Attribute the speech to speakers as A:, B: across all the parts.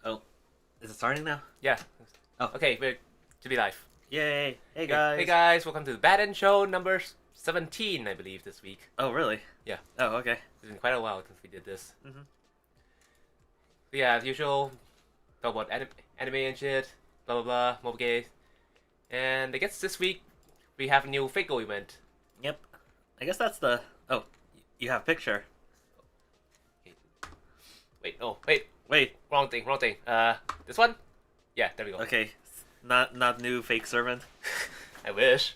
A: Oh, is it starting now?
B: Yeah.
A: Oh.
B: Okay, we're to be live.
A: Yay! Hey
B: Okay.
A: guys.
B: Hey guys, welcome to the Bad End Show number 17, I believe, this week.
A: Oh really?
B: Yeah.
A: Oh okay.
B: It's been quite a while since we did this.
A: Mm-hmm.
B: Yeah, as usual, talk about anime and shit, blah blah blah, Mobage. And I guess this week we have a new Fako event.
A: Yep. I guess that's the. Oh, you have a picture.
B: Wait,
A: Wait.
B: wrong thing. This one? Yeah, there we go.
A: Okay. Not new fake servant.
B: I wish.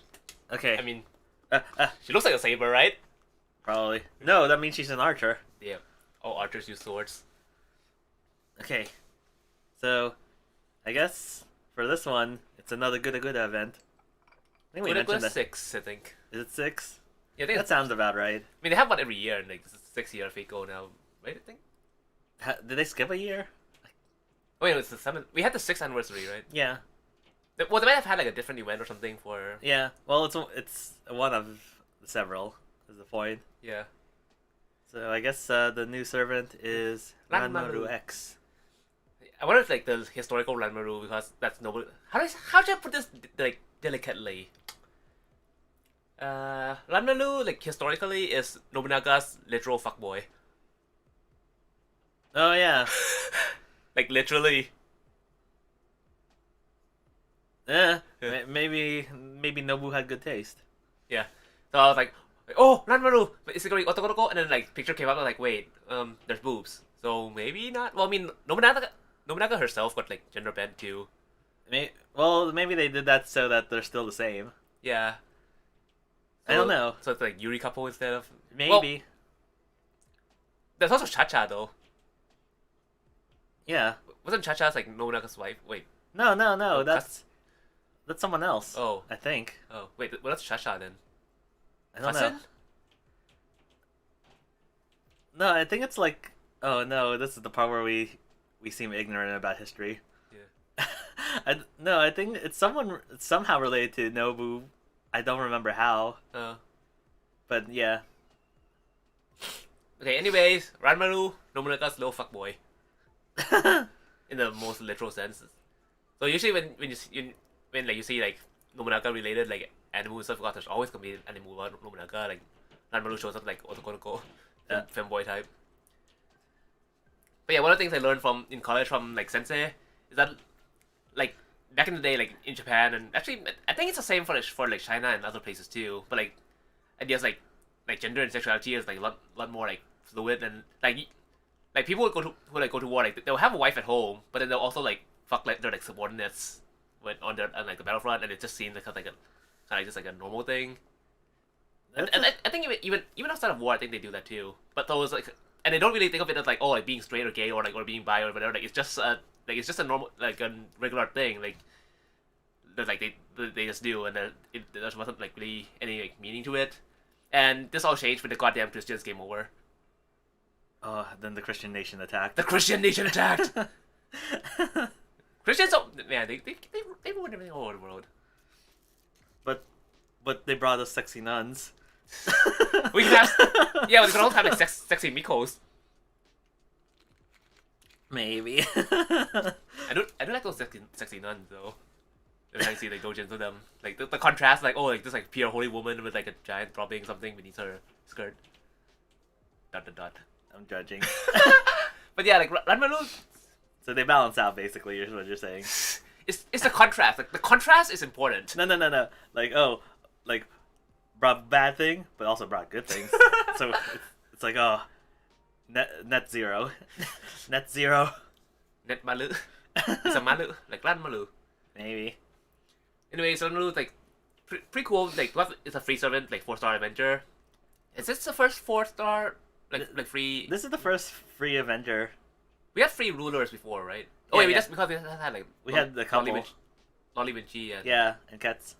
A: Okay.
B: I mean,
A: Uh,
B: she looks like a saber, right?
A: probably. No, that means she's an archer.
B: Yeah. Oh, archers use swords.
A: Okay. So, I guess for this one, it's another good event. I think we
B: Good
A: mentioned that.
B: 6, I think.
A: Is it 6?
B: Yeah, I think
A: That sounds about right.
B: I mean, they have one every year, and like this is 6th year Fako now, right? I think.
A: Did they skip a year?
B: Oh wait, it's the 7th. We had the 6th anniversary, right?
A: Yeah.
B: Well, they might have had like a different event or something for.
A: Yeah. Well, it's one of several. Is the point.
B: Yeah.
A: So I guess the new servant is
B: Ranmaru.
A: Ranmaru X.
B: I wonder if like the historical Ranmaru, because that's noble. How should I put this like delicately? Ranmaru, like historically, is Nobunaga's literal fuckboy.
A: Oh yeah.
B: Like literally.
A: Yeah.
B: Yeah.
A: Maybe Nobu had good taste.
B: Yeah. So I was like, oh, Ranmaru, is it going to be otaku? And then like picture came up, and like, wait, there's boobs, so maybe not. Well, I mean, Nobunaga herself got like gender bent too.
A: Maybe they did that so that they're still the same.
B: Yeah.
A: I don't know.
B: So it's like Yuri couple instead of.
A: Maybe.
B: Well, there's also Cha-Cha though.
A: Yeah.
B: Wasn't Cha-Cha's like Nobunaga's wife? Wait.
A: No.
B: Oh,
A: That's someone else.
B: Oh.
A: I think.
B: Oh. Wait. What's Cha-Cha then?
A: I don't
B: Cousin?
A: know. No, I think it's like. Oh no, this is the part where we seem ignorant about history.
B: Yeah.
A: I think it's somehow related to Nobu. I don't remember how,
B: Oh.
A: but yeah.
B: Okay. Anyways, Ranmaru, Nobunaga's little fuckboy. In the most literal sense. So usually when you see like Nobunaga related like anime and stuff, because there's always gonna be anime about Nobunaga. Like Ranmaru shows up like otaku,
A: Yeah.
B: femboy type. But yeah, one of the things I learned in college from like sensei is that like back in the day, like in Japan, and actually I think it's the same for like China and other places too. But like ideas like gender and sexuality is like a lot more like fluid, and like people would go to war, like they'll have a wife at home, but then they'll also like fuck like their like subordinates when on like the battlefront, and it just seems like a kind of just like a normal thing. And I think even outside of war, I think they do that too. But those like, and they don't really think of it as like, oh, like being straight or gay or being bi or whatever. Like it's just a normal, like a regular thing. Like that like they just do, and there wasn't like really any like meaning to it. And this all changed when the goddamn Christians came over.
A: Oh, then the Christian nation attacked.
B: The Christian nation attacked. Christians don't, man, they ruined everything all over the world.
A: But they brought us sexy nuns.
B: We can have, yeah, we can also have like sexy Mikos.
A: Maybe.
B: I do like those sexy nuns though. Every time I see like dojins with them, like the contrast, like oh, like this like pure holy woman with like a giant throbbing something beneath her skirt. ...
A: I'm judging.
B: But yeah, like Ranmaru,
A: So they balance out, basically, is what you're saying.
B: it's the contrast. Like the contrast is important.
A: No. Like, brought bad thing, but also brought good things. So it's like, oh, net zero. Net zero.
B: Net malu. It's a malu, like Ranmaru.
A: Maybe.
B: Anyway, so Ranmaru like pretty cool. Like it's a free servant, like 4-star adventure. Is this the first 4-star like free?
A: This is the first free Avenger.
B: We had free rulers before, right? Oh,
A: Yeah,
B: yeah, we
A: yeah.
B: just because we had like
A: We had the couple.
B: Lolly Vinci and
A: Yeah, and Kets.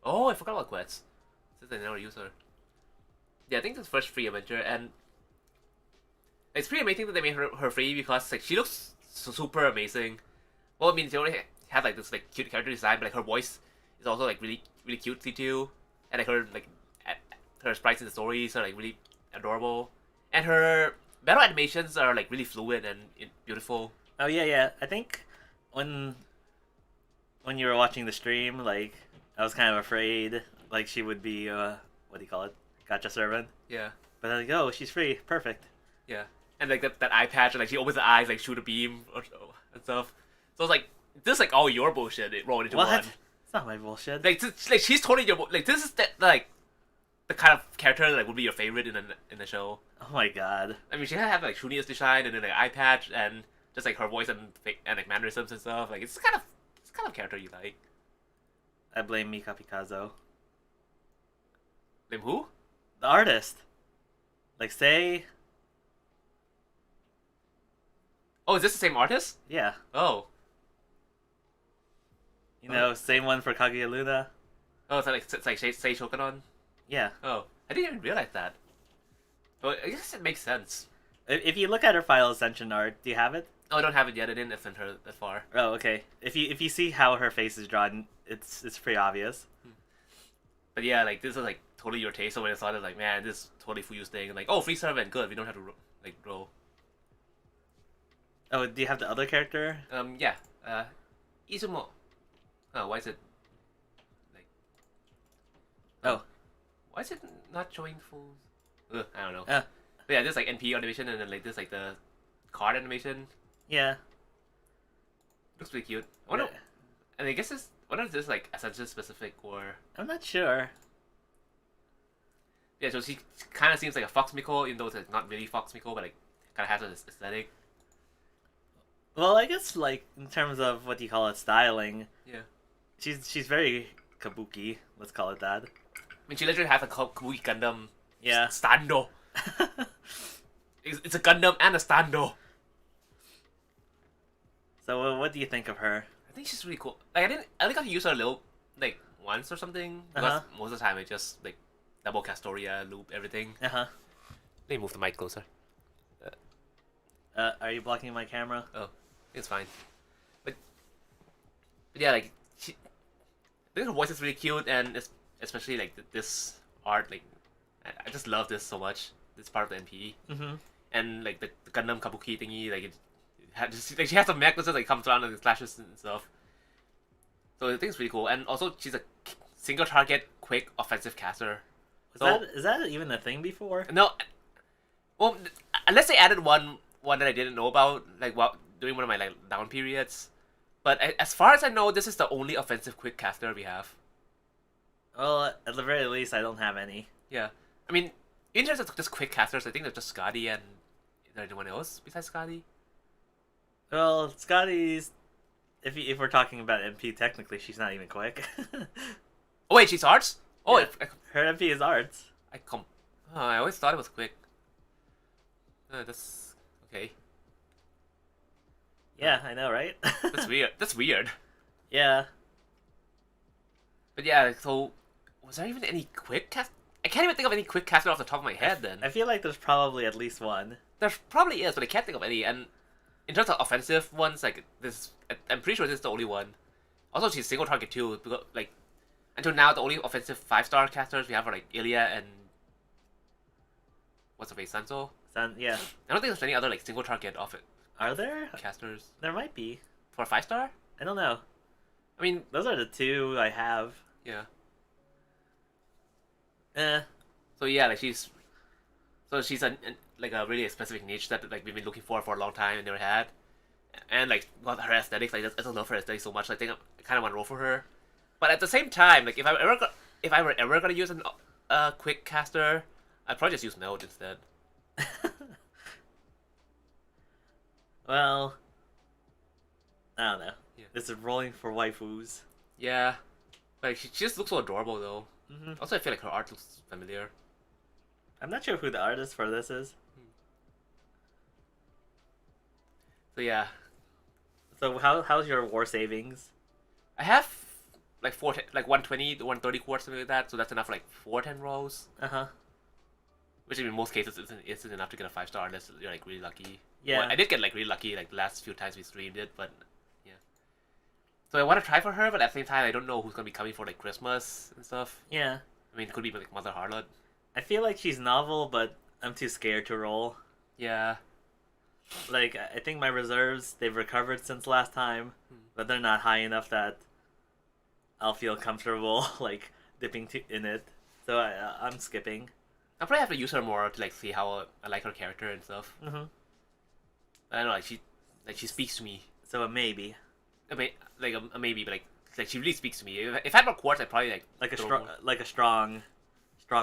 B: oh, I forgot about Quetz. Since I never use her. Yeah, I think it's the first free adventure, and it's pretty amazing that they made her free because like she looks super amazing. Well, I mean, she already had like this like cute character design, but like her voice is also like really cutesy too, and like her sprites in the stories are like really adorable, and her battle animations are like really fluid and beautiful.
A: Oh yeah. I think when you were watching the stream, like I was kind of afraid like she would be what do you call it? Gotcha servant.
B: Yeah,
A: But I was like, oh, she's free, perfect.
B: yeah. And like that eye patch, and like she opens the eyes, like shoot a beam or so and stuff. So it's like this is like all your bullshit it rolled into
A: What?
B: one.
A: It's not my bullshit.
B: Like she's totally your like this is like the kind of character that like, would be your favorite in the show.
A: Oh my god.
B: I mean, she had like Shunia's design and then like eye patch and just like her voice and like mannerisms and stuff. Like it's kind of character you like.
A: I blame Mika Picasso.
B: Blame who?
A: The artist. Like say
B: Oh, is this the same artist?
A: yeah.
B: Oh,
A: You know, same one for Kaguya Luna.
B: oh, it's like Sei Shokunon.
A: Yeah.
B: Oh, I didn't even realize that. Well, I guess it makes sense.
A: If you look at her Final Ascension art, do you have it?
B: Oh, I don't have it yet. I didn't send her that far.
A: Oh, okay. If you see how her face is drawn, it's pretty obvious.
B: But yeah, like this is like totally your taste. So when I saw it, like man, this is totally Fuyu's thing. And like, oh, free servant, good. We don't have to like roll.
A: Oh, do you have the other character?
B: Yeah. Izumo. Oh, why is it like?
A: Oh.
B: Why is it not showing full? I don't know.
A: Uh,
B: But yeah, this like NP animation and then like this like the card animation.
A: yeah.
B: Looks pretty cute. I wonder, and I guess this. I wonder if this is like Ascension specific or.
A: I'm not sure.
B: Yeah, so she kind of seems like a Fox Miko, even though it's like, not really Fox Miko, but like kind of has this aesthetic.
A: Well, I guess like in terms of what you call it, styling,
B: Yeah.
A: she's very kabuki. Let's call it that.
B: I mean, she literally has a Kabuki Gundam.
A: Yeah.
B: Stando. It's a Gundam and a Stando.
A: So, what do you think of her?
B: I think she's really cool. Like I only got to use her a little, like once or something. Because most of the time I just like double Castoria, loop everything.
A: Uh-huh.
B: Let me move the mic closer.
A: Are you blocking my camera?
B: Oh, it's fine. But yeah, like I think her voice is really cute, and especially like this art, like I just love this so much. This part of the NPE, and like the Gundam Kabuki thingy, like like she has some necklaces that like, comes around and slashes and stuff. So I think it's really cool, and also she's a single target, quick, offensive caster.
A: Is that even a thing before?
B: No, well, unless they added one that I didn't know about, like while during one of my like down periods. But as far as I know, this is the only offensive quick caster we have.
A: Well, at the very least, I don't have any.
B: Yeah, I mean, in terms of just quick casters, I think there's just Scotty and is there anyone else besides Scotty?
A: Well, Scotty's. If we're talking about MP, technically she's not even quick.
B: Oh wait, she's arts. Oh,
A: Yeah. Her MP is arts.
B: I always thought it was quick. That's okay.
A: Yeah, I know, right?
B: That's weird. That's weird.
A: Yeah.
B: But yeah, so was there even any quick cast? I can't even think of any quick caster off the top of my head. Then
A: I feel like there's probably at least one.
B: there probably is, but I can't think of any. And in terms of offensive ones, like this, I'm pretty sure this is the only one. Also, she's single target too. Because like until now, the only offensive 5-star casters we have are like Ilya and what's the face, Sanso.
A: Yeah.
B: I don't think there's any other like single target off it
A: Are there?
B: casters
A: There might be.
B: for a 5-star.
A: I don't know.
B: I mean,
A: Those are the two I have.
B: yeah.
A: So
B: yeah, like she's like a really specific niche that like we've been looking for a long time and never had, and like got her aesthetics. Like I just love her aesthetics so much. I think I kind of want to roll for her, but at the same time, like if I were ever gonna use a quick caster, I'd probably just use Node instead.
A: Well, I don't know.
B: Yeah.
A: This is rolling for waifus.
B: Yeah, like she just looks so adorable though.
A: Mm-hmm.
B: Also, I feel like her art looks familiar.
A: I'm not sure who the artist for this is.
B: So yeah,
A: So how's your war savings?
B: I have like 120 to 130 quartz, something like that. So that's enough for like 410 rolls.
A: Uh-huh.
B: Which in most cases isn't enough to get a 5-star unless you're like really lucky.
A: Yeah.
B: Well, I did get like really lucky like the last few times we streamed it, but yeah. So I want to try for her, but at the same time I don't know who's gonna be coming for like Christmas and stuff.
A: Yeah.
B: I mean, it could be like Mother Harlot.
A: I feel like she's novel, but I'm too scared to roll.
B: Yeah.
A: Like, I think my reserves, they've recovered since last time, but they're not high enough that I'll feel comfortable, like, dipping in it. So I'm skipping.
B: I'll probably have to use her more to like see how I like her character and stuff.
A: Mm-hmm.
B: I don't know, like she speaks to me.
A: So a maybe.
B: I mean, like a maybe, but like she really speaks to me. If I had more quartz, I'd probably
A: like a strong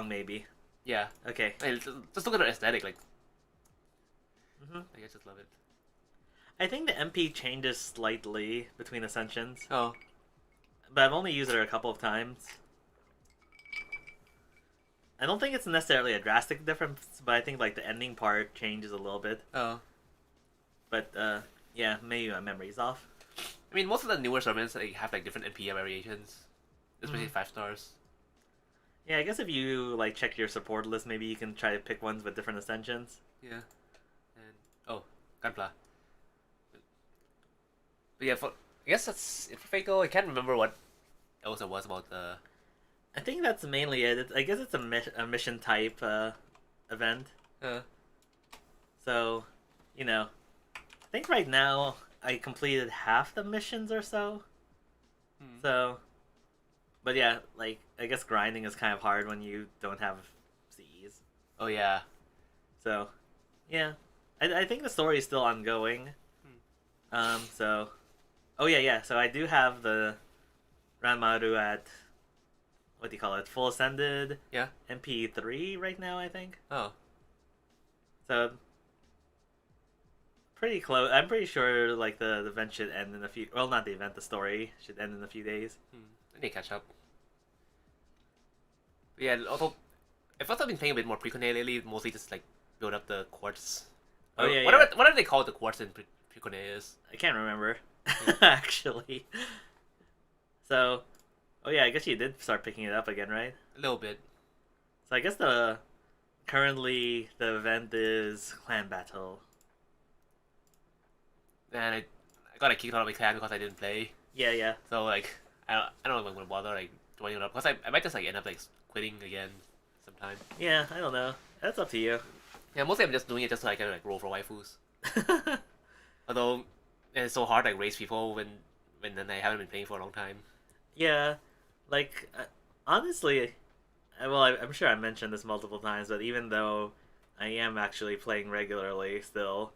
A: maybe.
B: Yeah.
A: Okay.
B: Hey, just look at her aesthetic, like.
A: Mm-hmm.
B: I just love it.
A: I think the MP changes slightly between ascensions.
B: Oh.
A: But I've only used her a couple of times. I don't think it's necessarily a drastic difference, but I think like the ending part changes a little bit.
B: Oh.
A: But yeah, maybe my memory's off.
B: I mean, most of the newer servants like have like different NPM variations, especially 5 stars.
A: Yeah, I guess if you like check your support list, maybe you can try to pick ones with different ascensions.
B: Yeah. And oh, gunpla. But yeah, I guess that's it for Faco. I can't remember what else it was about the.
A: I think that's mainly it. I guess it's a mission type event. So, you know, I think right now I completed half the missions or so. So, but yeah, like I guess grinding is kind of hard when you don't have CEs.
B: Oh yeah.
A: So, yeah, I think the story is still ongoing. So, oh yeah. So I do have the Ranmaru at. What do you call it? Full Ascended?
B: Yeah.
A: MP3 right now, I think.
B: Oh.
A: So, pretty close. I'm pretty sure, like, the event should end in a few... Well, not the event, the story should end in a few days.
B: I need to catch up. But yeah, although... I've also been playing a bit more Precone lately, mostly just, like, build up the quartz.
A: Oh, yeah,
B: What do they call the quartz in Precone is?
A: I can't remember, actually. So... Oh yeah, I guess you did start picking it up again, right?
B: A little bit.
A: So I guess currently the event is clan battle.
B: And I got kicked out of my clan because I didn't play.
A: Yeah.
B: So like I don't know if I'm gonna bother like joining it up because I might just like end up like quitting again sometime.
A: Yeah, I don't know. That's up to you.
B: Yeah, mostly I'm just doing it just so I can like roll for waifus. Although it's so hard to like raise people when I haven't been playing for a long time.
A: Yeah. Like, honestly, well, I'm sure I mentioned this multiple times, but even though I am actually playing regularly still,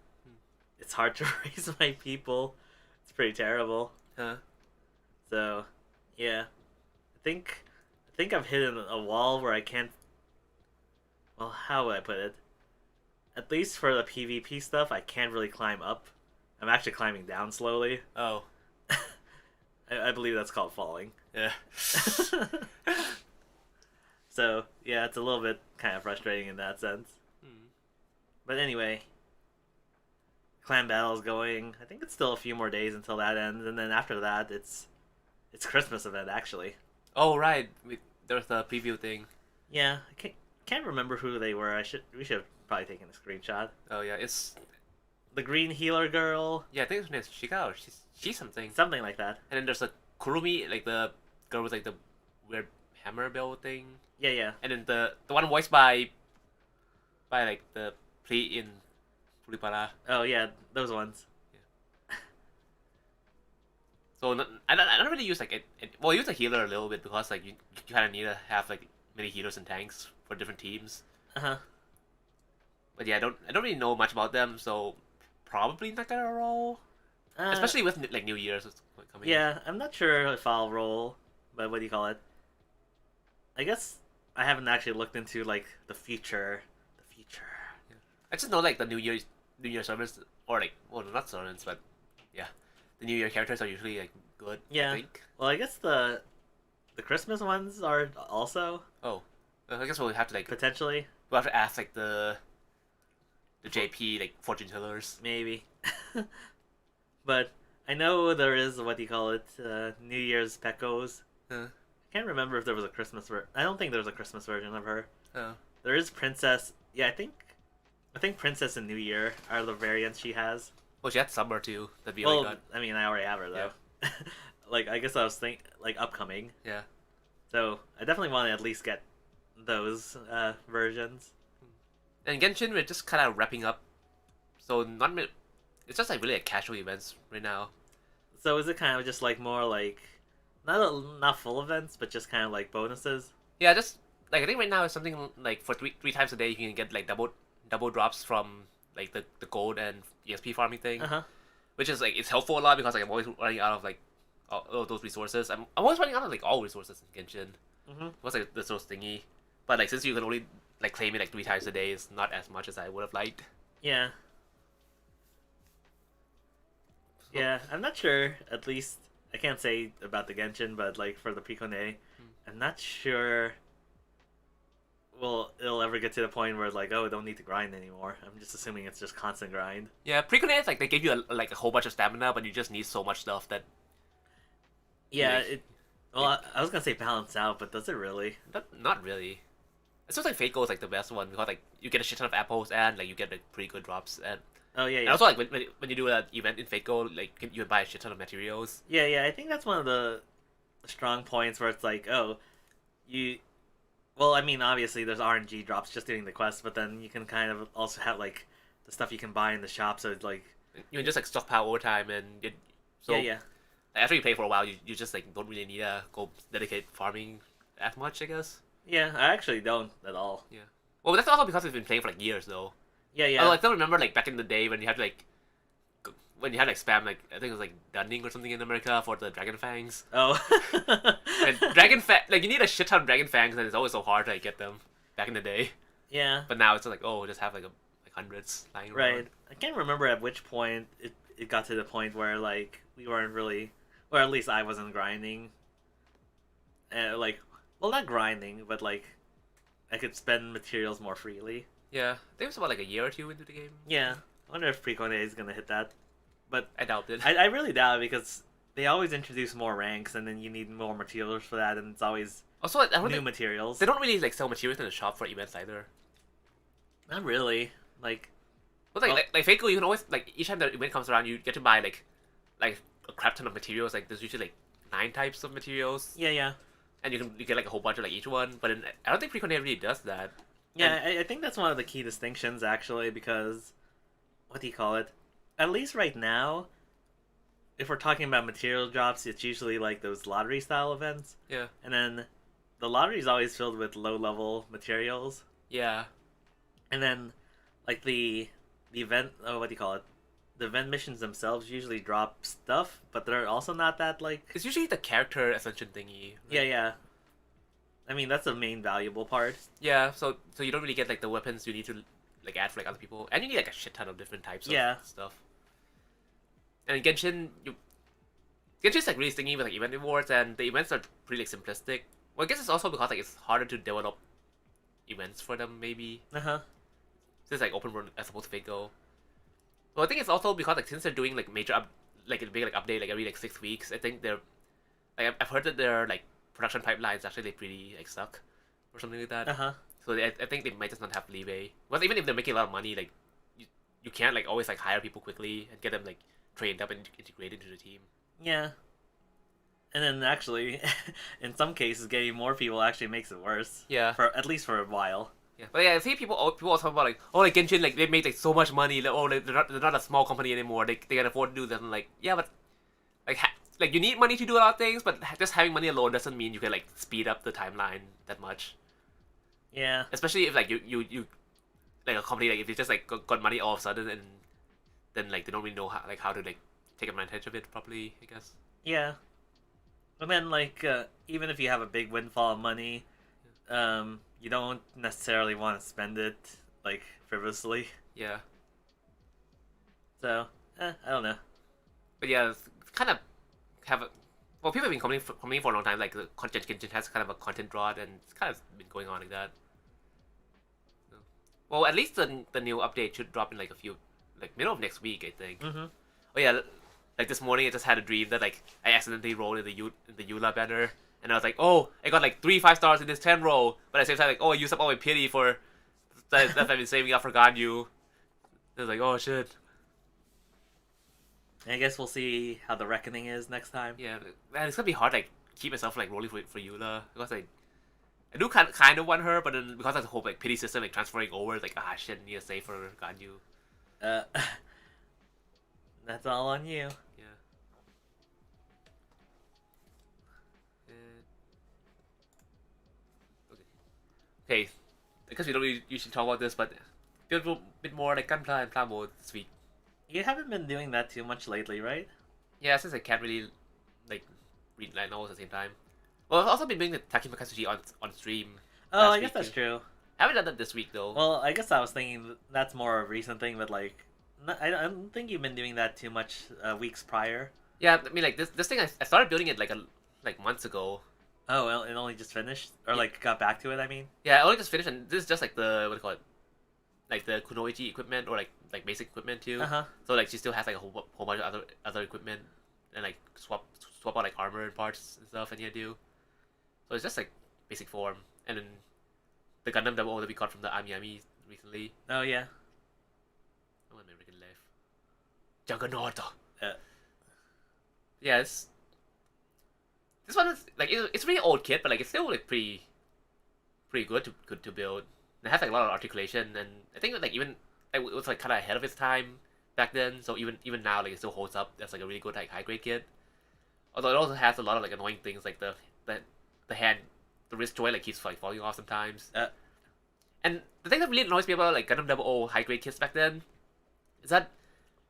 A: it's hard to raise my people. It's pretty terrible. So, yeah. I think I've hit a wall where I can't... Well, how would I put it? At least for the PvP stuff, I can't really climb up. I'm actually climbing down slowly.
B: Oh.
A: I believe that's called falling.
B: Yeah.
A: So, yeah, it's a little bit kind of frustrating in that sense. But anyway, clan battle's going. I think it's still a few more days until that ends, and then after that, it's Christmas event, actually.
B: Oh, right. There was the preview thing.
A: Yeah, I can't remember who they were. We should have probably taken a screenshot.
B: Oh, yeah, it's...
A: The green healer girl.
B: Yeah, I think her name is Shika, or she's something.
A: Something like that.
B: And then there's a Kurumi, like the girl with like the weird hammer bell thing.
A: Yeah.
B: And then the one voiced by like the play in Pulipara.
A: Oh yeah, those ones.
B: Yeah. So I don't really use like well, I use a healer a little bit because like you kind of need to have like many healers and tanks for different teams. But yeah, I don't really know much about them, so probably not gonna roll. Especially with like New Year's coming.
A: Yeah, I'm not sure if I'll roll, but what do you call it? I guess I haven't actually looked into like the future.
B: Yeah. I just know like the New Year servants, or like, well, not servants, but yeah, the New Year characters are usually like good.
A: Yeah.
B: I think.
A: Well, I guess the Christmas ones are also.
B: Oh, I guess we'll have to like
A: potentially.
B: We'll have to ask like the JP like fortune tellers.
A: Maybe. But I know there is, what do you call it, New Year's Pekos. I can't remember if there was a Christmas version. I don't think there was a Christmas version of her.
B: Oh.
A: There is Princess. Yeah, I think Princess and New Year are the variants she has.
B: Well, she had Summer too. That'd be
A: well,
B: really good.
A: I mean, I already have her though. Yeah. Like, I guess I was like upcoming.
B: Yeah.
A: So I definitely want to at least get those versions.
B: And Genshin, we're just kind of wrapping up. So not it's just like really like casual events right now.
A: So is it kind of just like more like not full events, but just kind of like bonuses?
B: Yeah, just like I think right now it's something like for three times a day you can get like double drops from like the gold and ESP farming thing,
A: Uh huh.
B: which is like it's helpful a lot because like I'm always running out of like all those resources. I'm always running out of like all resources in Genshin.
A: Mm-hmm.
B: What's like the sort of thingy, but like since you can only like claim it like 3 times a day, it's not as much as I would have liked.
A: Yeah.
B: So,
A: Yeah, I'm not sure. At least I can't say about the Genshin, but like for the Picone, I'm not sure. Well, it'll ever get to the point where it's like, oh, I don't need to grind anymore. I'm just assuming it's just constant grind.
B: yeah, pre-connect like they give you like a whole bunch of stamina, but you just need so much stuff that
A: Yeah,
B: like,
A: it. Well, I was gonna say balance out, but does it really?
B: not really. It's just like Fate Goal is like the best one because like you get a shit ton of apples and like you get like pretty good drops
A: Oh yeah,
B: and
A: yeah,
B: also like when you do an event in Fate Goal like you can buy a shit ton of materials.
A: yeah, yeah. I think that's one of the strong points where it's like, oh, you. Well, I mean, obviously there's RNG drops just doing the quest, but then you can kind of also have like the stuff you can buy in the shop. So it's like,
B: You can just like stockpile over time and get so
A: yeah, yeah,
B: after you play for a while you just like don't really need to go dedicate farming as much I guess.
A: yeah. I actually don't at all.
B: Yeah. Well, that's also because we've been playing for like years though.
A: Yeah, yeah.
B: Although I still remember like back in the day when you had to like when you had like spam like I think it was like Dunning or something in America for the Dragon Fangs.
A: Oh.
B: And like you need a shit ton of Dragon Fangs and it's always so hard to like, get them back in the day.
A: Yeah.
B: But now it's just like oh just have like hundreds lying around.
A: Right. I can't remember at which point it got to the point where like we weren't really, or at least I wasn't grinding. Like, well, not grinding, but like I could spend materials more freely.
B: Yeah, I think it was about like a year or two into the game.
A: Yeah. I wonder if Precone is gonna hit that, but
B: I doubt it.
A: I really doubt it because they always introduce more ranks, and then you need more materials for that, and it's always
B: Also, I don't
A: new
B: think,
A: materials.
B: they don't really like sell materials in the shop for events either.
A: Not really. Like,
B: But like,
A: Well-
B: like Fate Goal, you can always like each time the event comes around, you get to buy like a crap ton of materials. Like there's usually like 9 types of materials,
A: yeah, yeah,
B: and you get like a whole bunch of like each one. But I don't think Precon really does that.
A: yeah. I think that's one of the key distinctions actually, because what do you call it? At least right now, if we're talking about material drops, it's usually like those lottery style events,
B: Yeah,
A: and then the lottery is always filled with low level materials,
B: yeah,
A: and then like the event. Oh, what do you call it? The event missions themselves usually drop stuff, but they're also not that like.
B: it's usually the character ascension thingy.
A: Yeah, yeah. I mean, that's the main valuable part.
B: Yeah, so you don't really get like the weapons you need to like add for like other people, and you need like a shit ton of different types of
A: Yeah.
B: stuff. And in Genshin's like really stingy with like event rewards, and the events are pretty like simplistic. Well, I guess it's also because like it's harder to develop events for them maybe.
A: Uh huh.
B: Since like open world as opposed to Fate Go. Well, I think it's also because like since they're doing like major like a big like update like every like 6 weeks, I think they're like I've heard that their like production pipelines actually like, pretty like suck or something like that.
A: Uh huh.
B: So I think they might just not have leeway. Because even if they're making a lot of money, like you can't like always like hire people quickly and get them like trained up and integrated into the team.
A: Yeah. And then actually, in some cases, getting more people actually makes it worse.
B: Yeah.
A: For at least for a while.
B: Yeah, but yeah, I see people always talk about like, oh, like Genshin, like they make like so much money. Like, oh, like, they're not a small company anymore. They can afford to do that. And like, yeah, but like like you need money to do a lot of things, but just having money alone doesn't mean you can like speed up the timeline that much.
A: Yeah.
B: Especially if like you like a company like if they just like got money all of a sudden and then like they don't really know how to like take advantage of it properly, I guess.
A: Yeah. And then like even if you have a big windfall of money, you don't necessarily want to spend it like frivolously.
B: Yeah.
A: So I don't know.
B: But yeah, it's kind of well, people have been coming for a long time. Like the content Genshin has kind of a content drought, and it's kind of been going on like that. So, well, at least the new update should drop in like middle of next week, I think.
A: Mm-hmm.
B: Oh yeah, like this morning I just had a dream that like I accidentally rolled in the Eula banner, and I was like, oh, I got like 3 5-stars in this 10 roll, but at the same time like, oh, I used up all my pity for that stuff I've been saving up for Ganyu. I was like, oh shit.
A: I guess we'll see how the reckoning is next time.
B: Yeah, man, it's gonna be hard to like keep myself like rolling for Eula because like I do kind of want her, but then because of the whole like pity system like transferring over, it's like shit, I need to save for Ganyu.
A: Uh, That's all on you.
B: Yeah. Okay. Okay. I guess we don't really usually talk about this, but feel a little bit more like gunpla and pla mode this week.
A: You haven't been doing that too much lately, right?
B: Yeah, since I can't really like read light novels at the same time. Well, I've also been doing the Takimakatsuji on stream
A: Oh,
B: last
A: I guess
B: week
A: that's
B: too.
A: true.
B: I haven't done that this week though.
A: Well, I guess I was thinking that's more a recent thing, but like, I don't think you've been doing that too much weeks prior.
B: Yeah, I mean like this thing I started building it like months ago.
A: Oh, well, it only just finished, or
B: Yeah.
A: like got back to it. I mean,
B: Yeah, I only just finished, and this is just like the what do you call it, like the kunoichi equipment or like basic equipment too.
A: uh-huh.
B: So like she still has like a whole bunch of other equipment and like swap out like armor and parts and stuff, and you do. So it's just like basic form, and then the Gundam demo that we got from the Ami recently.
A: Oh yeah.
B: Oh, I'm American life. Juggernaut.
A: Uh,
B: Yeah, this one is like it's a really old kit, but like it's still like pretty good to build. And it has like a lot of articulation, and I think like even like, it was like kind of ahead of its time back then. So even now like it still holds up. That's like a really good like high grade kit. Although it also has a lot of like annoying things like the hand, the wrist joint like keeps like falling off sometimes. And the thing that really annoys me about like Gundam 00 high grade kits back then is that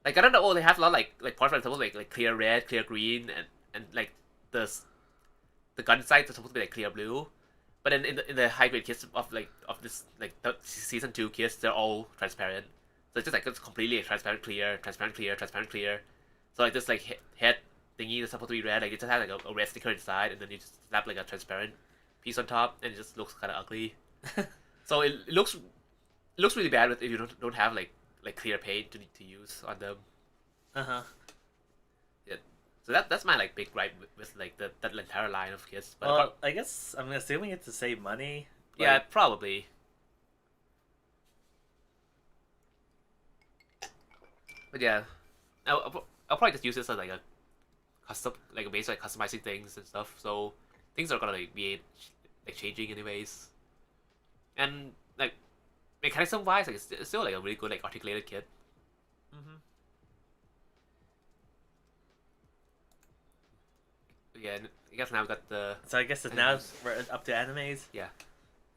B: like Gundam 00 they have a lot of, like parts that are supposed to be like clear red, clear green, and like the gun sights are supposed to be like clear blue. But then in the high grade kits of this like the season 2 kits, they're all transparent. So it's just like it's completely transparent clear, transparent clear, transparent clear. So like this like head thingy that's supposed to be red, like it just has like a red sticker inside, and then you just slap like a transparent piece on top, and it just looks kind of ugly. So it looks really bad if you don't have like clear paint to use on them.
A: uh-huh.
B: Yeah. So that's my like big gripe with like that entire line of kits. But
A: Well, I guess I'm assuming it's to save money.
B: yeah,
A: Like,
B: probably. But yeah, I'll probably just use this as like a custom, like a base like customizing things and stuff. So things are gonna like be like changing anyways. And like mechanism wise, like it's still like a really good like articulated kit.
A: mm-hmm.
B: Yeah, and I guess now we've got the
A: So I guess it's now we're up to animes.
B: yeah.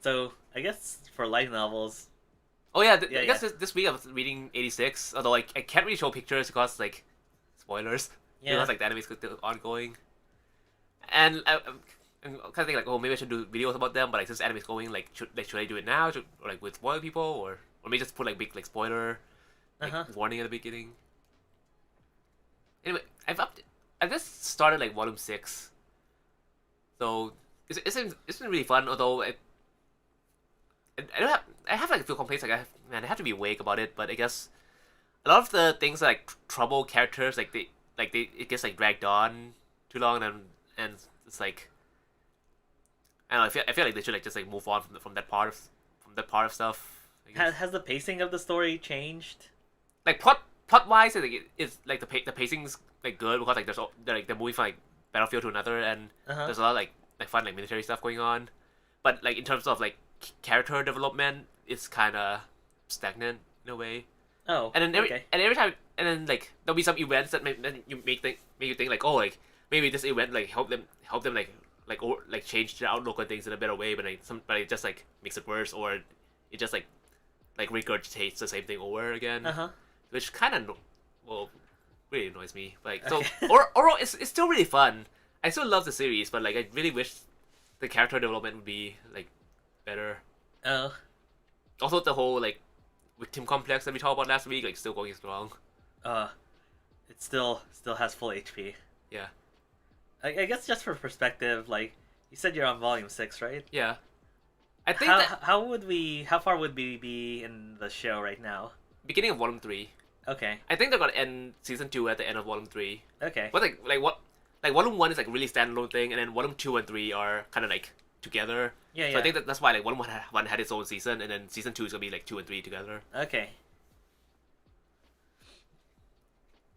A: So I guess for light novels,
B: Oh yeah,
A: Yeah,
B: I guess this week I was reading 86, although like I can't really show pictures because like spoilers.
A: yeah,
B: Because like the anime is still ongoing, and I'm kind of thinking like, oh, maybe I should do videos about them, but like since anime is going, like should I do it now, or like with spoil people, or maybe just put like big like spoiler like
A: uh-huh.
B: warning at the beginning. Anyway, I've just started like volume 6, so it's been really fun. Although I have like a few complaints. Like I have to be vague about it, but I guess a lot of the things like trouble characters like they it gets like dragged on too long, and it's like I don't know. I feel like they should like just like move on from that part of stuff. I guess.
A: Has the pacing of the story changed?
B: Like plot wise, it's like the pacing's like good because like they're moving from like battlefield to another, and
A: Uh-huh.
B: there's a lot of like fun like military stuff going on, but like in terms of like character development, it's kind of stagnant in a way.
A: Oh,
B: And then
A: okay.
B: every time, and then like there'll be some events that make you think like, oh, like maybe this event like help them like change their outlook on things in a better way, but it just like makes it worse, or it just like regurgitates the same thing over again,
A: Uh-huh.
B: which kind of well really annoys me. Like so,
A: Okay.
B: or it's still really fun. I still love the series, but like I really wish the character development would be like better.
A: Oh.
B: Also, the whole like victim complex that we talked about last week, like still going strong.
A: It still has full HP.
B: Yeah,
A: I guess just for perspective, like you said, you're on volume 6, right?
B: yeah. I think
A: How
B: that
A: how far would we be in the show right now?
B: beginning of volume 3.
A: Okay.
B: I think they're gonna end season 2 at the end of volume 3.
A: Okay.
B: But like volume 1 is like a really standalone thing, and then volume 2 and 3 are kind of like together.
A: Yeah,
B: So
A: yeah.
B: I think that's why like volume 1 had its own season, and then season 2 is gonna be like 2 and 3 together.
A: Okay.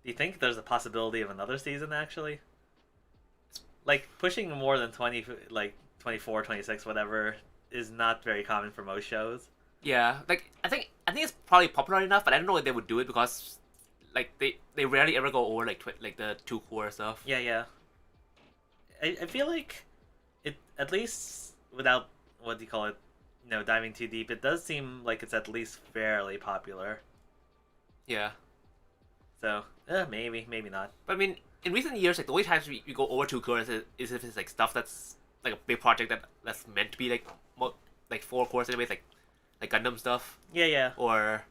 A: Do you think there's a possibility of another season, actually? Like, pushing more than 20, like, 24, 26, whatever, is not very common for most shows.
B: Yeah, like I think it's probably popular enough, but I don't know if they would do it because like they rarely ever go over like like the two core stuff.
A: Yeah. I feel like it, at least without, what do you call it, diving too deep, it does seem like it's at least fairly popular.
B: Yeah.
A: So, maybe not.
B: But I mean, in recent years, like the only times we go over two cores is if it's like stuff that's like a big project that's meant to be like like 4 cores anyways, like Gundam stuff.
A: Yeah.
B: Or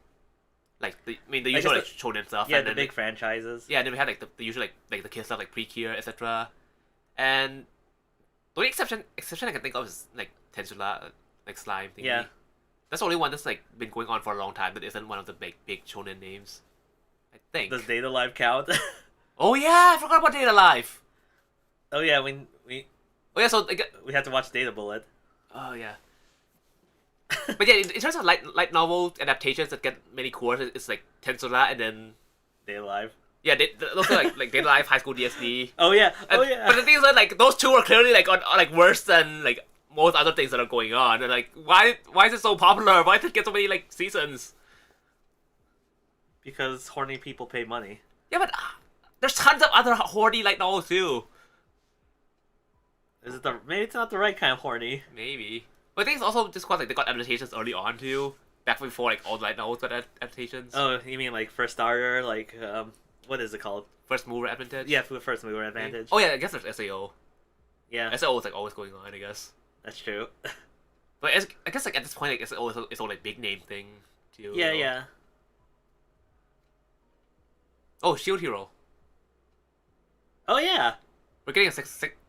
B: like the usual like shonen stuff.
A: Yeah,
B: and
A: the
B: then,
A: big franchises.
B: Yeah, and then we had like the usual like the kid stuff like Precure, etc. And the only exception I can think of is like Tensula, like slime thingy.
A: Yeah.
B: That's the only one that's like been going on for a long time that isn't one of the big shonen names, I think.
A: Does Data Live count?
B: Oh yeah, I forgot about Data Live.
A: Oh yeah, we
B: Oh yeah, so like,
A: we had to watch Data Bullet.
B: oh yeah. But yeah, in terms of light novel adaptations that get many cores, it's like Tensula and then
A: Data Live.
B: yeah, those are like Data Live, High School DxD.
A: Oh yeah.
B: But the thing is that like those two are clearly like on like worse than like most other things that are going on. And like why is it so popular? Why did it get so many like seasons?
A: Because horny people pay money.
B: Yeah, but there's tons of other horny light novels too.
A: Is it maybe it's not the right kind of horny?
B: Maybe. But I think it's also just because like they got adaptations early on too. Back before like all the light novels got adaptations.
A: Oh, you mean like first starter, like what is it called?
B: First mover advantage.
A: Yeah, for the first mover advantage.
B: Oh yeah, I guess there's SAO.
A: Yeah,
B: SAO is like always going on, I guess.
A: that's true.
B: But I guess like at this point like SAO is all like big name thing too.
A: Yeah.
B: Oh, Shield Hero.
A: Oh yeah.
B: We're getting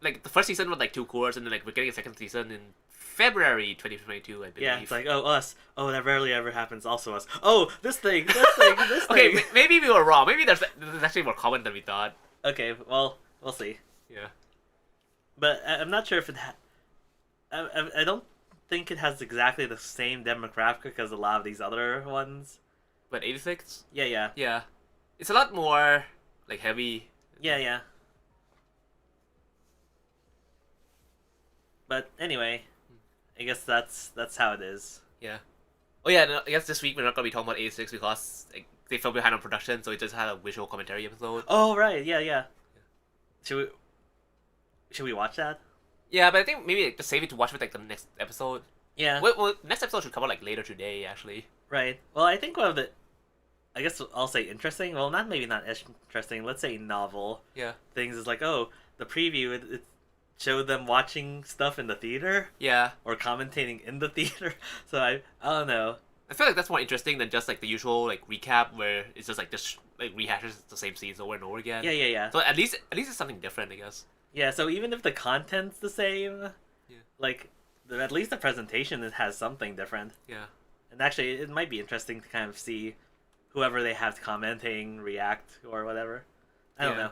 B: like the first season with like 2 cores, and then like we're getting a second season in February 2022, I believe.
A: Yeah, it's like, oh, us. Oh, that rarely ever happens. Also us. Oh, this thing, this thing.
B: Okay, maybe we were wrong. Maybe there's actually more common than we thought.
A: Okay, well, we'll see.
B: Yeah.
A: But I'm not sure if it I don't think it has exactly the same demographic as a lot of these other ones.
B: But 86?
A: Yeah.
B: Yeah. It's a lot more like heavy.
A: Yeah. But anyway, I guess that's how it is.
B: Yeah. Oh yeah, no, I guess this week we're not gonna be talking about 86 because like, they fell behind on production, so we just had a visual commentary episode.
A: Oh right, yeah. Should we watch that?
B: Yeah, but I think maybe like, just save it to watch with like the next episode.
A: Yeah.
B: Well, next episode should come out like later today, actually.
A: Right. Well, I think one of the, I guess I'll say interesting. Well, maybe not interesting. Let's say novel.
B: Yeah.
A: Things is like, oh, the preview it showed them watching stuff in the theater.
B: Yeah.
A: Or commentating in the theater. So I don't know.
B: I feel like that's more interesting than just like the usual like recap where it's just like rehashes the same scenes over and over again.
A: Yeah.
B: So at least it's something different, I guess.
A: Yeah. So even if the content's the same,
B: yeah,
A: like at least the presentation it has something different.
B: Yeah.
A: And actually, it might be interesting to kind of see whoever they have commenting react or whatever. I don't know.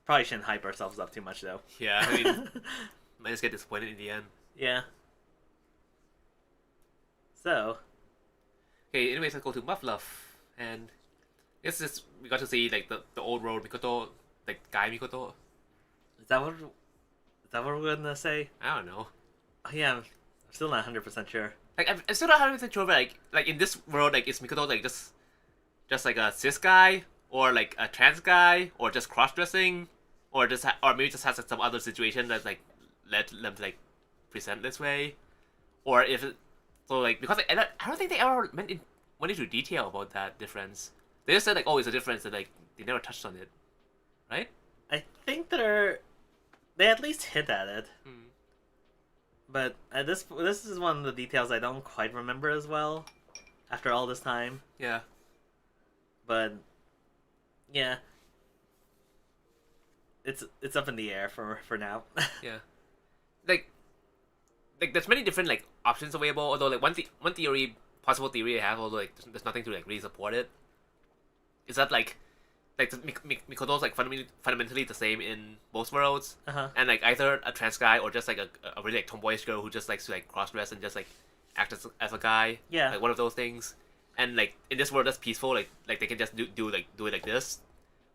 A: Probably shouldn't hype ourselves up too much though.
B: Yeah, I mean, might just get disappointed in the end.
A: Yeah. So.
B: Okay, anyways, let's go to Muffluff. And we got to see like the old road Mikoto, like Guy Mikoto.
A: Is that what we're gonna say?
B: I don't know.
A: Oh, yeah, I'm still not 100% sure.
B: Like I'm still not 100% sure, but like in this world, like is Mikoto like just like a cis guy, or like a trans guy, or just cross dressing, or or maybe just has like, some other situation that like led them to like present this way, or if so like because like, I don't think they ever went into detail about that difference. They just said like, oh, it's a difference, and like they never touched on it, right?
A: I think they at least hit at it. But this is one of the details I don't quite remember as well after all this time.
B: Yeah.
A: But yeah, it's up in the air for now.
B: Yeah. Like there's many different like options available. Although like one possible theory I have, although like there's nothing to like really support it, is that like Mikoto's like fundamentally the same in most worlds, and like either a trans guy or just like a really like tomboyish girl who just likes to like cross dress and just like act as a guy.
A: Yeah.
B: Like one of those things. And like in this world that's peaceful, like they can just do it like this.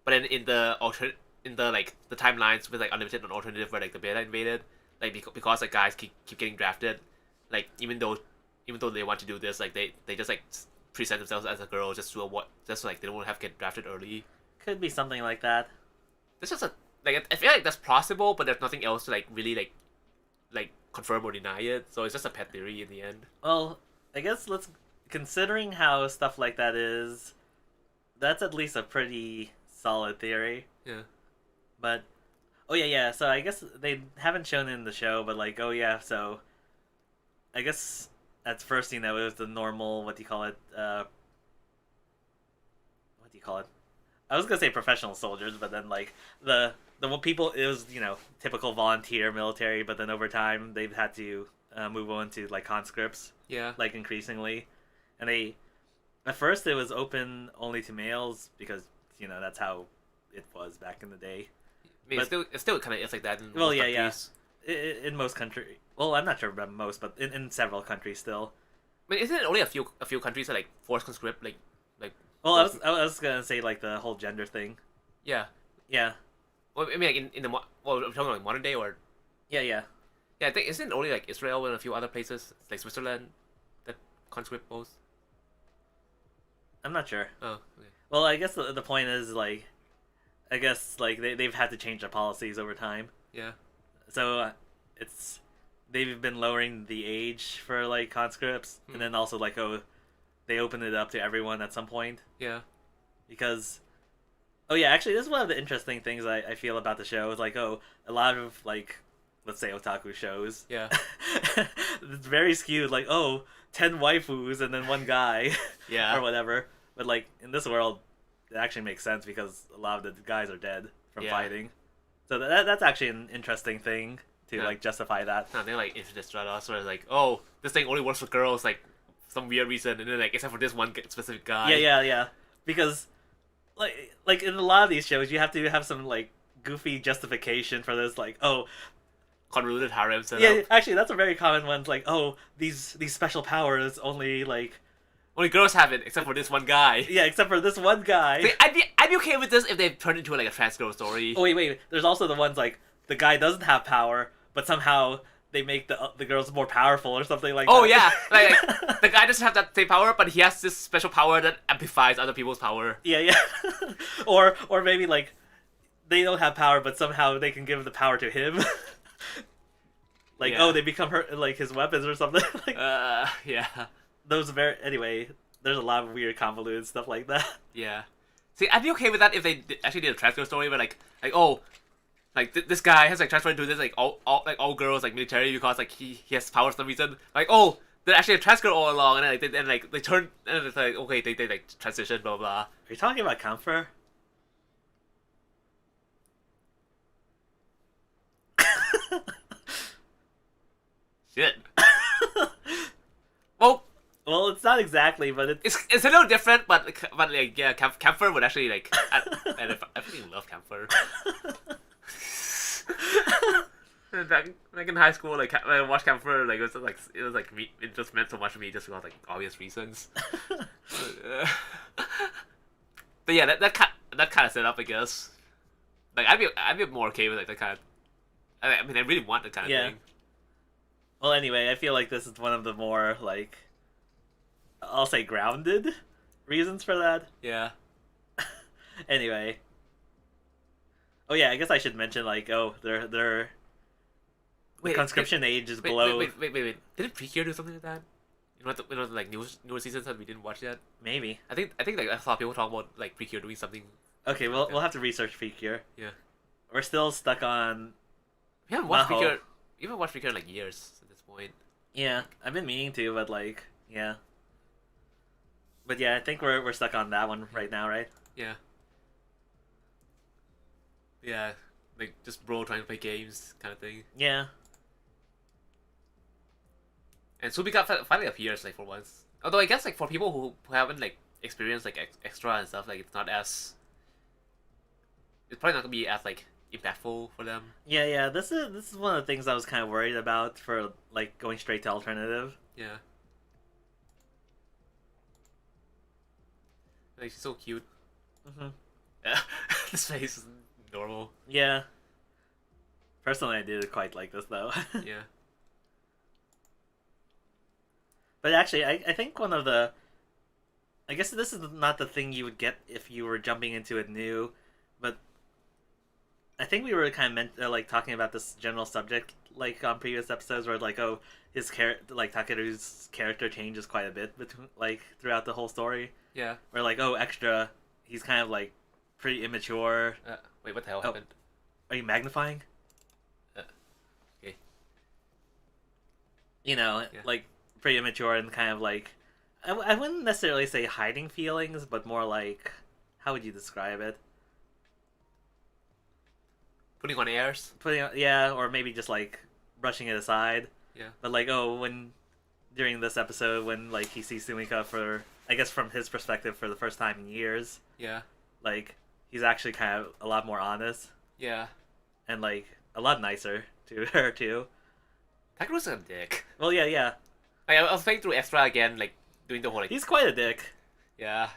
B: But then in the like the timelines with like unlimited and alternative where like the beta invaded, like because like guys keep getting drafted, like even though they want to do this, like they just like present themselves as a girl just to just like they don't want to have get drafted early.
A: Could be something like that.
B: That's just a like I feel like that's possible, but there's nothing else to like really like confirm or deny it. So it's just a pet theory in the end.
A: Well, I guess considering how stuff like that is, that's at least a pretty solid theory.
B: Yeah.
A: But, oh yeah. So I guess they haven't shown it in the show, but like, oh yeah. So, I guess at first, it was the normal. What do you call it? What do you call it? I was gonna say professional soldiers, but then like the people, it was typical volunteer military, but then over time they've had to move on to like conscripts.
B: Yeah.
A: Like increasingly, and at first it was open only to males because that's how it was back in the day.
B: I mean,
A: but,
B: it still kind of is like that in
A: well,
B: most
A: yeah,
B: countries.
A: In most countries. Well, I'm not sure about most, but in several countries still.
B: I mean, isn't it only a few countries that like force conscript like?
A: Well, I was gonna say like the whole gender thing.
B: Yeah.
A: Yeah.
B: Well, I mean, like in the I'm talking like modern day or.
A: Yeah.
B: Yeah, I think isn't it only like Israel and a few other places like Switzerland that conscript both?
A: I'm not sure.
B: Oh. Okay.
A: Well, I guess the point is like, I guess like they've had to change their policies over time.
B: Yeah.
A: So they've been lowering the age for like conscripts, and then also like they opened it up to everyone at some point.
B: Yeah.
A: Because, oh yeah, actually, this is one of the interesting things I feel about the show. Is like, a lot of like, let's say otaku shows.
B: Yeah.
A: It's very skewed. Like, 10 waifus and then one guy.
B: Yeah.
A: Or whatever. But like in this world, it actually makes sense because a lot of the guys are dead from fighting. So that's actually an interesting thing to like justify that.
B: No, they're like introduced to us where like, this thing only works for girls, like some weird reason, and then like except for this one specific guy.
A: Yeah. Because like in a lot of these shows, you have to have some like goofy justification for this, like
B: convoluted harem setup.
A: Yeah, actually, that's a very common one. It's like, these special powers only
B: girls have it, except for this one guy.
A: Yeah, except for this one guy.
B: See, I'd be okay with this if they turned into like a trans girl story.
A: Oh wait. There's also the ones like the guy doesn't have power, but somehow they make the girls more powerful or something like that.
B: Oh yeah, like the guy doesn't have that same power, but he has this special power that amplifies other people's power.
A: Yeah. or maybe like they don't have power, but somehow they can give the power to him. Like they become his weapons or something. Like,
B: yeah.
A: Those anyway. There's a lot of weird convoluted stuff like that.
B: Yeah. See, I'd be okay with that if they actually did a trans girl story, where this guy has like transferred into this like all girls like military because like he has power for some reason. Like they're actually a trans girl all along, and they turn and it's like okay they like transition blah blah.
A: Are you talking about Comfort?
B: Shit.
A: Well, it's not exactly, but
B: it's a little different, but like yeah, Camphor would actually like I freaking love Camphor. Back in high school, like when I watched Camphor, like it just meant so much to me just because like obvious reasons. But yeah, that kind of setup, I guess. Like I'd be more okay with like that kind of. I mean, I really want that kind of thing.
A: Well, anyway, I feel like this is one of the more like, I'll say grounded reasons for that.
B: Yeah.
A: Anyway. Oh yeah, I guess I should mention like the conscription age is below.
B: Wait. Didn't Precure do something like that? You know, like newer seasons that we didn't watch yet.
A: Maybe.
B: I think like I saw people talking about like Precure doing something.
A: Okay, we'll have to research Precure.
B: Yeah.
A: We're still stuck on.
B: We haven't watched Precure. We haven't watched Precure in like years at this point.
A: Yeah, I've been meaning to, but like yeah. But yeah, I think we're stuck on that one right now, right?
B: Yeah. Yeah, like just bro trying to play games kind of thing.
A: Yeah.
B: And Subika finally appears like for once. Although I guess like for people who haven't like experienced like extra and stuff, like it's probably not gonna be as like impactful for them.
A: Yeah. This is one of the things I was kind of worried about for like going straight to alternative.
B: Yeah. Like she's so cute. Yeah. This face is normal.
A: Yeah. Personally, I did quite like this though.
B: Yeah.
A: But actually, I think one of the I guess this is not the thing you would get if you were jumping into it new, but I think we were kind of meant like talking about this general subject like on previous episodes where like oh his character like Takeru's character changes quite a bit between like throughout the whole story.
B: Yeah.
A: Where like oh extra he's kind of like pretty immature.
B: Wait, what the hell happened?
A: Are you magnifying?
B: Okay.
A: You know, like pretty immature and kind of like I wouldn't necessarily say hiding feelings, but more like how would you describe it?
B: Putting on airs.
A: Yeah, or maybe just like brushing it aside.
B: Yeah.
A: But like oh when during this episode when like he sees Sumika for I guess from his perspective for the first time in years.
B: Yeah.
A: Like he's actually kind of a lot more honest.
B: Yeah.
A: And like a lot nicer to her too.
B: Takeru's a dick.
A: Well, yeah.
B: Like, I was playing through Extra again, like doing the whole like.
A: He's quite a dick.
B: Yeah.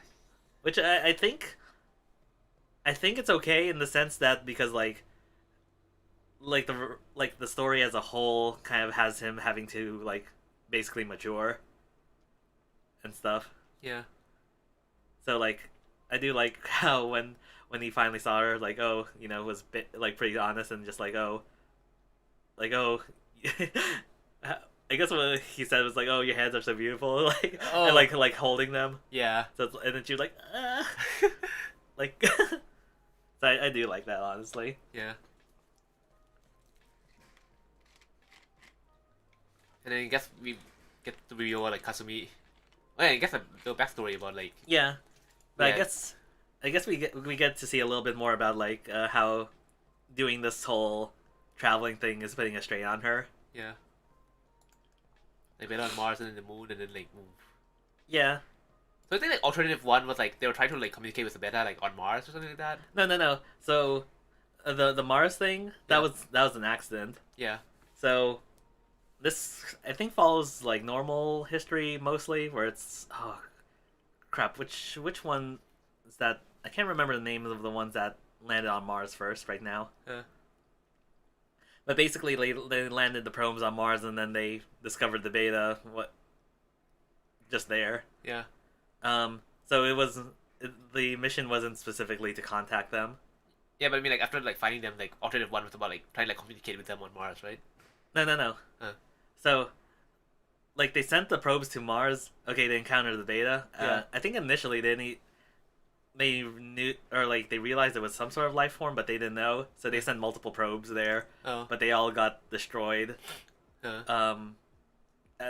A: Which I think it's okay in the sense that because like the story as a whole kind of has him having to like basically mature and stuff.
B: Yeah.
A: So like I do like how when he finally saw her like oh you know was like pretty honest and just like oh I guess what he said was like oh your hands are so beautiful like and like holding them.
B: Yeah.
A: So and then she was like like so I do like that honestly.
B: Yeah. And then I guess we get to reveal like Kasumi. Well, I guess the backstory about like.
A: Yeah, but
B: Yeah.
A: I guess we get to see a little bit more about like how doing this whole traveling thing is putting a strain on her.
B: Yeah. They went on Mars and then the moon and then like move.
A: Yeah.
B: So I think like alternative one was like they were trying to like communicate with the beta like on Mars or something like that.
A: No. So the Mars thing that was an accident.
B: Yeah.
A: So this I think follows like normal history mostly, where it's oh crap which one is that? I can't remember the names of the ones that landed on Mars first right now. But basically they landed the probes on Mars and then they discovered the beta just there.
B: Yeah.
A: So the mission wasn't specifically to contact them.
B: Yeah, but I mean like after like finding them, like alternative one was about like trying to like communicate with them on Mars, right?
A: No. So like they sent the probes to Mars. Okay, they encountered the beta.
B: Yeah.
A: I think initially they knew or like they realized it was some sort of life form, but they didn't know. So they sent multiple probes there.
B: Oh.
A: But they all got destroyed.
B: Uh.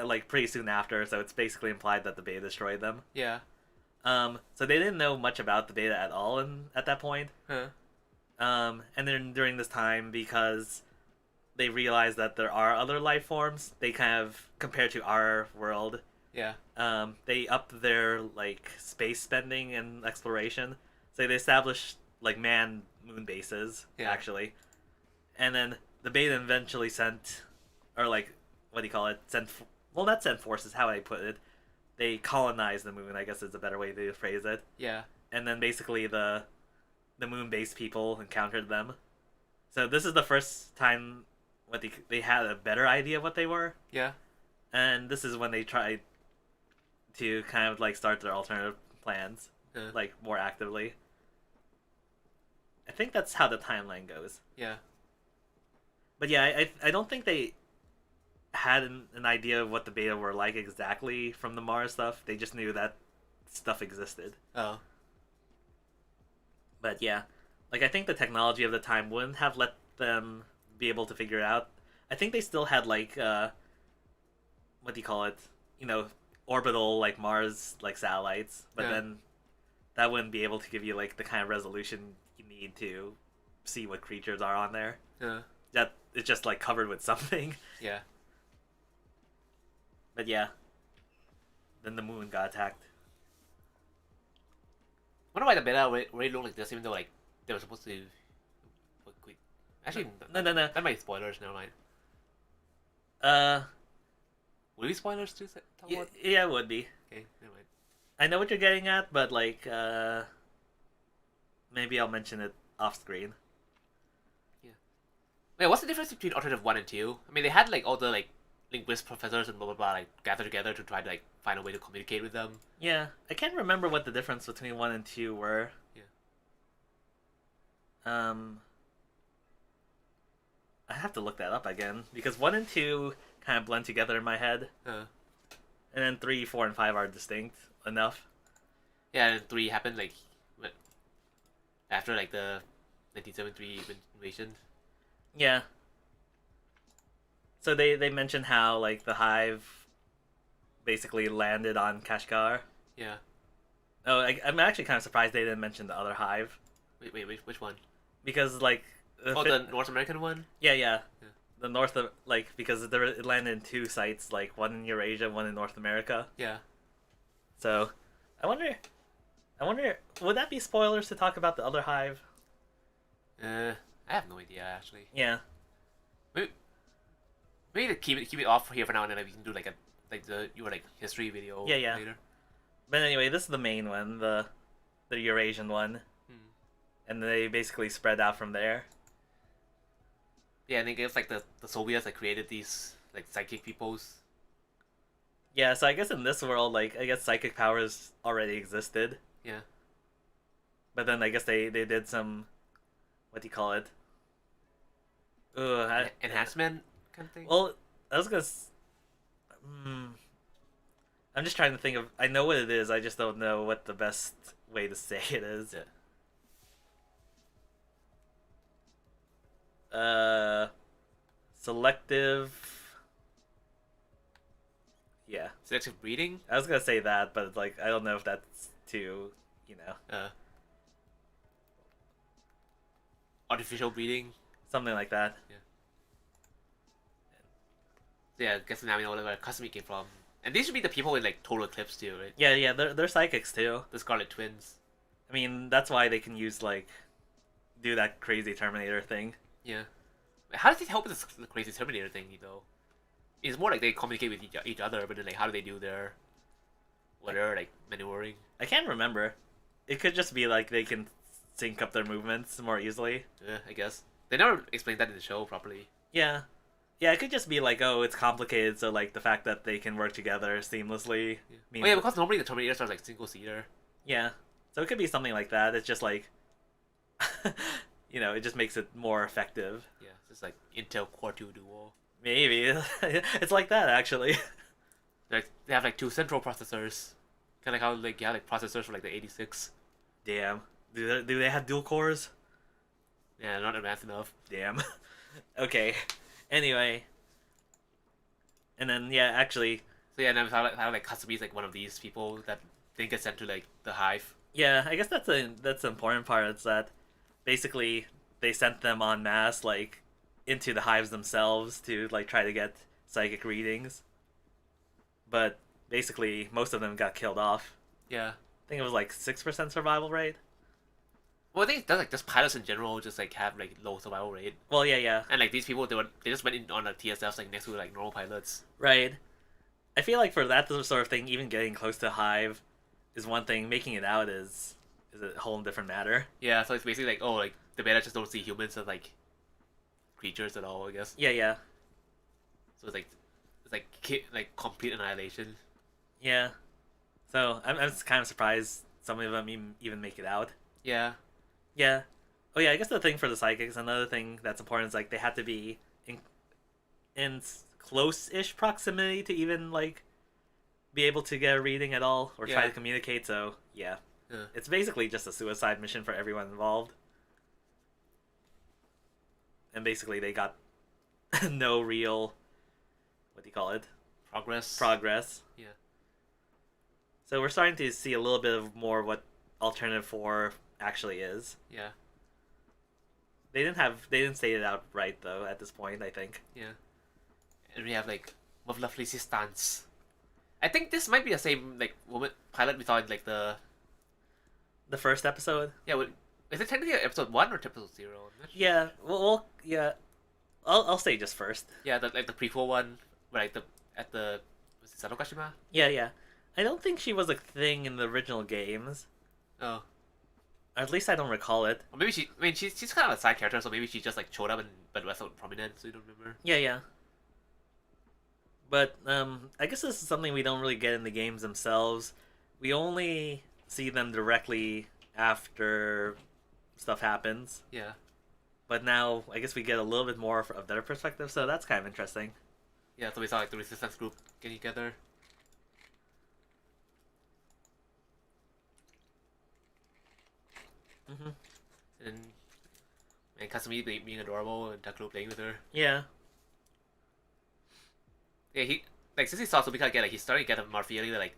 A: Like pretty soon after. So it's basically implied that the beta destroyed them.
B: Yeah.
A: So they didn't know much about the beta at all at that point. And then during this time, because they realized that there are other life forms, they kind of compared to our world.
B: Yeah.
A: They upped their like space spending and exploration. So they established like manned moon bases actually, and then the beta eventually sent, or like what do you call it? Not sent forces. How would I put it? They colonized the moon. I guess is a better way to phrase it.
B: Yeah.
A: And then basically the moon-based people encountered them. So this is the first time they had a better idea of what they were.
B: Yeah.
A: And this is when they tried to kind of like start their alternative plans, like more actively. I think that's how the timeline goes.
B: Yeah.
A: But yeah, I don't think they had an idea of what the beta were like exactly from the Mars stuff. They just knew that stuff existed.
B: Oh.
A: But yeah, like I think the technology of the time wouldn't have let them be able to figure it out. I think they still had like what do you call it? You know, orbital like Mars like satellites, but then that wouldn't be able to give you like the kind of resolution you need to see what creatures are on there. That it's just like covered with something.
B: Yeah.
A: But yeah, then the moon got attacked.
B: I wonder why the beta really looked like this, even though like they were supposed to. Actually,
A: no.
B: That might be spoilers. Never mind. Will it be spoilers too?
A: Yeah, it would be.
B: Okay, never mind.
A: I know what you're getting at, but like, maybe I'll mention it off screen.
B: Yeah. Wait, what's the difference between alternative 1 and 2? I mean, they had like all the like linguist professors and blah blah blah like gather together to try to like find a way to communicate with them.
A: Yeah, I can't remember what the difference between 1 and 2 were.
B: Yeah.
A: I have to look that up again because 1 and 2 kind of blend together in my head, and then 3, 4, and 5 are distinct enough.
B: Yeah, and 3 happened like after like the 1973 invasion.
A: Yeah. So they mentioned how like the hive basically landed on Kashgar.
B: Yeah.
A: Oh, I'm actually kind of surprised they didn't mention the other hive
B: Wait, which one?
A: because like
B: The North American one.
A: yeah. The north of like because it landed in 2 sites, like one in Eurasia, one in North America.
B: Yeah.
A: So I wonder would that be spoilers to talk about the other hive?
B: I have no idea actually.
A: Yeah.
B: Maybe to keep it off here for now, and then we can do like your history video.
A: Yeah.
B: Later.
A: But anyway, this is the main one, the Eurasian one, and they basically spread out from there.
B: Yeah, and I guess like the Soviets like created these like psychic peoples.
A: Yeah, so I guess in this world, like I guess psychic powers already existed.
B: Yeah.
A: But then I guess they did some, what do you call it?
B: Enhancement kind of thing.
A: Well, I was gonna. I'm just trying to think of. I know what it is. I just don't know what the best way to say it is. Selective. Yeah.
B: Selective breeding.
A: I was gonna say that, but like I don't know if that's too,
B: Artificial breeding.
A: something like that.
B: Yeah, I guess now we know where Kasumi came from. And these should be the people with like total eclipse too, right?
A: Yeah, they're psychics too.
B: The Scarlet Twins.
A: I mean, that's why they can use like do that crazy Terminator thing.
B: Yeah. How does it help with the crazy Terminator thing, though? It's more like they communicate with each other, but then like how do they do their whatever like maneuvering?
A: I can't remember. It could just be like they can sync up their movements more easily.
B: Yeah, I guess they never explained that in the show properly.
A: Yeah, it could just be like, oh, it's complicated, so like the fact that they can work together seamlessly.
B: Yeah.
A: Means
B: Because normally the Terminators are like single seater.
A: Yeah, so it could be something like that. It's just like, it just makes it more effective.
B: Yeah, it's just like Intel Core 2 Duo.
A: Maybe it's like that actually.
B: Like they have like 2 central processors, kind of like how like you have like processors for like the 86.
A: Damn, do they have dual cores?
B: Yeah, not advanced enough.
A: Damn. Okay. Anyway. And then actually.
B: So yeah, and then how like Kasumi is like one of these people that didn't get sent to like the hive.
A: Yeah, I guess that's the important part. It's that basically they sent them en masse like into the hives themselves to like try to get psychic readings. But basically most of them got killed off.
B: Yeah.
A: I think it was like 6% survival rate.
B: Well, I think that's like just pilots in general just like have like low survival rate.
A: Well, yeah.
B: And like these people, they just went in on the TSFs like next to like normal pilots.
A: Right. I feel like for that sort of thing, even getting close to hive is one thing. Making it out is a whole different matter.
B: Yeah, so it's basically like like the beta just don't see humans as like creatures at all, I guess.
A: Yeah.
B: So it's like complete annihilation.
A: Yeah. So I'm just kind of surprised some of them even make it out.
B: Yeah.
A: Yeah. Oh yeah, I guess the thing for the psychics, another thing that's important is like they have to be in close-ish proximity to even like be able to get a reading at all or try to communicate. So yeah, it's basically just a suicide mission for everyone involved. And basically they got no real, what do you call it? Progress.
B: Yeah.
A: So we're starting to see a little bit of more what Alternative 4 actually is.
B: Yeah.
A: They didn't state it out right though at this point, I think.
B: Yeah. And we have like lovely stance. I think this might be the same like woman pilot we saw in like the
A: first episode.
B: Yeah, is it technically episode 1 or episode 0?
A: Yeah. Well, yeah. I'll say just first.
B: Yeah, the prequel one, where like was it Sadokashima?
A: Yeah. I don't think she was a thing in the original games.
B: Oh.
A: Or at least I don't recall it.
B: Or maybe she's kind of a side character, so maybe she just like showed up but wasn't prominent, so you don't remember.
A: Yeah. But I guess this is something we don't really get in the games themselves. We only see them directly after stuff happens.
B: Yeah.
A: But now I guess we get a little bit more of their perspective, so that's kind of interesting.
B: Yeah, so we saw like the resistance group getting together.
A: Mm-hmm.
B: And Kasumi being adorable and Takuro playing with her.
A: Yeah.
B: Yeah, he like since he saw Sumika again, like he's starting to get a more feeling that like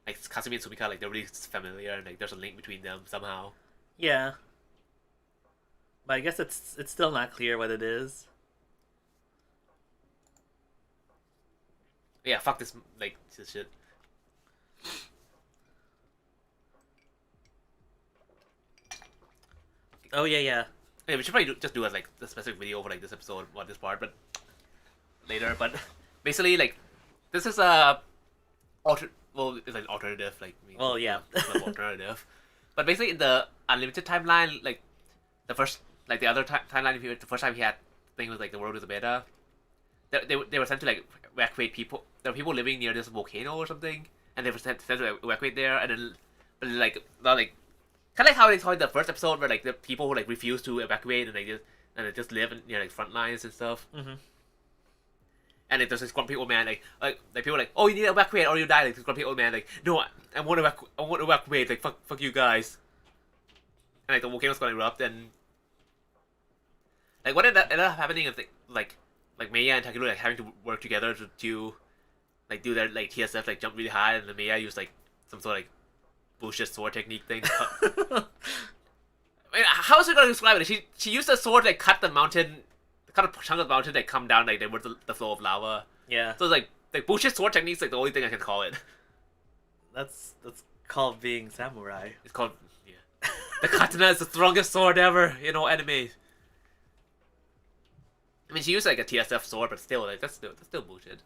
B: Kasumi and Sumika like they're really familiar and like there's a link between them somehow.
A: Yeah. But I guess it's still not clear what it is.
B: Yeah, fuck this like this shit.
A: Oh yeah.
B: Yeah, we should probably just do a like the specific video for like this episode on this part, but later. But basically, like this is a it's an alternative, like
A: well, yeah,
B: alternative. But basically, in the unlimited timeline, like the first, like the other timeline, the first time he had thing was like the world was a beta. They were sent to like evacuate people. There were people living near this volcano or something, and they were sent to evacuate there. And then, but like not like kind of like how they saw in the first episode, where like the people who like refuse to evacuate and they just live near like front lines and stuff.
A: Mm-hmm.
B: And if there's this grumpy old man, like people are like, oh, you need to evacuate or you die. Like this grumpy old man, like, no, I want to evacuate. Like fuck you guys. And like the volcano's gonna erupt, and like what ended up happening is like Meiya and Takeru like having to work together to like do their like TSF like jump really high, and the Meiya used like some sort of like bullshit sword technique thing. I mean, how is it gonna describe it? She used a sword to like cut the mountain, cut a chunk of the mountain that come down like towards the flow of lava.
A: Yeah.
B: So it's like bullshit sword technique's like the only thing I can call it.
A: That's called being samurai.
B: It's called the katana is the strongest sword ever in all anime. I mean, she used like a TSF sword, but still, like that's still bullshit.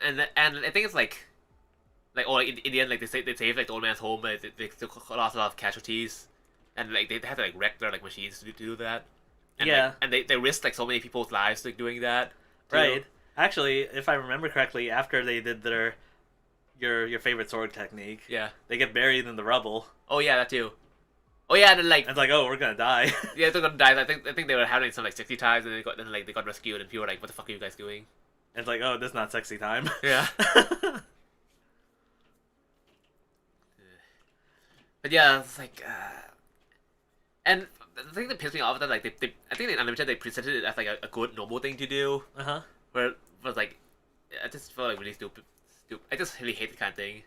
B: And I think it's like oh, like, in the end, like they saved like the old man's home, but they still lost a lot of casualties, and like they had to like wreck their like machines to do that. And,
A: yeah.
B: Like, and they risked like so many people's lives like doing that. Too.
A: Right. Actually, if I remember correctly, after they did their your favorite sword technique,
B: yeah,
A: they get buried in the rubble.
B: Oh yeah, that too. Oh yeah, and then like
A: it's like, oh, we're gonna die.
B: Yeah, they're gonna die. I think they were having some like 60 times, and they got rescued, and people were like, "What the fuck are you guys doing?"
A: And it's like, oh, this is not sexy time.
B: Yeah. But yeah, it's like, and the thing that pissed me off is that like they I think in Unlimited they presented it as like a good normal thing to do. Where it was like, I just felt like really stupid. I just really hate the kind of thing.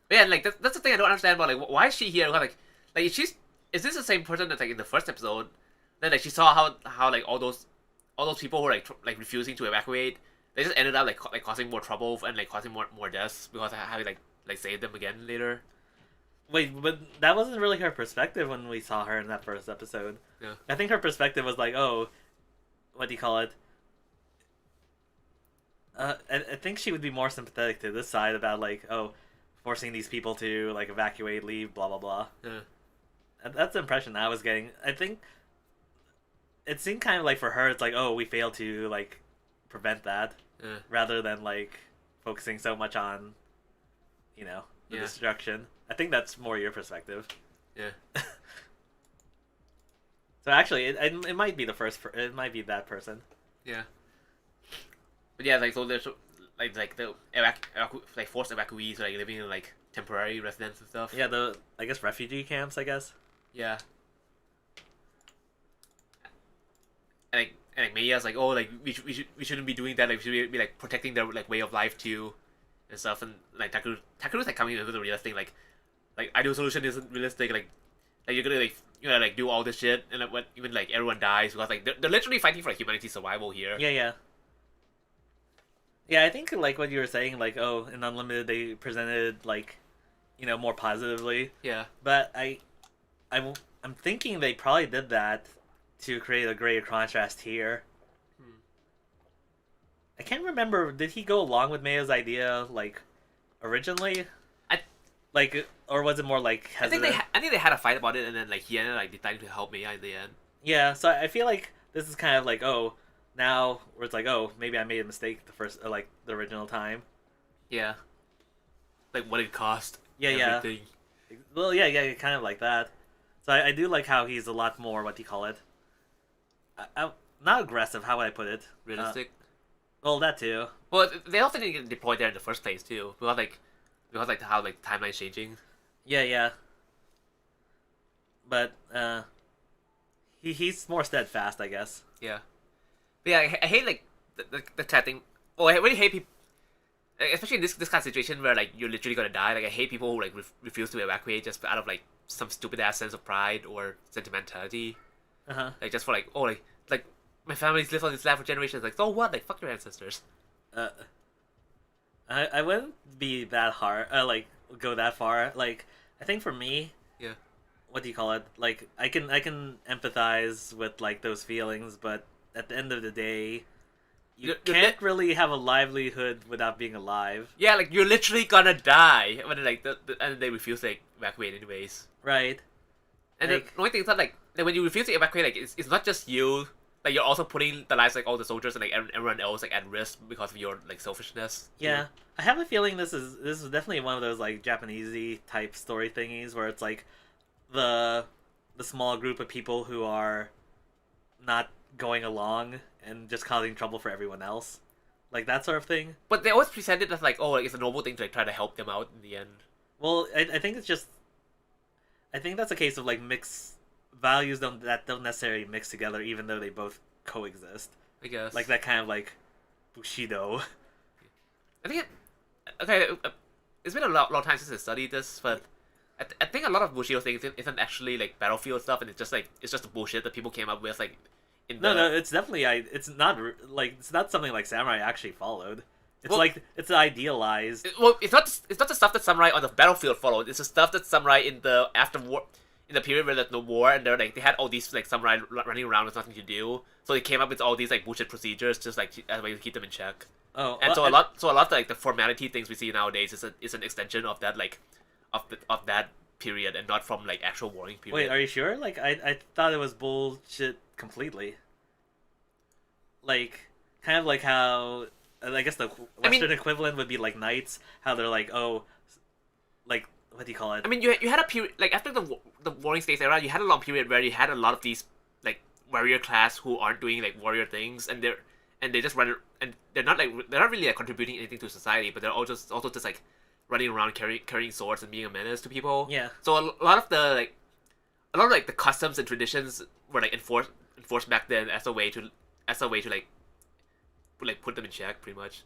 B: But yeah, like that's the thing I don't understand about like why is she here? Like is this the same person that's like in the first episode? Then like she saw how like all those people who were like refusing to evacuate, they just ended up like causing more trouble and like causing more deaths because I have like saved them again later.
A: Wait, but that wasn't really her perspective when we saw her in that first episode.
B: Yeah.
A: I think her perspective was like, oh, what do you call it? I think she would be more sympathetic to this side about like, oh, forcing these people to like evacuate, leave, blah blah blah.
B: Yeah.
A: That's the impression I was getting. I think it seemed kind of like for her, it's like, oh, we failed to like prevent that, rather than like focusing so much on, the destruction. I think that's more your perspective.
B: Yeah.
A: So actually, it might be it might be that person.
B: Yeah. But yeah, like so there's like the like forced evacuees like living in like temporary residence and stuff.
A: Yeah, the I guess refugee camps. I guess.
B: Yeah. And like Meiya's like, oh, like we shouldn't be doing that. Like we should be like protecting their like way of life too, and stuff. And like Takeru's like coming in with a realistic like ideal solution isn't realistic. Like you're gonna like do all this shit and like when even like everyone dies because like they're literally fighting for like humanity's survival here.
A: Yeah. Yeah, I think like what you were saying, like, oh, in Unlimited they presented like, more positively.
B: Yeah.
A: But I'm thinking they probably did that to create a greater contrast here. I can't remember. Did he go along with Meiya's idea like originally? Or was it more like hesitant?
B: I think they had a fight about it, and then like he ended like deciding to help Meiya in the end.
A: Yeah. So I feel like this is kind of like, oh, now where it's like, oh, maybe I made a mistake the first, like the original time.
B: Yeah. Like what it cost.
A: Yeah,
B: everything.
A: yeah. Well, yeah, yeah, kind of like that. So I do like how he's a lot more, what do you call it? Not aggressive. How would I put it?
B: Realistic.
A: Well, that too.
B: Well, they also didn't get deployed there in the first place too. Because how like timeline's changing.
A: Yeah, yeah. But he's more steadfast, I guess.
B: Yeah. But yeah, I hate like the chat thing. Oh, I really hate people, especially in this kind of situation where like you're literally gonna die. Like I hate people who like refuse to evacuate just out of like some stupid ass sense of pride or sentimentality. Like just for like, oh, like my family's lived on this land for generations. Like, so what? Like, fuck your ancestors.
A: I wouldn't be that hard. Like go that far. Like I think for me,
B: Yeah.
A: what do you call it? Like I can empathize with like those feelings, but at the end of the day, you can't really have a livelihood without being alive.
B: Yeah, like you're literally gonna die when like and they refuse to like, evacuate anyways.
A: Right.
B: And
A: like,
B: the only thing is that like when you refuse to evacuate, like it's not just you. Like you're also putting the lives like all the soldiers and like everyone else like at risk because of your like selfishness.
A: Yeah, I have a feeling this is definitely one of those like Japanesey type story thingies where it's like the small group of people who are not going along and just causing trouble for everyone else, like that sort of thing.
B: But they always present it as like, oh, like, it's a noble thing to like try to help them out in the end.
A: Well, I think it's just, I think that's a case of like mixed values don't necessarily mix together, even though they both coexist.
B: I guess
A: Like that kind of like Bushido.
B: I think it's been a long time since I studied this, but I think a lot of Bushido things isn't actually like battlefield stuff, and it's just the bullshit that people came up with like.
A: No, it's definitely it's not like it's not something like samurai actually followed. It's
B: well,
A: like it's idealized.
B: Well, it's not the stuff that samurai on the battlefield followed. It's the stuff that samurai in the after war, in the period where there's no war, and they're like they had all these like samurai running around with nothing to do, so they came up with all these like bullshit procedures just like as a way to keep them in check.
A: Oh,
B: and so a lot of like the formality things we see nowadays is an extension of that like of that period and not from like actual warring period.
A: Wait, are you sure? Like I thought it was bullshit completely. Like kind of like how I guess the Western equivalent would be like knights. How they're like, oh, like what do you call it?
B: I mean, you had a period like after the warring states era, you had a long period where you had a lot of these like warrior class who aren't doing like warrior things, and they just run and they're not really like contributing anything to society, but they're also just like running around carrying swords and being a menace to people.
A: Yeah.
B: So a lot of the customs and traditions were like enforced back then as a way to like put them in check, pretty much.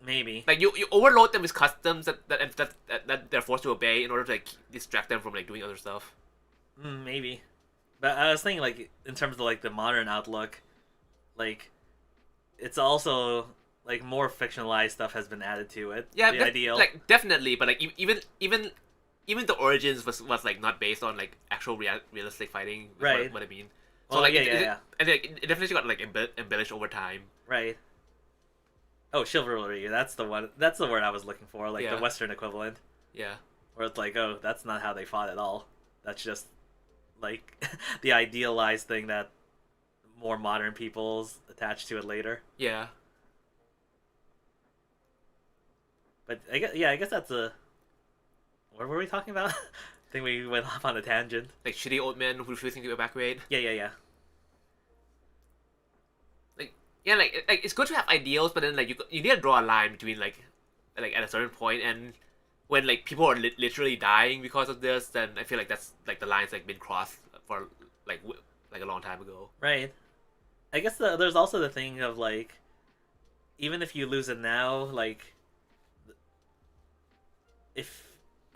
A: Maybe
B: like you overload them with customs that they're forced to obey in order to like distract them from like doing other stuff.
A: Maybe, but I was thinking like in terms of like the modern outlook, like it's also like more fictionalized stuff has been added to it.
B: Yeah,
A: the ideal.
B: Like definitely, but like even the origins was like not based on like actual realistic fighting.
A: Right.
B: What I mean.
A: So like yeah.
B: And it definitely got like embellished over time.
A: Right. Oh, chivalry. That's the one. That's the word I was looking for. Like
B: Yeah.
A: the Western equivalent.
B: Yeah.
A: Where it's like, oh, that's not how they fought at all. That's just like the idealized thing that more modern people's attach to it later.
B: Yeah.
A: But I guess that's a. What were we talking about? I think we went off on a tangent.
B: Like shitty old men who refusing to evacuate.
A: Yeah.
B: Yeah, like it's good to have ideals, but then like you need to draw a line between like at a certain point, and when like people are literally dying because of this, then I feel like that's like the line's like been crossed for like a long time ago.
A: Right. I guess there's also the thing of like, even if you lose it now, like, if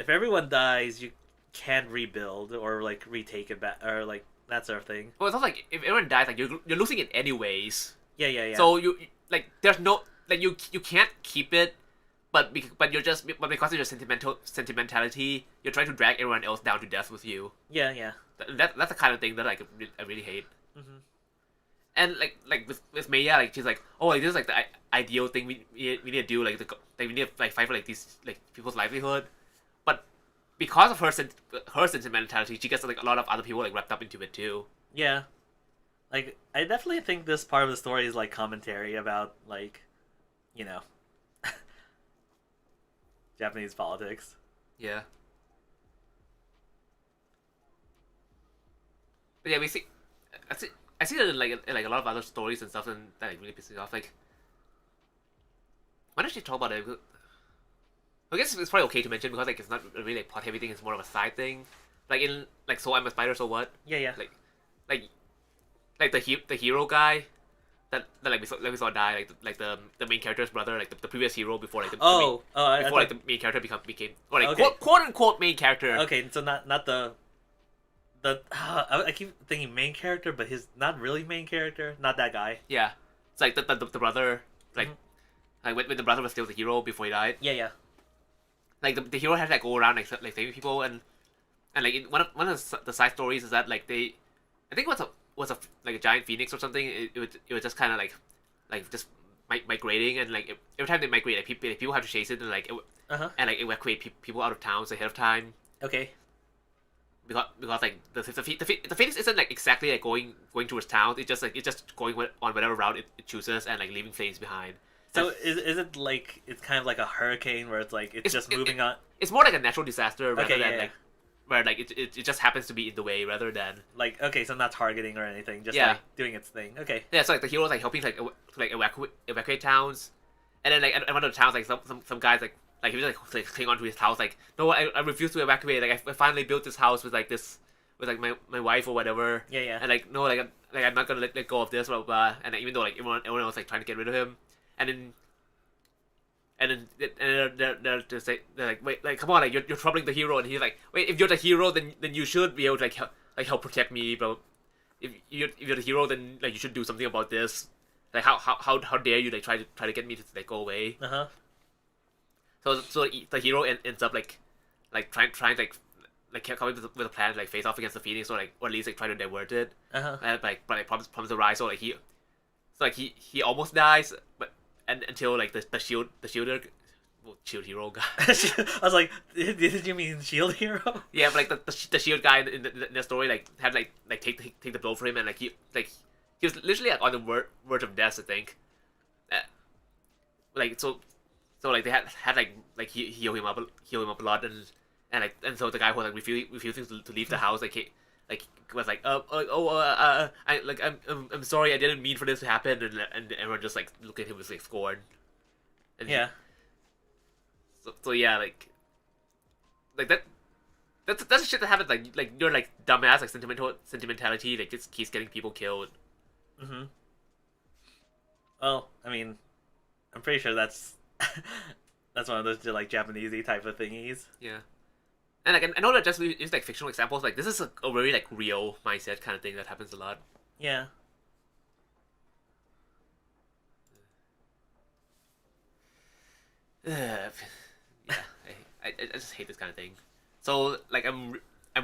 A: everyone dies, you can't rebuild or like retake it back or like that sort of thing.
B: Well, it's not like if everyone dies, like you're losing it anyways.
A: Yeah.
B: So you like there's no like you can't keep it, but because of your sentimentality, you're trying to drag everyone else down to death with you.
A: Yeah.
B: That's the kind of thing that like I really hate.
A: Mm-hmm.
B: And like with Maya, like she's like, oh, like this is like the ideal thing we need to do, like we need to like fight for like these like people's livelihood, but because of her sentimentality, she gets like a lot of other people like wrapped up into it too.
A: Yeah. Like, I definitely think this part of the story is like commentary about like, you know, Japanese politics.
B: Yeah. But yeah, we see. I see that like a lot of other stories and stuff, and that like really pisses me off. Like, why don't you talk about it? I guess it's probably okay to mention because like it's not really like plot heavy thing. It's more of a side thing. Like in like So I'm a Spider, So What?
A: Yeah, yeah.
B: Like like the hero guy that like we saw die like the main character's brother, like the previous hero before like
A: I
B: before
A: thought,
B: like the main character became or like
A: okay.
B: quote unquote main character.
A: Okay, so not the I keep thinking main character, but his not really main character, not that guy.
B: Yeah, it's like the brother like
A: Mhm.
B: like when the brother was still the hero before he died.
A: Yeah, yeah.
B: Like the hero had to like go around like saving people and like in one of the side stories is that like they I think it was a like a giant phoenix or something. It was just kind of like just migrating and like every time they migrate like people have to chase it and like and like evacuate people out of towns ahead of time
A: Okay.
B: because like the phoenix isn't like exactly like going towards town. It's just going on whatever route it chooses and like leaving flames behind.
A: So is it like it's kind of like a hurricane where it's like it's just moving on?
B: It's more like a natural disaster rather
A: Okay,
B: than
A: yeah,
B: like where like it just happens to be in the way rather than
A: like okay, so not targeting or anything, just
B: Yeah.
A: like doing its thing. Okay.
B: yeah. So like the hero's like helping like evacuate towns, and then like at one of the towns like some guys like he was like cling onto his house like no I refuse to evacuate like I finally built this house with like this with like my wife or whatever
A: Yeah, yeah.
B: and like no like I'm not gonna let go of this blah blah, blah. And like, even though like everyone else like trying to get rid of him and then they're just they're like wait like come on like you're troubling the hero and he's like wait if you're the hero then you should be able to like help protect me but if you're the hero then like you should do something about this like how dare you like try to get me to like go away.
A: Uh-huh.
B: So the hero ends up like trying coming with a plan to like face off against the Phoenix or at least like try to divert it
A: Uh-huh.
B: and like problems arise so like he almost dies but and until like the shielder well, shield hero guy
A: I was like, did you mean Shield Hero?
B: yeah but like the shield guy in the story like had like take the blow for him and like he was literally like on the verge of death I think like so like they had like heal him up a lot and so the guy who was like refusing to leave the house like was like I like I'm sorry I didn't mean for this to happen and everyone just like looked at him with like scorn and
A: Yeah.
B: so yeah like that's the shit that happens like you're like dumbass like sentimentality like just keeps getting people killed.
A: Mm-hmm. Well, I mean, I'm pretty sure that's that's one of those like Japanesey type of thingies.
B: Yeah. And like I know that just is like fictional examples. Like this is a very like real mindset kind of thing that happens a lot.
A: Yeah.
B: Yeah, I just hate this kind of thing. So like I'm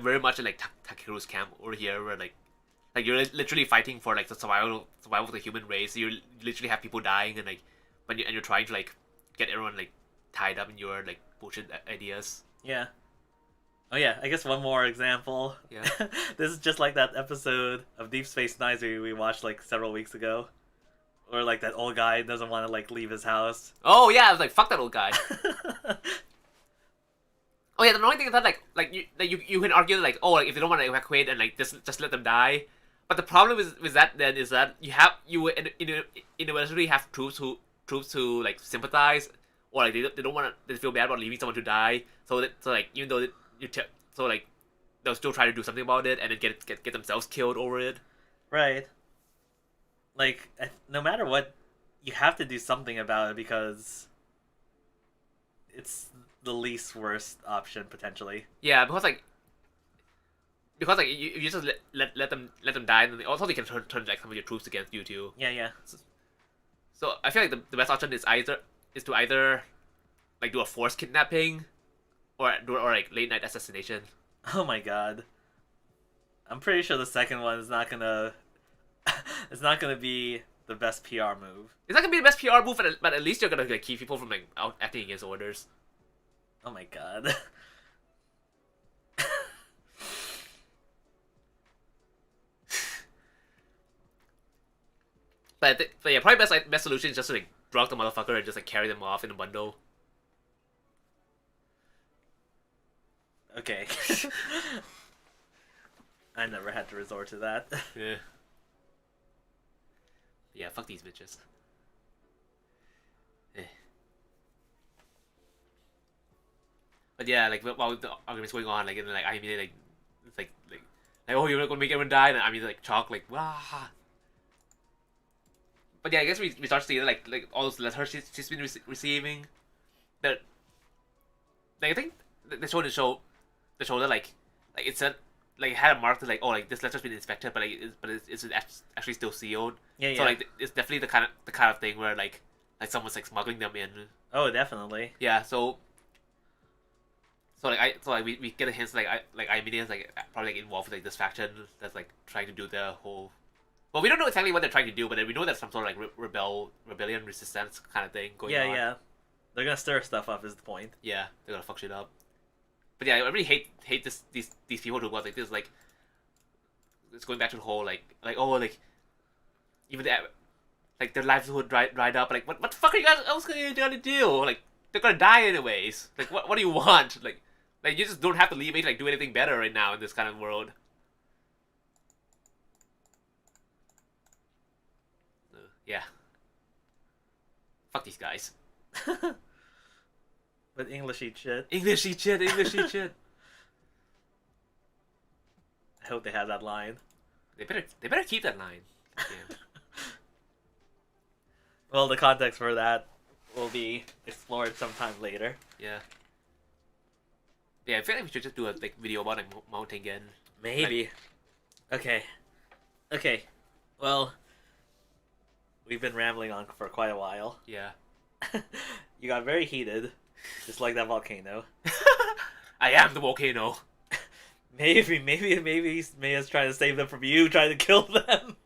B: very much in like Takeru's camp over here where like you're literally fighting for like the survival of the human race. You literally have people dying and like when you're trying to like get everyone like tied up in your like bullshit ideas.
A: Yeah. Oh yeah, I guess one more example.
B: Yeah.
A: This is just like that episode of Deep Space Nine we watched like several weeks ago. Or like that old guy doesn't want to like leave his house.
B: Oh yeah, I was like fuck that old guy. Oh yeah, the annoying thing is that you can argue like oh like if they don't want to evacuate and like just let them die, but the problem with that then is that you inevitably have troops who like sympathize or like they don't want to they feel bad about leaving someone to die so like even though so like they'll still try to do something about it and then get themselves killed over it.
A: Right. Like no matter what, you have to do something about it because it's the least worst option potentially.
B: Yeah, because you just let them die, and then also they can turn like some of your troops against you too.
A: Yeah, yeah.
B: So I feel like the best option is to either like do a forced kidnapping, or like late night assassination.
A: Oh my god. I'm pretty sure the second one is not gonna it's not gonna be the best PR move.
B: It's not gonna be the best PR move, but at least you're gonna like keep people from like out acting against orders.
A: Oh my god.
B: But yeah, probably best solution is just to like drug the motherfucker and just like carry them off in a bundle.
A: Okay. I never had to resort to that.
B: Yeah. Yeah, fuck these bitches. Eh. But yeah, like while the argument's going on, like and like I mean like it's like oh, you're not gonna make everyone die, and I mean like Chalk like wah. But yeah, I guess we start to see like all those letters she's been receiving. That like I think they showed the show that like it said like it had a mark that like oh like this letter's been inspected, but like it's actually still sealed.
A: Yeah, yeah.
B: So like it's definitely the kind of thing where like someone's like smuggling them in.
A: Oh, definitely.
B: Yeah, so we get a hint like Imedia is like probably like involved with like this faction that's like trying to do the whole. Well, we don't know exactly what they're trying to do, but we know there's some sort of like rebellion, resistance kind of thing going on.
A: Yeah. They're gonna stir stuff up. Is the point?
B: Yeah, they're gonna fuck shit up. But yeah, I really hate these people who was like this like. It's going back to the whole like oh like, even the like their livelihood dried up. Like what the fuck are you guys else gonna do? Like they're gonna die anyways. Like what do you want? Like you just don't have to leave it to like do anything better right now in this kind of world. Yeah. Fuck these guys.
A: With English eat shit.
B: English eat shit.
A: I hope they have that line.
B: They better keep that line. Damn.
A: Well, the context for that will be explored sometime later.
B: Yeah. Yeah, I feel like we should just do a like video about like MONKE again.
A: Maybe.
B: Like...
A: Okay. Well, we've been rambling on for quite a while.
B: Yeah.
A: You got very heated, just like that volcano.
B: I am the volcano.
A: Maybe Maya's trying to save them from you, trying to kill them.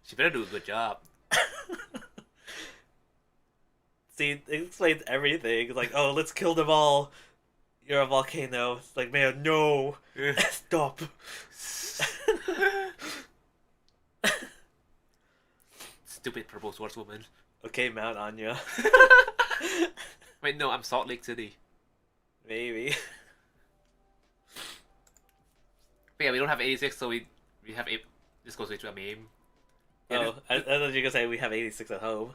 B: She better do a good job.
A: See, it explains everything. It's like, oh, let's kill them all. You're a volcano. It's like, Maya, no. Stop.
B: Stupid purple swordswoman.
A: Okay, Mount Anya.
B: Wait, no, I'm Salt Lake City.
A: Maybe.
B: But yeah, we don't have 86, so we have 8. This goes into a meme.
A: Oh, I thought you were gonna say we have 86 at home.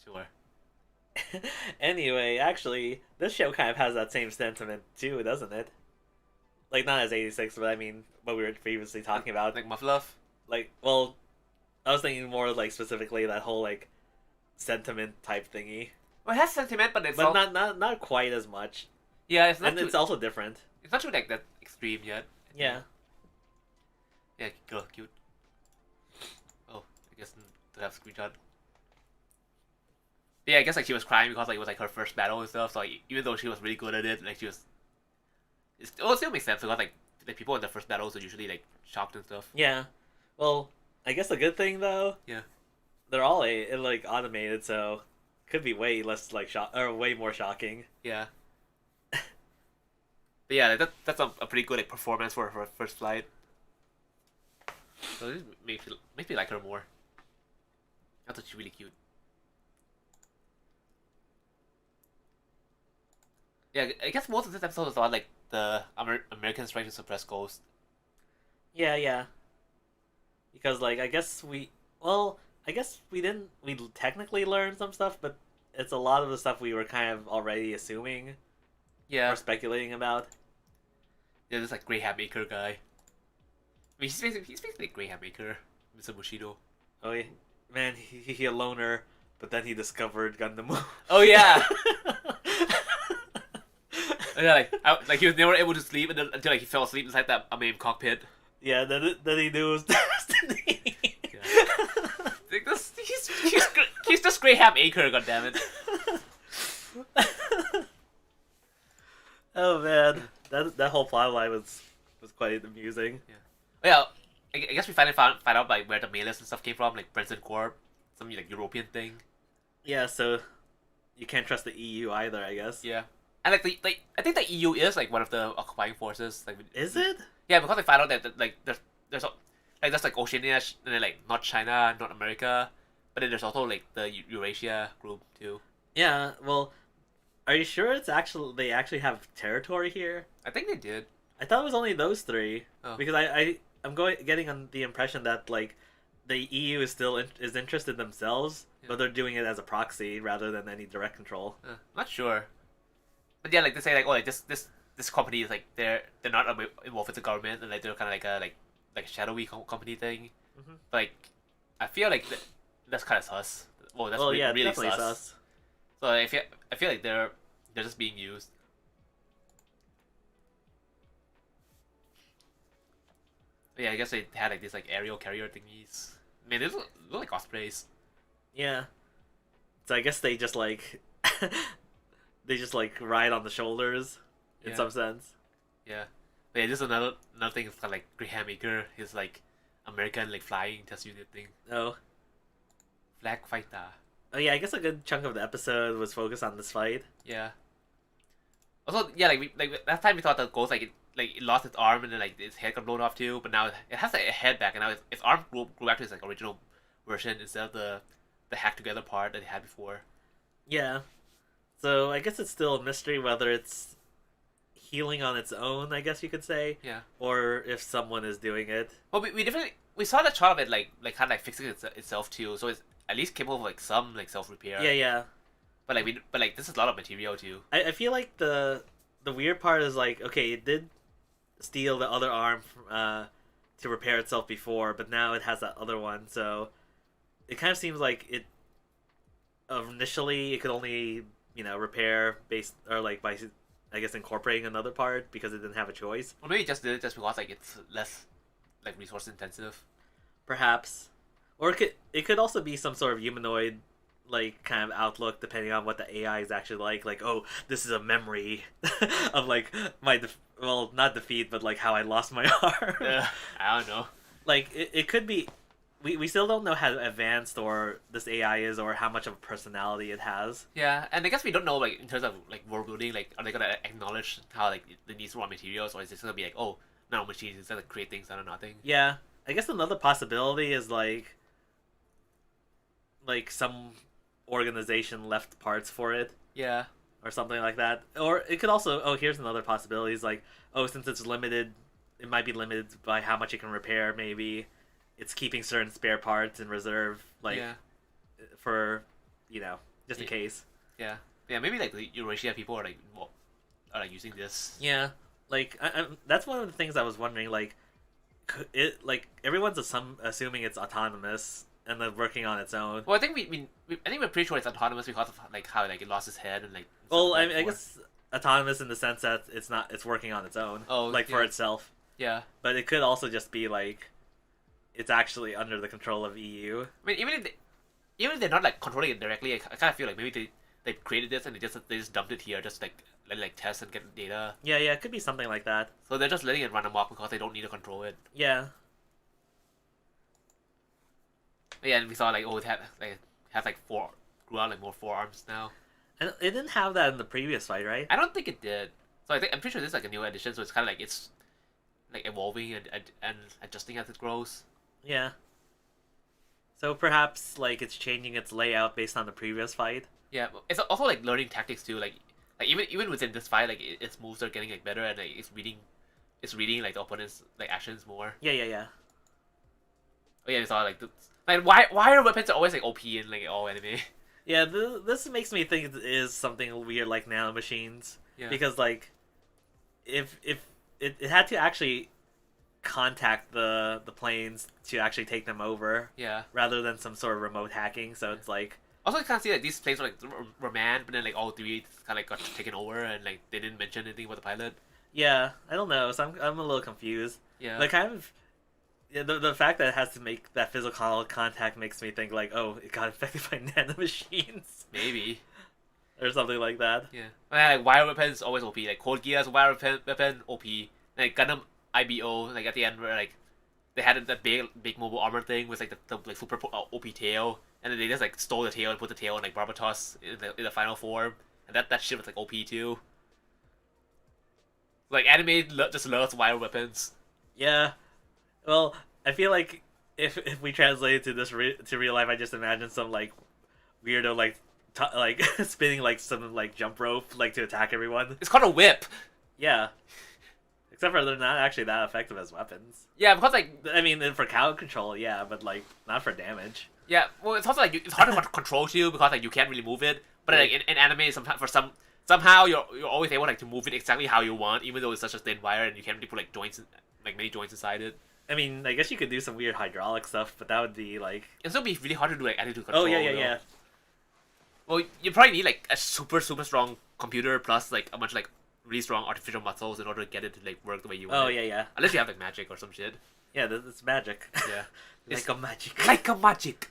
B: Sure.
A: Anyway, actually, this show kind of has that same sentiment too, doesn't it? Like, not as 86, but I mean, what we were previously talking about.
B: Like Muffluff?
A: Like, well, I was thinking more like specifically that whole like sentiment type thingy.
B: Well, it has sentiment, but it's
A: not quite as much.
B: Yeah, it's not.
A: And it's also different.
B: It's not too like that extreme yet.
A: Yeah.
B: Yeah, girl, cute. Oh, I guess to have screenshot. Yeah, I guess like she was crying because like it was like her first battle and stuff. So like even though she was really good at it, like she was. It still makes sense because like the people in their first battles are usually like shocked and stuff.
A: Yeah. Well, I guess the good thing though.
B: Yeah.
A: They're all like automated, so could be way less like way more shocking.
B: Yeah. But yeah, that's a pretty good like performance for her first flight. So it makes me like her more. I thought she's really cute. Yeah, I guess most of this episode is about like the Americans trying to suppress Ghost.
A: Yeah. Because like I guess we technically learned some stuff, but it's a lot of the stuff we were kind of already assuming.
B: Yeah.
A: Or speculating about.
B: Yeah, this like Grey Hat Maker guy. I mean, he's basically a Grey Hat Maker, Mr. Bushido.
A: Oh yeah, man, he a loner, but then he discovered Gundam.
B: Oh yeah. Yeah, like he was never able to sleep until like he fell asleep inside that cockpit.
A: Yeah, then he knew it was destiny.
B: Yeah. Like this, he's just Grey Hat Maker, goddammit.
A: Oh man, that whole plotline was quite amusing.
B: Yeah. Well, I guess we finally found out like where the mailers and stuff came from, like Princeton Corp, some like European thing.
A: Yeah, so you can't trust the EU either, I guess.
B: Yeah. And like I think the EU is like one of the occupying forces. Like,
A: Is it?
B: yeah, because they found out that like there's like Oceania and then like not China, not America, but then there's also like the Eurasia group too.
A: Yeah. Well, are you sure they actually have territory here?
B: I think they did.
A: I thought it was only those three
B: Oh.
A: because I'm getting on the impression that like the EU is still is interested themselves, but they're doing it as a proxy rather than any direct control.
B: Not sure. But yeah, like they say like, oh, like this company is like they're not involved with the government, and like they're kind of like a shadowy company thing.
A: Mm-hmm.
B: But like I feel like that's kind of sus. Well, that's
A: yeah,
B: really
A: definitely
B: sus.
A: sus.
B: So I feel like they're just being used. But yeah, I guess they had like these like aerial carrier thingies. I mean, they look like ospreys.
A: Yeah. So I guess they just like they just like ride on the shoulders in
B: Yeah.
A: some sense.
B: Yeah. But yeah, just another thing is kind of like Graham Acre, his like American like flying test unit thing.
A: Oh.
B: Flag fighter.
A: Oh yeah, I guess a good chunk of the episode was focused on this fight.
B: Yeah. Also, yeah, like last time we thought the ghost it lost its arm and then like its head got blown off too, but now it has like a head back and now its arm grew back to its like original version instead of the hacked together part that it had before.
A: Yeah. So I guess it's still a mystery whether it's healing on its own, I guess you could say.
B: Yeah.
A: Or if someone is doing it.
B: Well, we definitely we saw that shot of it like kind of like fixing itself too, so it's at least capable of like some like self repair.
A: Yeah.
B: But like this is a lot of material too.
A: I feel like the weird part is like, okay, it did steal the other arm to repair itself before, but now it has that other one, so it kind of seems like it initially it could only repair based or like by I guess incorporating another part because it didn't have a choice.
B: Or maybe it just did it just because like it's less like resource intensive.
A: Perhaps, or it could also be some sort of humanoid like kind of outlook depending on what the AI is actually like. Like, oh, this is a memory of like my well, not defeat, but like how I lost my arm.
B: I don't know.
A: Like it could be. We still don't know how advanced or this AI is or how much of a personality it has.
B: Yeah, and I guess we don't know like in terms of like world building, like are they gonna acknowledge how like it needs raw materials, or is it gonna be like, oh, now machines instead of create things out of nothing?
A: Yeah, I guess another possibility is like some organization left parts for it.
B: Yeah.
A: Or something like that. Or it could also, oh, here's another possibility, is like, oh, since it's limited, it might be limited by how much it can repair, maybe it's keeping certain spare parts in reserve, like, for, just in case.
B: Yeah. Yeah, maybe like the Eurasia people are like using this.
A: Yeah. Like, that's one of the things I was wondering, like, everyone's assuming it's autonomous and then working on its own.
B: Well, I think I think we're pretty sure it's autonomous because of like how like it lost its head and like.
A: Well, I guess autonomous in the sense that it's working on its own.
B: Oh,
A: like for itself.
B: Yeah.
A: But it could also just be like, it's actually under the control of EU.
B: I mean, even if they're not like controlling it directly, I kind of feel like maybe they created this and they just dumped it here just like test and get data.
A: Yeah, it could be something like that.
B: So they're just letting it run amok because they don't need to control it.
A: Yeah.
B: Yeah, and we saw like, oh, it has like grew out like more forearms now.
A: And it didn't have that in the previous fight, right?
B: I don't think it did. So I'm pretty sure this is like a new addition. So it's kind of like it's like evolving and adjusting as it grows.
A: Yeah. So perhaps like it's changing its layout based on the previous fight.
B: Yeah, it's also like learning tactics too. Like even within this fight, like its moves are getting like better and like it's reading like the opponent's like actions more.
A: Yeah.
B: Oh yeah, we saw like why are weapons always like OP in like all anime?
A: Yeah, this makes me think it is something weird like nanomachines.
B: Yeah.
A: Because like, if it had to actually contact the planes to actually take them over.
B: Yeah.
A: Rather than some sort of remote hacking, so it's like.
B: Also, I can't see that these planes were manned, but then like all three kind of like got taken over and like they didn't mention anything about the pilot.
A: Yeah, I don't know. So I'm a little confused.
B: Yeah.
A: Like kind of. Yeah, the fact that it has to make that physical contact makes me think like, oh, it got infected by nanomachines.
B: Maybe.
A: Or something like that.
B: Yeah. Like wire weapons always OP. Like Code Geass wire weapon OP. Like Gundam IBO like at the end where like they had that big mobile armor thing with like the like super OP tail, and then they just like stole the tail and put the tail in like Barbatos in the final form, and that shit was like OP too. Like anime just loves wire weapons.
A: Yeah. Well, I feel like if we translate it to to real life, I just imagine some like weirdo like like spinning like some like jump rope like to attack everyone.
B: It's called a whip.
A: Yeah. Except for they're not actually that effective as weapons.
B: Yeah, because like
A: I mean, for crowd control, yeah, but like not for damage.
B: yeah, well, it's also like it's hard to control you because like you can't really move it. But like in anime, sometimes somehow you're always able like to move it exactly how you want, even though it's such a thin wire and you can't really put like joints like many joints inside it.
A: I mean, I guess you could do some weird hydraulic stuff, but that would be like.
B: It'd still be really hard to do like attitude control.
A: Oh yeah,
B: though.
A: yeah.
B: Well, you probably need like a super strong computer plus like a bunch of like really strong artificial muscles in order to get it to like work the way you want.
A: Oh
B: it.
A: yeah.
B: Unless you have like magic or some shit.
A: Yeah, it's magic.
B: Yeah.
A: Like a magic.
B: Like a magic.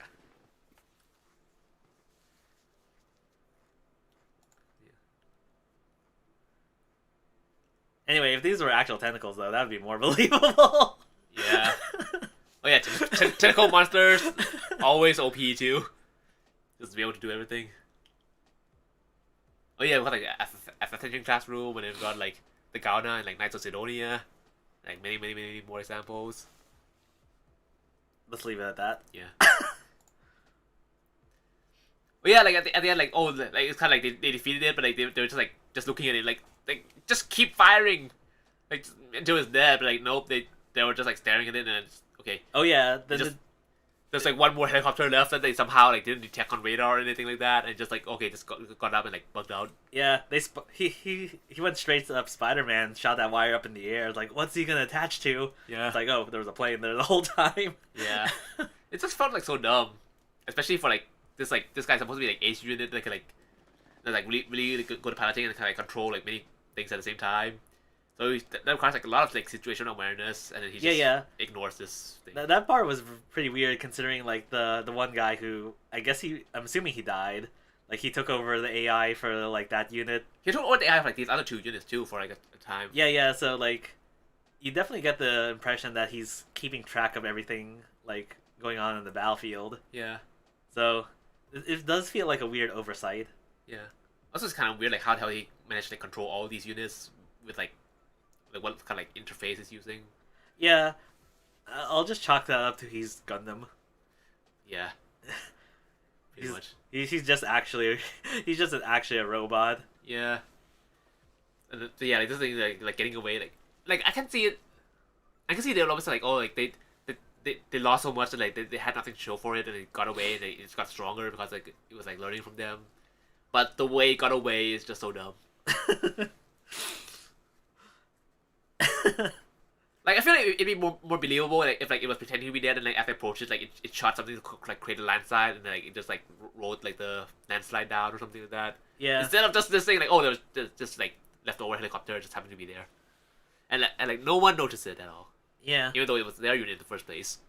A: Anyway, if these were actual tentacles, though, that would be more believable.
B: Yeah. Oh yeah, tentacle monsters always OP too. Just to be able to do everything. Oh yeah, we got like a attention classroom, and then we got like the Gauna and like Knights of Sidonia, like many more examples.
A: Let's leave it at that.
B: Yeah. Well, yeah, like at the end, like oh, like it's kind of like they defeated it, but like they were just like just looking at it, like just keep firing, like until it's dead. But like nope, they were just like staring at it, and it's, okay.
A: Oh yeah,
B: There's like one more helicopter left that they somehow like didn't detect on radar or anything like that, and just like okay, just got up and like bugged out.
A: Yeah, he went straight up Spider-Man, shot that wire up in the air. Like, what's he gonna attach to?
B: Yeah.
A: It's like, oh, there was a plane there the whole time.
B: Yeah. It just felt like so dumb, especially for like this guy's supposed to be like ace unit that can like that's like really good at piloting and can like control like many things at the same time. So that requires like a lot of like situational awareness, and then he just ignores this thing.
A: That part was pretty weird, considering like the one guy who I'm assuming he died. Like he took over the AI for like that unit.
B: He took over the AI for like these other two units too for like a time.
A: Yeah. So like, you definitely get the impression that he's keeping track of everything like going on in the battlefield.
B: Yeah.
A: So it does feel like a weird oversight.
B: Yeah. Also, it's kind of weird like how the hell he managed to control all these units with like what kind of like interface is using.
A: Yeah, I'll just chalk that up to he's Gundam.
B: Yeah, pretty much.
A: He's just actually actually a robot.
B: Yeah, and yeah, like this thing like getting away like I can see it. I can see they're almost like oh like they lost so much that like they had nothing to show for it, and it got away and it just got stronger because like it was like learning from them. But the way it got away is just so dumb. Like I feel like it'd be more believable like, if like it was pretending to be dead and like after it approached it like it shot something to like create a landslide and then, like it just like rolled like the landslide down or something like that.
A: Yeah.
B: Instead of just this thing like oh there was just like leftover helicopter just happened to be there, and like no one noticed it at all.
A: Yeah.
B: Even though it was their unit in the first place.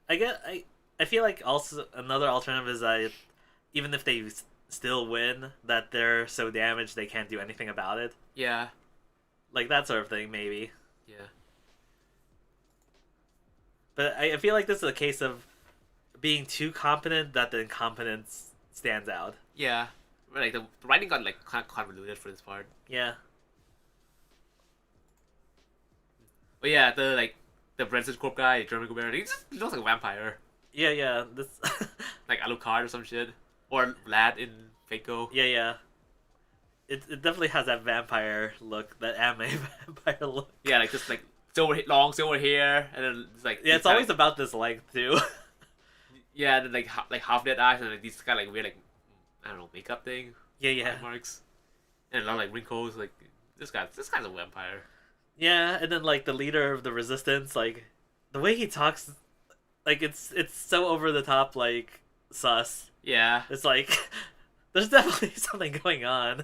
A: I feel like also another alternative is that even if they still win, that they're so damaged they can't do anything about it.
B: Yeah.
A: Like that sort of thing, maybe.
B: Yeah.
A: But I feel like this is a case of being too competent that the incompetence stands out.
B: Yeah. Like the writing got like kind of convoluted for this part.
A: Yeah.
B: But yeah, the Brenson's Corp guy, German Gobernator, he just looks like a vampire.
A: Yeah. This.
B: Like Alucard or some shit, or Lad in Fako.
A: Yeah. It definitely has that vampire look, that anime vampire look.
B: Yeah, like just like long silver hair, and then it's like
A: yeah, it's always about this length too.
B: Yeah, and then like half dead eyes, and like these kind of like weird like I don't know makeup thing.
A: Yeah.
B: Marks, and a lot of like wrinkles. Like this guy's a vampire.
A: Yeah, and then like the leader of the resistance, like the way he talks, like it's so over the top, like sus.
B: Yeah,
A: It's like there's definitely something going on.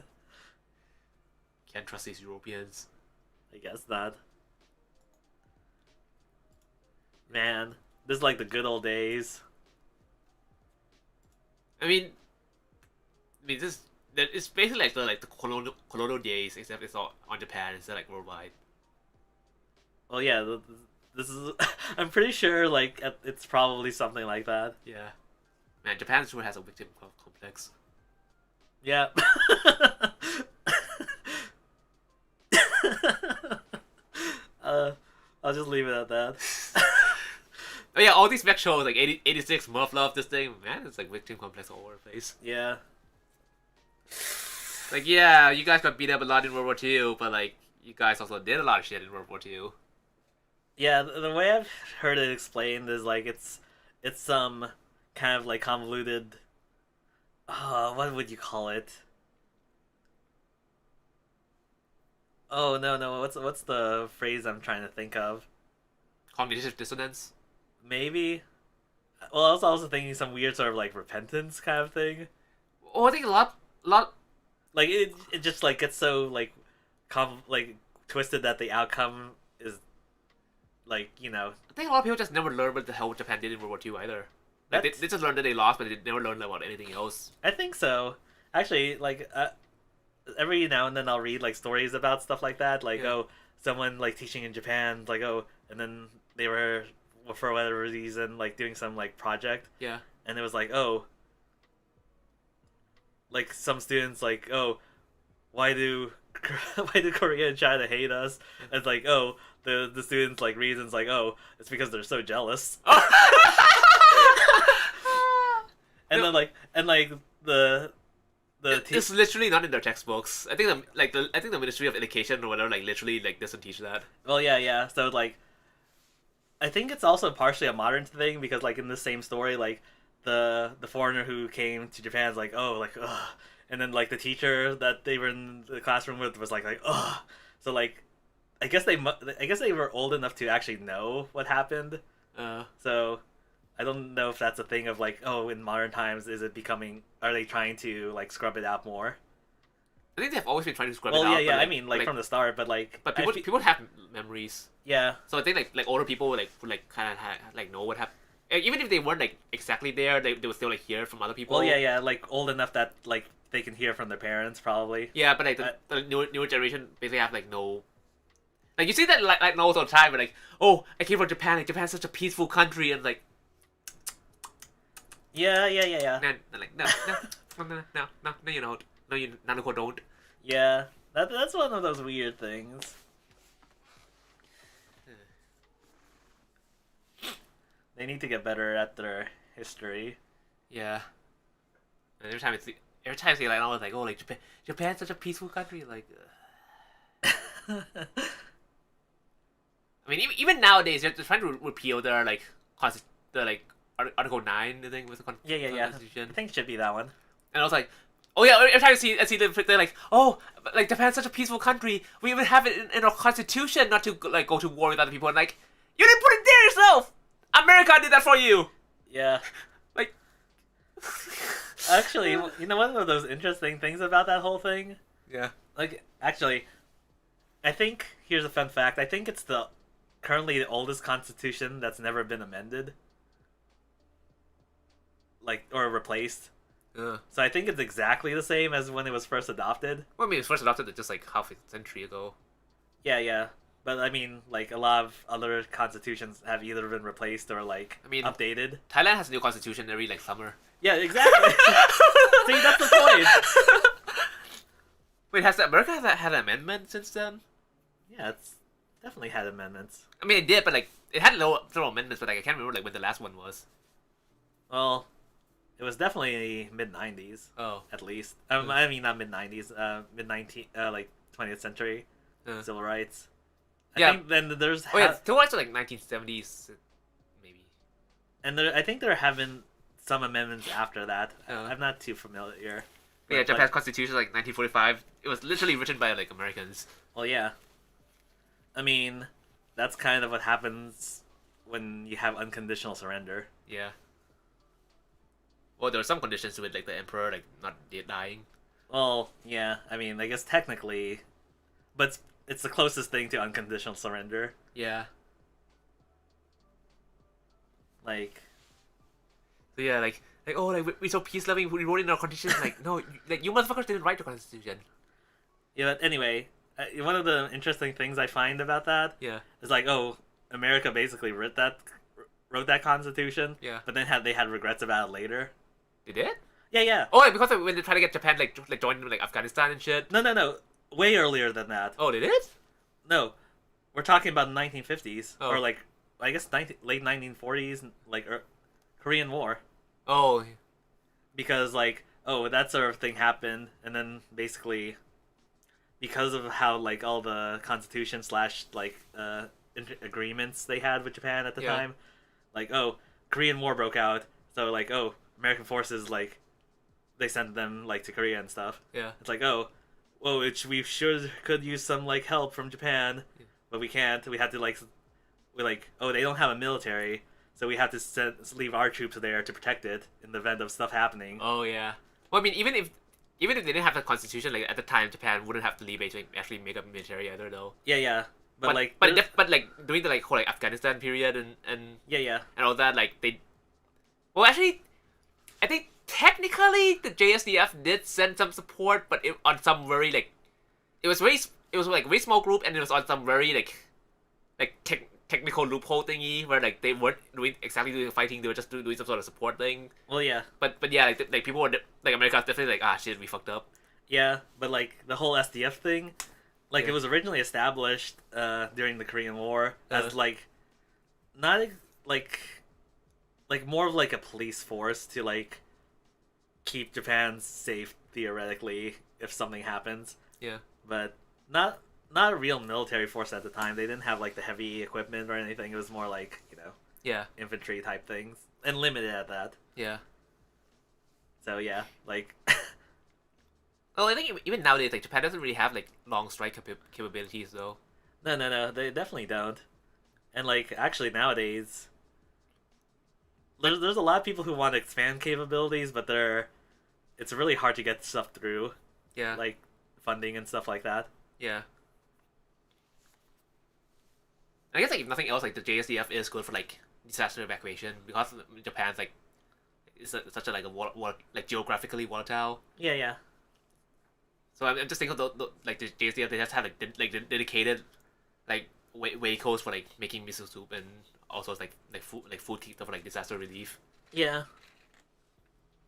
B: can't trust these Europeans.
A: I guess not. Man, this is like the good old days.
B: I mean, this it's basically like the colonial days, except it's all on Japan instead of like worldwide.
A: Well, yeah, this is. I'm pretty sure like it's probably something like that.
B: Yeah, man, Japan sure has a victim complex.
A: Yeah. I'll just leave it at that.
B: Oh yeah, all these mech shows like 86, Murph Love, this thing, man, it's like victim complex all over the place.
A: Yeah.
B: Like, yeah, you guys got beat up a lot in World War II, but like, you guys also did a lot of shit in World War II.
A: Yeah, the way I've heard it explained is like it's some kind of like convoluted. What would you call it? Oh no, what's the phrase I'm trying to think of?
B: Cognitive dissonance.
A: Maybe. Well, I was also thinking some weird sort of like repentance kind of thing.
B: Oh, I think a lot.
A: Like it just like gets so like like twisted that the outcome is like, you know.
B: I think a lot of people just never learned what the hell Japan did in World War II either. Like they just learned that they lost, but they never learned about anything else.
A: I think so. Actually, like every now and then I'll read like stories about stuff like that. Like, oh, someone like teaching in Japan, like, oh, and then they were for whatever reason like doing some like project.
B: Yeah.
A: And it was like, oh, like some students like, oh, why do Korea and China hate us? And it's like, oh, the students like reasons like, oh, it's because they're so jealous. And then
B: it's literally not in their textbooks. I think the Ministry of Education or whatever like literally like doesn't teach that.
A: Well, yeah. So like, I think it's also partially a modern thing because like in the same story, like the foreigner who came to Japan is like, oh, like, ugh. And then like the teacher that they were in the classroom with was like, ugh. So like, I guess they were old enough to actually know what happened. So I don't know if that's a thing of like, oh, in modern times are they trying to like scrub it out more?
B: I think they've always been trying to scrub it out.
A: Well, yeah,
B: like,
A: I mean, like from the start, but like,
B: but people have memories.
A: Yeah.
B: So I think like older people would kind of like know what happened. Even if they weren't like exactly there, they would still like hear from other people.
A: Well, yeah, like old enough that like they can hear from their parents probably.
B: Yeah, but like the newer generation basically have like no. Like you see that like all the time, but like, oh, I came from Japan. Like Japan's such a peaceful country, and like.
A: Yeah.
B: No, like no, you don't. No, you Nanuko don't.
A: Yeah, that's one of those weird things. They need to get better at their history.
B: Yeah. And every time I see like I was like, oh, like Japan's such a peaceful country, like. I mean, even nowadays, they're trying to repeal their like Article 9, I think, was the Constitution.
A: I think it should be that one.
B: And I was like, oh yeah, every time I see them, they're like, oh, like Japan's such a peaceful country. We even have it in our constitution not to like go to war with other people. And like, you didn't put it there yourself. America did that for you.
A: Yeah.
B: Like,
A: actually, you know, one of those interesting things about that whole thing.
B: Yeah.
A: Like, actually, I think here's a fun fact. I think it's currently the oldest constitution that's never been amended. Like, or replaced. So I think it's exactly the same as when it was first adopted.
B: Well, I mean, it was first adopted just like half a century ago.
A: Yeah. But I mean, like, a lot of other constitutions have either been replaced or like updated.
B: Thailand has a new constitution every like summer.
A: Yeah, exactly. See, that's the point.
B: Wait, has America had an amendment since then?
A: Yeah, it's definitely had amendments.
B: I mean, it did, but like it had several amendments, but like I can't remember like when the last one was.
A: Well, it was definitely mid-90s.
B: Oh,
A: at least. I mean, not mid-90s. Like 20th century civil rights. I think then there's.
B: Civil rights are like 1970s, maybe.
A: And I think there have been some amendments after that. I'm not too familiar.
B: Yeah, Japan's constitution like 1945. It was literally written by like Americans.
A: Well, yeah. I mean, that's kind of what happens when you have unconditional surrender.
B: Yeah. Well, there were some conditions to it, like the emperor like not dying.
A: Well, yeah. I mean, I guess technically, but it's the closest thing to unconditional surrender.
B: Yeah.
A: Like.
B: So yeah, like oh, like we're so peace loving. We wrote in our constitution, like no, like you motherfuckers didn't write the constitution. Yeah,
A: but anyway, one of the interesting things I find about that is like, oh, America basically wrote that constitution.
B: Yeah.
A: But then they had regrets about it later.
B: They did?
A: Yeah.
B: Oh, because when they tried to get Japan like join like Afghanistan and shit.
A: No. Way earlier than that.
B: Oh, they did?
A: No. we're talking about the 1950s
B: Oh.
A: or like I guess late 1940s, like Korean War,
B: Oh.
A: because like that sort of thing happened, and then basically because of how like all the constitution slash like agreements they had with Japan at the
B: Yeah.
A: time, like Korean War broke out, so like American forces like they sent them like to Korea and stuff.
B: Yeah.
A: It's like we sure could use some like help from Japan,
B: Yeah.
A: but we can't. We had to they don't have a military, so we have to leave our troops there to protect it in the event of stuff happening.
B: Oh yeah. Well, I mean, even if they didn't have a constitution, like at the time, Japan wouldn't have the leeway to actually make a military either, though.
A: Yeah, but like
B: during the like whole like Afghanistan period and
A: yeah.
B: and all that, like they. Well, actually, I think technically the JSDF did send some support, but on some very like, it was like very small group, and it was on some very like technical loophole thingy where like they weren't doing the fighting, they were just doing some sort of support thing.
A: Well, yeah.
B: But yeah, like people were like America was definitely like shit, we fucked up.
A: Yeah, but like the whole SDF thing, like
B: Yeah.
A: it was originally established during the Korean War as like not like more of like a police force to like keep Japan safe theoretically if something happens,
B: Yeah.
A: but not a real military force at the time. They didn't have like the heavy equipment or anything. It was more like
B: Yeah.
A: infantry type things and limited at that.
B: Yeah.
A: So yeah, like
B: Well, I think even nowadays, like Japan doesn't really have like long strike capabilities, though.
A: no, they definitely don't. And like actually nowadays, there's a lot of people who want to expand capabilities, but it's really hard to get stuff through,
B: Yeah.
A: like funding and stuff like that.
B: Yeah. I guess like if nothing else, like the JSDF is good for like disaster evacuation because Japan's like such a like like geographically volatile.
A: Yeah.
B: So I'm just thinking of like the JSDF, they just have like dedicated like vehicles for like making miso soup and also like food kits for like disaster relief.
A: Yeah.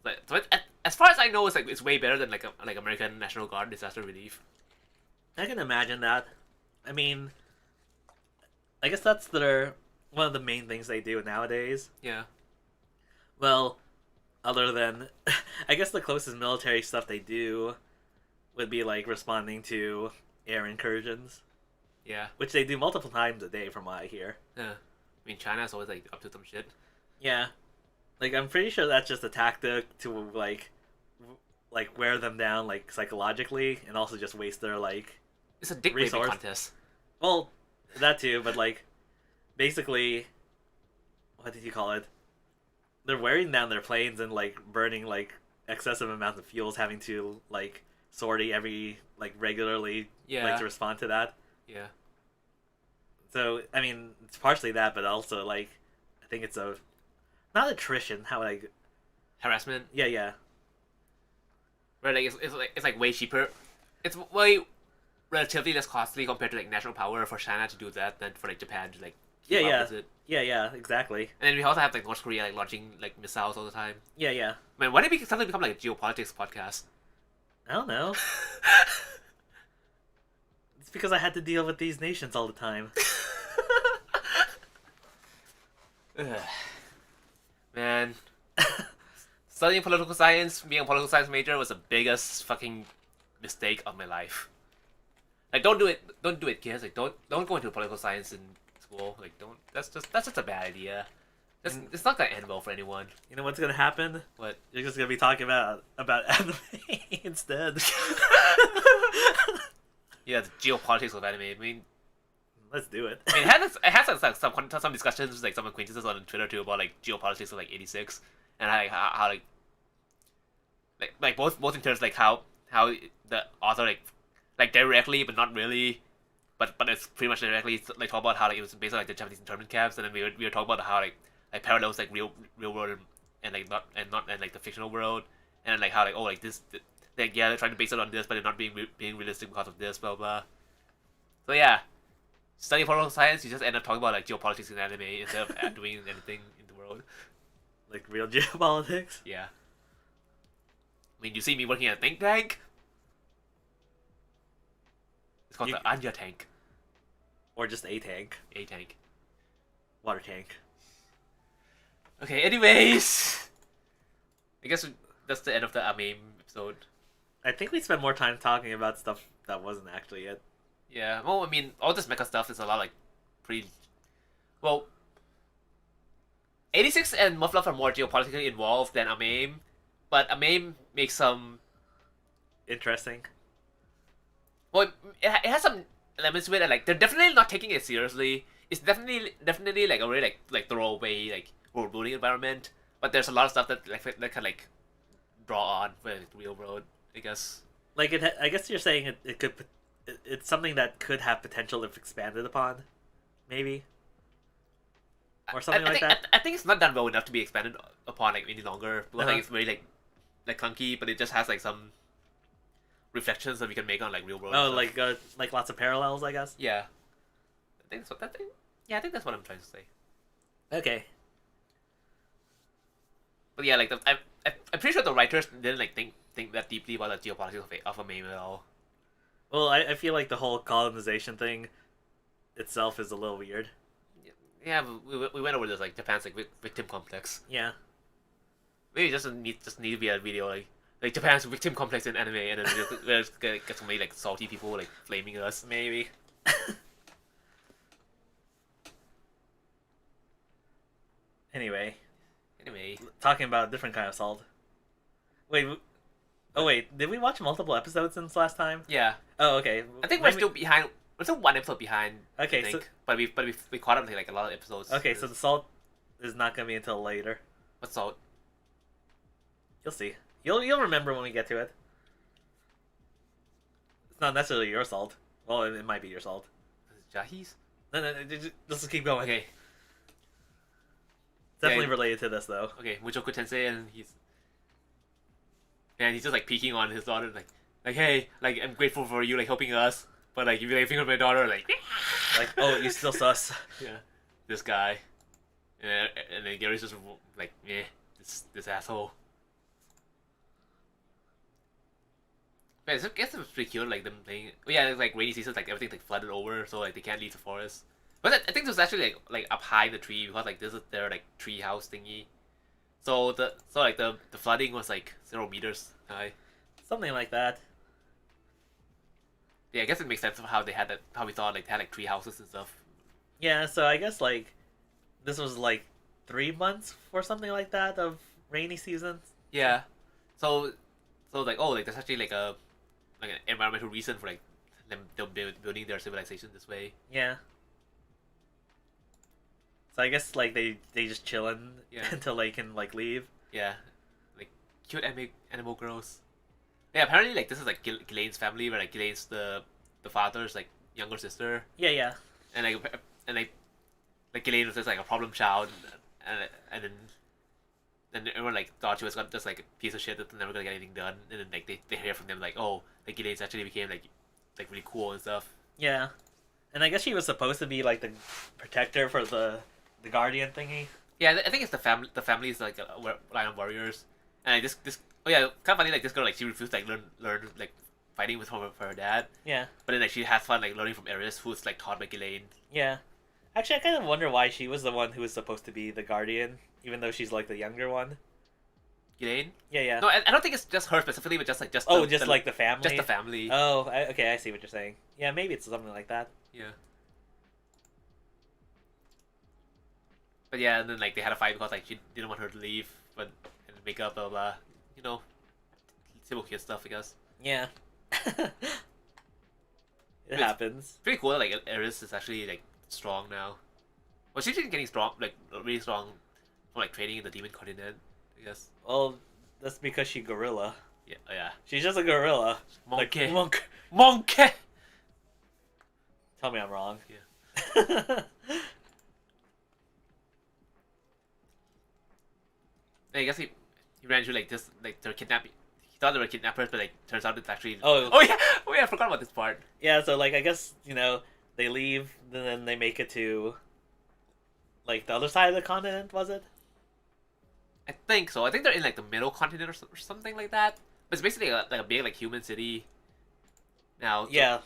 B: But so as far as I know, it's way better than like American National Guard disaster relief.
A: I can imagine that. I mean, I guess that's one of the main things they do nowadays.
B: Yeah.
A: Well, other than, I guess the closest military stuff they do would be like responding to air incursions,
B: Yeah.
A: which they do multiple times a day from what I hear.
B: Yeah. I mean, China's always like up to some shit.
A: Yeah, like I'm pretty sure that's just a tactic to like wear them down like psychologically, and also just waste their like
B: It's a dick waving
A: resource.
B: contest.
A: Well, that too, but like basically, what did you call it? They're wearing down their planes and like burning like excessive amounts of fuels, having to like sortie every like regularly
B: Yeah.
A: like to respond to that.
B: Yeah.
A: So I mean, it's partially that, but also like I think it's not attrition. How would I?
B: Harassment.
A: Yeah.
B: Right, like it's like way cheaper. It's way relatively less costly compared to like national power for China to do that than for like Japan to like keep up with it.
A: Yeah, exactly.
B: And then we also have like North Korea like launching like missiles all the time.
A: Yeah.
B: Man, why did it suddenly become like a geopolitics podcast?
A: I don't know. It's because I had to deal with these nations all the time.
B: Ugh. Man, studying political science, being a political science major was the biggest fucking mistake of my life. Like, don't do it, kids. Like, don't go into political science in school. Like, don't. That's just a bad idea. It's not gonna end well for anyone.
A: You know what's gonna happen?
B: What?
A: You're just gonna be talking about anime instead.
B: Yeah, the geopolitics of anime. I mean,
A: Let's do it.
B: I mean, it has like some discussions with like some acquaintances on Twitter too about like geopolitics of like '86 and how like both in terms like how the author like directly but not really, but it's pretty much directly like talk about how like it was based on like the Japanese internment camps, and then we were talking about how like parallels like real world and like not like the fictional world, and like how like like this like yeah they're trying to base it on this but they're not being realistic because of this blah blah. So yeah. Studying political science, you just end up talking about like geopolitics in anime instead of doing anything in the world.
A: Like real geopolitics?
B: Yeah. I mean, you see me working at a think tank? It's called the Anya tank.
A: Or just a tank.
B: A tank.
A: Water tank.
B: Okay, anyways. I guess that's the end of the Amame episode.
A: I think we spent more time talking about stuff that wasn't actually it.
B: Yeah, well, I mean, all this mecha stuff is a lot, like, pretty... Well, 86 and Muffluff are more geopolitically involved than Amame, but Amame makes some...
A: Interesting.
B: Well, it has some elements with it, like, they're definitely not taking it seriously. It's definitely like, a really, like throwaway, like, world building environment, but there's a lot of stuff that, like, that can, like, draw on with real world, I guess.
A: Like, I guess you're saying it could... It's something that could have potential if expanded upon, maybe, or something like that.
B: I think it's not done well enough to be expanded upon like any longer. Because like
A: Uh-huh.
B: it's very like clunky, but it just has like some reflections that we can make on like real world.
A: Oh,
B: stuff.
A: like lots of parallels, I guess.
B: Yeah, I think that's what that thing. Yeah, I think that's what I'm trying to say.
A: Okay.
B: But yeah, like I'm pretty sure the writers didn't like think that deeply about the geopolitics of a meme at all.
A: Well, I feel like the whole colonization thing itself is a little weird.
B: Yeah, we went over this like Japan's like victim complex.
A: Yeah.
B: Maybe it just need to be a video like Japan's victim complex in anime, and then we'll just get so many like salty people like flaming us.
A: Maybe. Anyway, talking about a different kind of salt. Wait. Oh wait, did we watch multiple episodes since last time?
B: Yeah.
A: Oh, okay.
B: I think we're still behind. We're still one episode behind.
A: Okay,
B: I think.
A: so
B: but we caught up to like a lot of episodes.
A: okay, so the salt is not gonna be until later.
B: What's salt?
A: You'll see. You'll remember when we get to it. It's not necessarily your salt. Well, it might be your salt.
B: Jahi's?
A: No, just keep going.
B: Okay.
A: It's definitely related to this though.
B: Okay, Mujoku Tensei, and he's just like peeking on his daughter, like hey, like I'm grateful for you like helping us, but like if you like finger my daughter, like
A: Like, oh, you still sus.
B: yeah, this guy, and then Gary's just like this asshole. Man, I guess it's pretty cute, like them playing. Oh, yeah, it's like rainy seasons, like everything's like flooded over, so like they can't leave the forest. But I think it was actually like up high in the tree because like this is their like tree house thingy. So the flooding was like 0 meters high.
A: Something like that.
B: Yeah, I guess it makes sense of how we thought like they had like tree houses and stuff.
A: Yeah, so I guess like this was like 3 months or something like that of rainy seasons.
B: Yeah. So like there's actually like an environmental reason for like them building their civilization this way.
A: Yeah. So I guess like they just chillin' until they can like leave.
B: Yeah, like cute animal girls. Yeah, apparently like this is like Ghislaine's family, where like Ghislaine's the father's like younger sister.
A: Yeah.
B: And like Ghislaine was just like a problem child, and then everyone like thought she was just like a piece of shit that's never gonna get anything done, and then like they hear from them like, oh, like Ghislaine's actually became like really cool and stuff.
A: Yeah. And I guess she was supposed to be like the protector for the guardian thingy.
B: Yeah, I think it's the family. The family is like a line of warriors, and like this. Oh yeah, kind of funny. Like this girl, like she refused to like learn like fighting with for her dad.
A: Yeah.
B: But then like she has fun like learning from Eris, who's like taught by Ghislaine.
A: Yeah. Actually, I kind of wonder why she was the one who was supposed to be the guardian, even though she's like the younger one.
B: Ghislaine?
A: Yeah.
B: No, I don't think it's just her specifically, but just like
A: like the family.
B: Just the family.
A: Oh, okay, I see what you're saying. Yeah, maybe it's something like that.
B: Yeah. But yeah, and then like they had a fight because like she didn't want her to leave, and make up, blah blah. You know, typical kid stuff, I guess.
A: Yeah. It happens.
B: Pretty cool. Like Eris is actually like strong now. Well, she's been getting strong, like really strong, from like training in the demon continent, I guess.
A: Well, that's because she's gorilla.
B: Yeah.
A: She's just a gorilla.
B: MONKE.
A: Like,
B: MONKE.
A: Tell me I'm wrong.
B: Yeah. I guess he ran into like this, like they're kidnapping. He thought they were kidnappers, but like turns out it's actually. Oh yeah, I forgot about this part.
A: Yeah, so like I guess they leave, and then they make it to like the other side of the continent. Was it?
B: I think so. I think they're in like the middle continent or something like that. But it's basically like a big like human city. Now.
A: Yeah.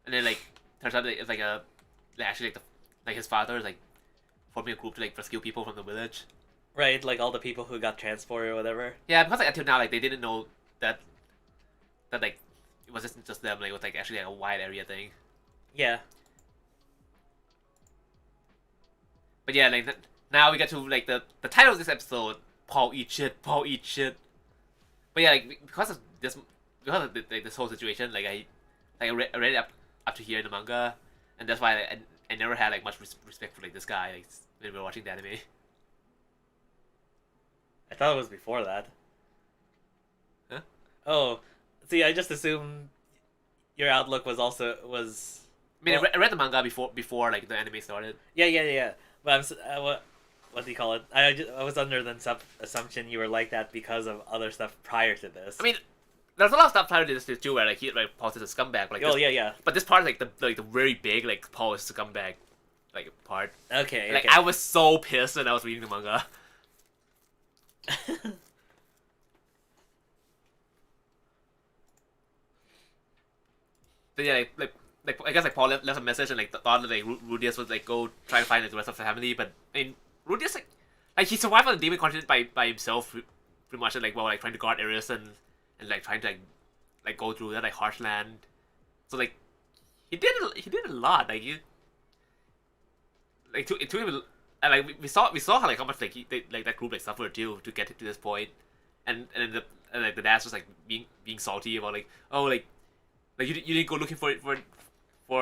B: And then like turns out that it's like actually like his father is like forming a group to like rescue people from the village.
A: Right, like all the people who got transported or whatever.
B: Yeah, because like until now like they didn't know that like it wasn't just them, like it was like actually like a wide area thing.
A: Yeah.
B: But yeah, like now we get to like the title of this episode, Paul eat shit, Paul eat shit. But yeah, like because of this like, this whole situation, like I read it up to here in the manga, and that's why I never had like much respect for like this guy like, when we were watching the anime.
A: I thought it was before that.
B: Huh?
A: Oh, see, I just assumed your outlook was also was.
B: I mean,
A: Well,
B: I read the manga before like the anime started.
A: yeah. But what do you call it? I was under the assumption you were like that because of other stuff prior to this.
B: I mean, there's a lot of stuff prior to this too, where like he like Paul is a scumbag. Like,
A: oh
B: this,
A: yeah.
B: But this part is like the very big like Paul is a scumbag like part.
A: Okay.
B: Like
A: okay.
B: I was so pissed when I was reading the manga. But yeah, like I guess like Paul left a message and like thought that like Rudius would like go try to find like, the rest of the family, but I mean Rudius like he survived on the demon continent by himself pretty much, and like while like trying to guard Eris and like trying to like go through that like harsh land. So like he did a lot. Like he like it took him, and like we saw how like how much like like that group like suffered too to get to this point, and like the dad's just like being salty about like, oh like you didn't go looking for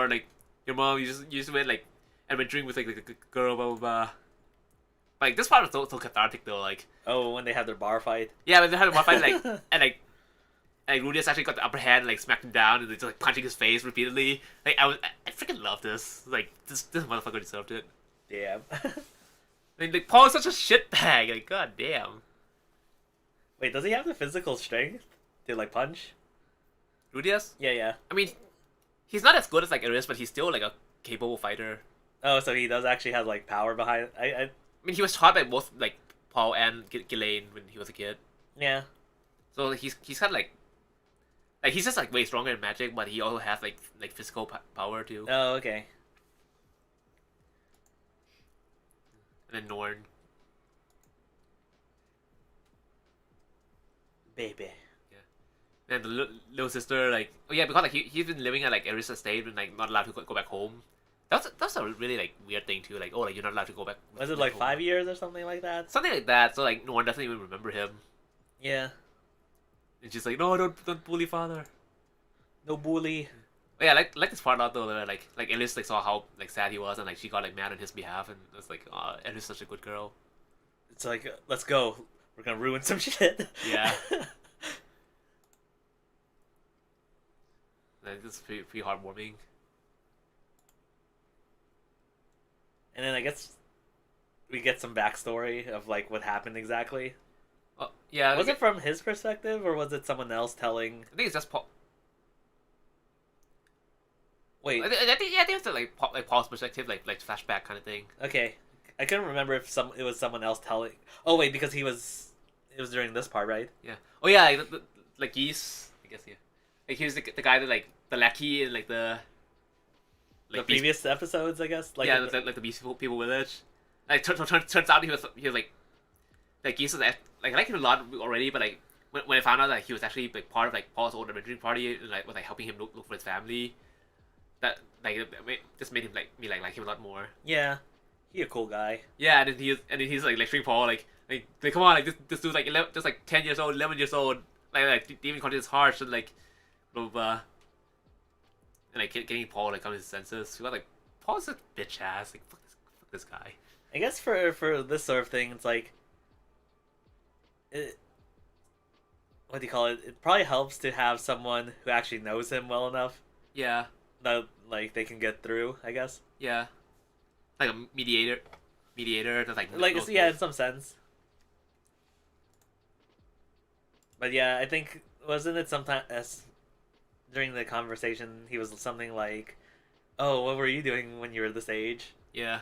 B: like your mom, you just went like adventuring with like a girl, blah blah blah. Like this part was so cathartic though, like,
A: oh, when they had their bar fight.
B: yeah, when they had a bar fight, like and Rudius actually got the upper hand and like smacked him down and just like punching his face repeatedly. Like I freaking love this. Like this motherfucker deserved it.
A: Damn.
B: I mean, like Paul is such a shitbag. Like god damn.
A: Wait, does he have the physical strength to like punch?
B: Rudius?
A: Yeah.
B: I mean, he's not as good as like Eris, but he's still like a capable fighter.
A: Oh, so he does actually have like power behind.
B: I mean, he was taught by both like Paul and Ghislaine when he was a kid.
A: Yeah.
B: So he's kind of like he's just like way stronger in magic, but he also has like physical power too.
A: Oh, okay.
B: And then Norn.
A: Baby.
B: And the little sister, like, oh yeah, because like he's been living at like Eris estate and like not allowed to go back home. That's a really like weird thing too. Like, oh, like you're not allowed to go back.
A: Was it like home. 5 years or something like that?
B: Something like that. So like no one doesn't even remember him.
A: Yeah.
B: And she's like, no, don't bully father.
A: No bully.
B: But yeah, like this part out though, where like Eris like saw how like sad he was and like she got like mad on his behalf and it's like, oh, Eris is such a good girl.
A: It's like, let's go. We're gonna ruin some shit.
B: Yeah. Like, this is pretty heartwarming.
A: And then I guess we get some backstory of like what happened exactly.
B: Yeah.
A: Was it from his perspective or was it someone else telling?
B: I think it's just Paul.
A: Wait.
B: I think it's like Paul's perspective, like flashback kind of thing.
A: Okay, I couldn't remember if it was someone else telling. Oh wait, because it was during this part, right?
B: Yeah. Oh yeah, like Geese. I guess yeah. Like he was the guy that like the lackey and like the
A: previous episodes, I guess. Like
B: yeah, like the Beast People Village. Like turns out he was like Geese was like I like him a lot already, but like when I found out that he was actually like part of like Paul's old adventuring party and like was like helping him look for his family, that like it just made him like him a lot more.
A: Yeah, he a cool guy.
B: Yeah, and then he's like lecturing Paul like come on, like this dude's like 11, just like 10 years old, 11 years old, like demon content is harsh and like blah blah blah. And like getting Paul like on his senses. We got like Paul's a bitch ass. Like fuck this guy.
A: I guess for this sort of thing, it's like, what do you call it? It probably helps to have someone who actually knows him well enough.
B: Yeah.
A: That like they can get through. I guess.
B: Yeah. Like a mediator that's like
A: yeah, in some sense. But yeah, I think wasn't it sometimes during the conversation he was something like, "Oh, what were you doing when you were this age?"
B: Yeah.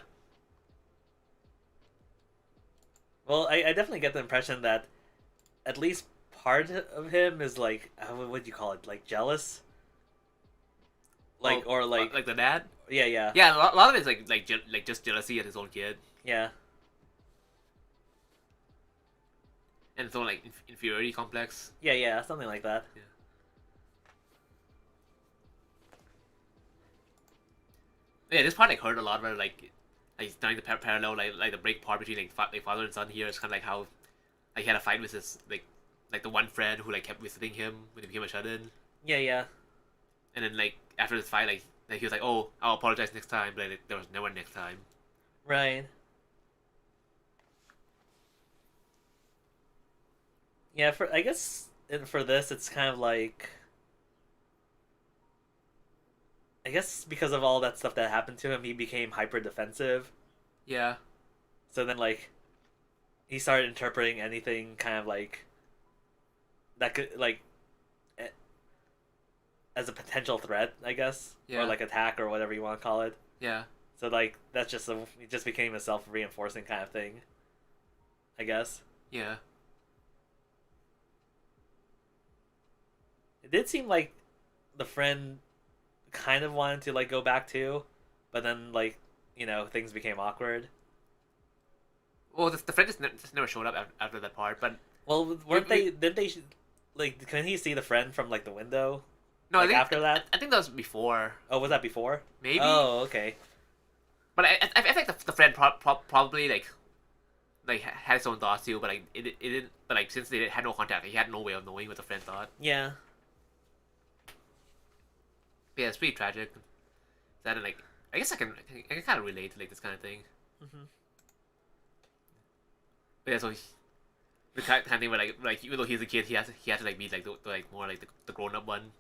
A: Well, I definitely get the impression that at least part of him is like, what would you call it? Like jealous? like
B: Oh,
A: or like
B: like the dad.
A: yeah.
B: Yeah, a lot of it's like just jealousy at his own kid,
A: Yeah.
B: and its own like inferiority complex.
A: Yeah, something like that.
B: Yeah. Yeah, this part like hurt a lot where like starting the parallel like the break part between like father and son here is kind of like how like he had a fight with his like the one friend who like kept visiting him when he became a shut-in,
A: Yeah.
B: and then like after this fight like he was like, oh, I'll apologize next time, but like, there was never next time.
A: Right. Yeah, for I guess for this it's kind of like I guess because of all that stuff that happened to him, he became hyper defensive.
B: Yeah.
A: So then like he started interpreting anything kind of like that could like eh, as a potential threat, I guess,
B: Yeah.
A: or like attack or whatever you want to call it.
B: Yeah.
A: So like that's just it just became a self-reinforcing kind of thing, I guess.
B: Yeah.
A: It did seem like the friend kind of wanted to like go back too, but then like things became awkward.
B: Well, the friend just never showed up after that part, but
A: Well, weren't they? Did they like? Can he see the friend from like the window?
B: no,
A: Like
B: I think
A: after that?
B: I think that was before,
A: Oh, was that before?
B: maybe.
A: Oh, okay.
B: But I think the friend probably like had its own thoughts too, but like it didn't. But like since they had no contact, he had no way of knowing what the friend thought.
A: Yeah.
B: Yeah, it's pretty tragic. That and like I guess I can kind of relate to like this kind of thing.
A: Hmm.
B: But yeah, so the kind of thing where like even though he's a kid, he has to like be like the like more like the grown up one.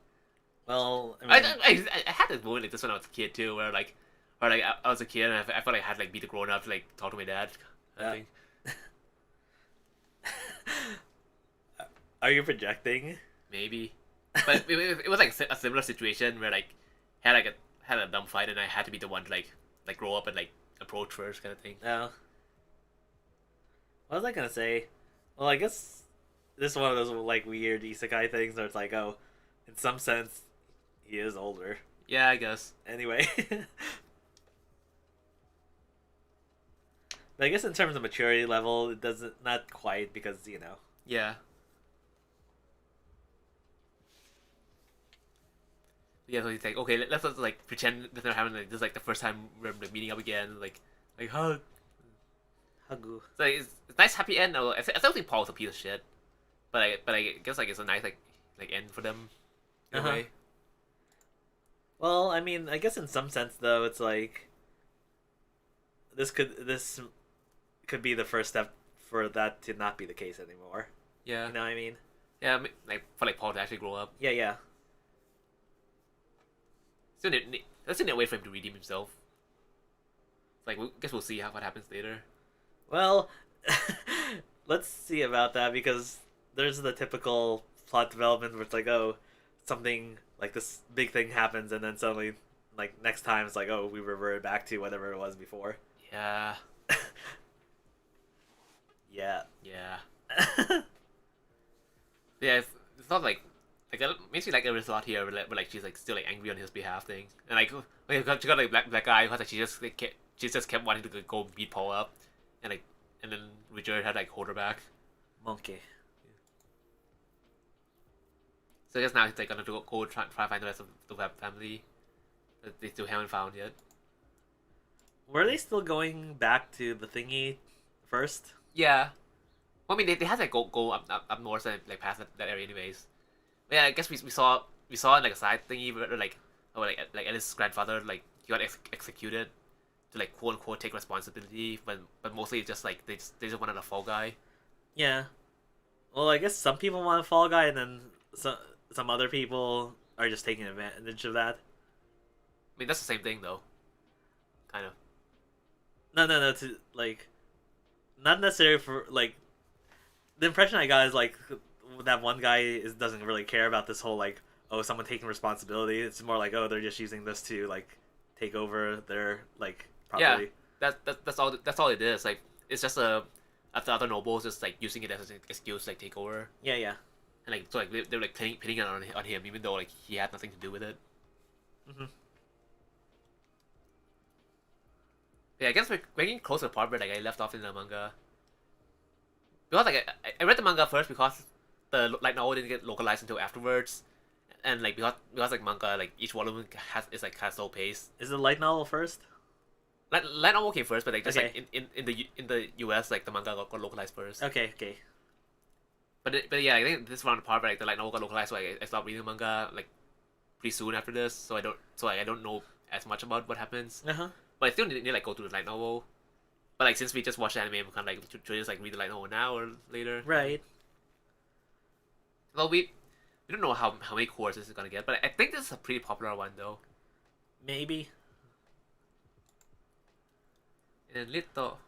A: Well, I
B: I,
A: mean,
B: I had this moment like this when I was a kid too, where like I was a kid and I felt like I had to like be the grown up to like talk to my dad. I think.
A: Are you projecting?
B: Maybe, but it was like a similar situation where like had a dumb fight and I had to be the one to like grow up and like approach first kind of thing.
A: No. What was I gonna say? Well, I guess this is one of those like weird isekai things where it's like, oh, in some sense, he is older.
B: Yeah, I guess.
A: Anyway. But I guess in terms of maturity level, it doesn't not quite because
B: Yeah. Yeah, so he's like, okay, let's just like pretend that they're having like this is, like the first time we're like, meeting up again, like hug.
A: Hagu.
B: So like, it's nice happy end. I still think Paul's a piece of shit, but I guess like it's a nice like end for them in a way.
A: Well, I mean, I guess in some sense though, it's like this could be the first step for that to not be the case anymore.
B: Yeah.
A: You know what I mean?
B: Yeah, like for like Paul to actually grow up.
A: Yeah.
B: Still, let's still wait for him to redeem himself. Like, guess we'll see what happens later.
A: Well, let's see about that because there's the typical plot development where it's like, oh, something like this big thing happens, and then suddenly, like next time, it's like, oh, we reverted back to whatever it was before.
B: Yeah.
A: Yeah.
B: Yeah. Yeah, it's not like it makes me like there's a lot here where like she's like still like angry on his behalf thing, and like she got like black guy because like she just kept wanting to go beat Paul up, and then Richard had like hold her back.
A: MONKE.
B: So I guess now he's like gonna go try find the rest of the family that they still haven't found yet.
A: Were they still going back to the thingy first?
B: Yeah. Well, I mean, they had to like, go up north and like past that area anyways. But yeah, I guess we saw like a side thingy where like Alice's grandfather like he got executed to like quote unquote take responsibility, but mostly it's just like they just wanted a fall guy.
A: Yeah. Well, I guess some people want a fall guy, and then some other people are just taking advantage of that.
B: I mean, that's the same thing though. Kind of.
A: No. To like, not necessarily for like. The impression I got is like that one guy doesn't really care about this whole like, oh, someone taking responsibility. It's more like, oh, they're just using this to like take over their like property.
B: Yeah, that's all it is. Like it's just the other nobles just like using it as an excuse to like take over.
A: Yeah.
B: And like so like they're like pinning it on him even though like he had nothing to do with it.
A: Mm-hmm.
B: Yeah, I guess we're getting closer to the part where like I left off in the manga. Because like I read the manga first because the light novel didn't get localized until afterwards, and like because like manga like each volume has slow pace.
A: Is the light novel first?
B: Light novel came first, but like just
A: Okay.
B: like in the US like the manga got localized first.
A: Okay.
B: But yeah, I think this is around the part where like the light novel got localized, so I stopped reading the manga like pretty soon after this, so I don't know as much about what happens.
A: Uh huh.
B: But I still need to like go through the light novel. But like since we just watched the anime, I'm kind of like should we just like read the light novel now or later?
A: Right.
B: Well, we don't know how many cores this is gonna get, but I think this is a pretty popular one though.
A: Maybe.
B: And little.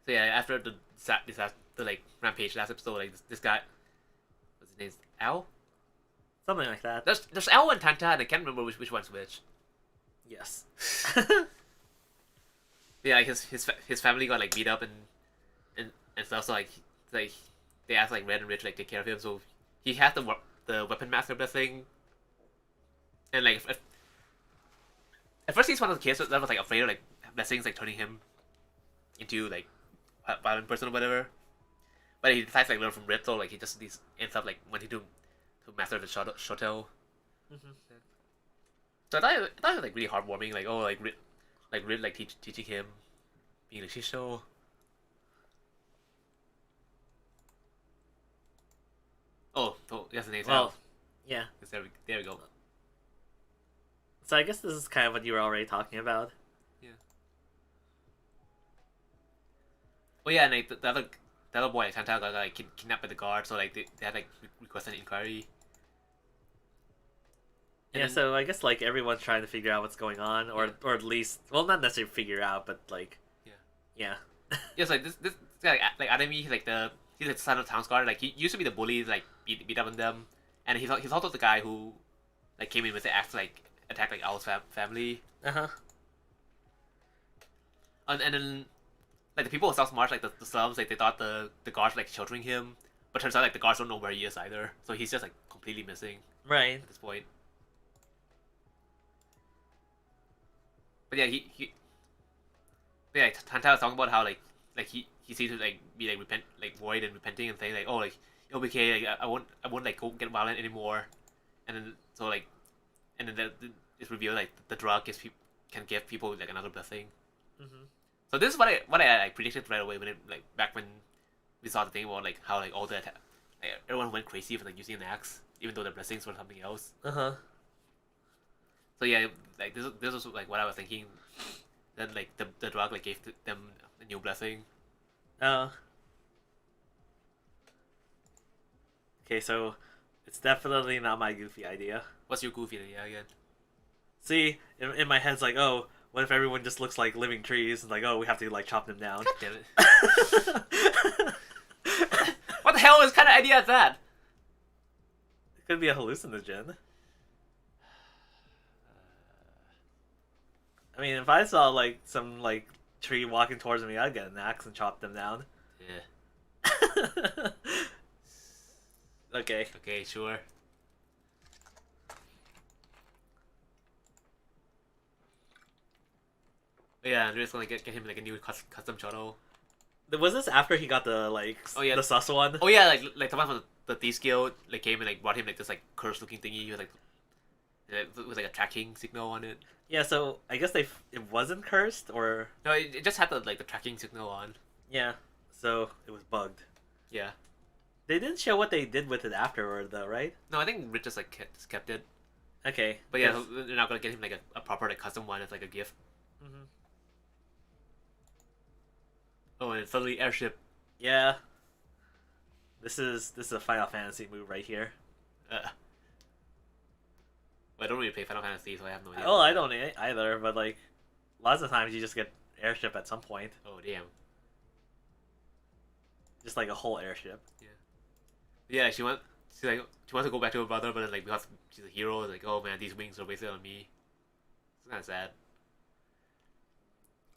B: So yeah, after the like rampage last episode, like this guy, what's his name? Al.
A: Something like that.
B: There's Al and Tanta, and I can't remember which one's which.
A: Yes.
B: Yeah, like his family got like beat up and stuff. So like they asked like Red and Rich to like take care of him. So he had the weapon master blessing, and like at first he's one of the kids that was like afraid of like blessings like turning him into like a violent person or whatever. But he decides like learn from Red, so like he just ends up like wanting to master the Shoto.
A: Mm-hmm.
B: So I thought it was like really heartwarming. Like oh like Red like teaching him being a Shisho. Oh, yes, the name's
A: Well,
B: Al.
A: yeah.
B: There we go.
A: So I guess this is kind of what you were already talking about.
B: Yeah. Oh yeah, and like the other boy, like, Santa got like kidnapped by the guard, so like they had like requested an inquiry. And
A: Yeah,
B: then,
A: so I guess like everyone's trying to figure out what's going on, or
B: Yeah.
A: or at least, well, not necessarily figure out, but like, yeah.
B: yes, like this guy like Adami, he's like the son of town guard. Like he used to be the bully, like beat up on them, and he's also the guy who like came in with the axe to, like attack like Owl's family.
A: Uh huh.
B: And then like the people of South March, like the slums, like they thought the guards were, like sheltering him, but turns out like the guards don't know where he is either, so he's just like completely missing
A: Right.
B: at this point. But yeah, but yeah, Tanta was talking about how like he seems to like be like void and repenting and saying like, oh, like it'll be okay, like I won't like go get violent anymore, and then so like and then it's revealed like the drug can give people like another blessing.
A: Mm-hmm.
B: So this is what I like predicted right away when it like back when we saw the thing about like how like all the like, everyone went crazy for like using an axe even though the blessings were something else.
A: Uh huh.
B: So yeah, like this was like what I was thinking. Then like the drug like gave them a new blessing.
A: Okay, so it's definitely not my goofy idea.
B: What's your goofy idea again?
A: See, in my head's like, oh, what if everyone just looks like living trees? And like, oh, we have to like chop them down.
B: God damn it! What the hell is kind of idea is that?
A: It could be a hallucinogen. I mean, if I saw like some like tree walking towards me, I'd get an axe and chop them down.
B: Yeah.
A: Okay.
B: Okay, sure. Yeah, I'm just gonna get him like a new custom shuttle.
A: Was this after he got the like the sus one?
B: Oh yeah, like the one from the D skill like came and like brought him like this like cursed looking thingy with like it was like a tracking signal on it.
A: Yeah, so I guess it wasn't cursed, or
B: no, it just had the like the tracking signal on.
A: Yeah, so it was bugged.
B: Yeah.
A: They didn't show what they did with it afterward, though, right?
B: No, I think Rich just like kept it.
A: Okay.
B: But yeah, they're not gonna get him like a proper like custom one. It's like a gift.
A: Mm-hmm.
B: Oh, and suddenly airship.
A: Yeah. This is a Final Fantasy move right here.
B: Well, I don't really play Final Fantasy, so I have no idea.
A: Oh, I don't either, but like, lots of times you just get airship at some point.
B: Oh damn.
A: Just like a whole airship.
B: Yeah. Yeah, she wants to go back to her brother, but then like because she's a hero, it's like, oh man, these wings are wasted on me. It's kind of sad.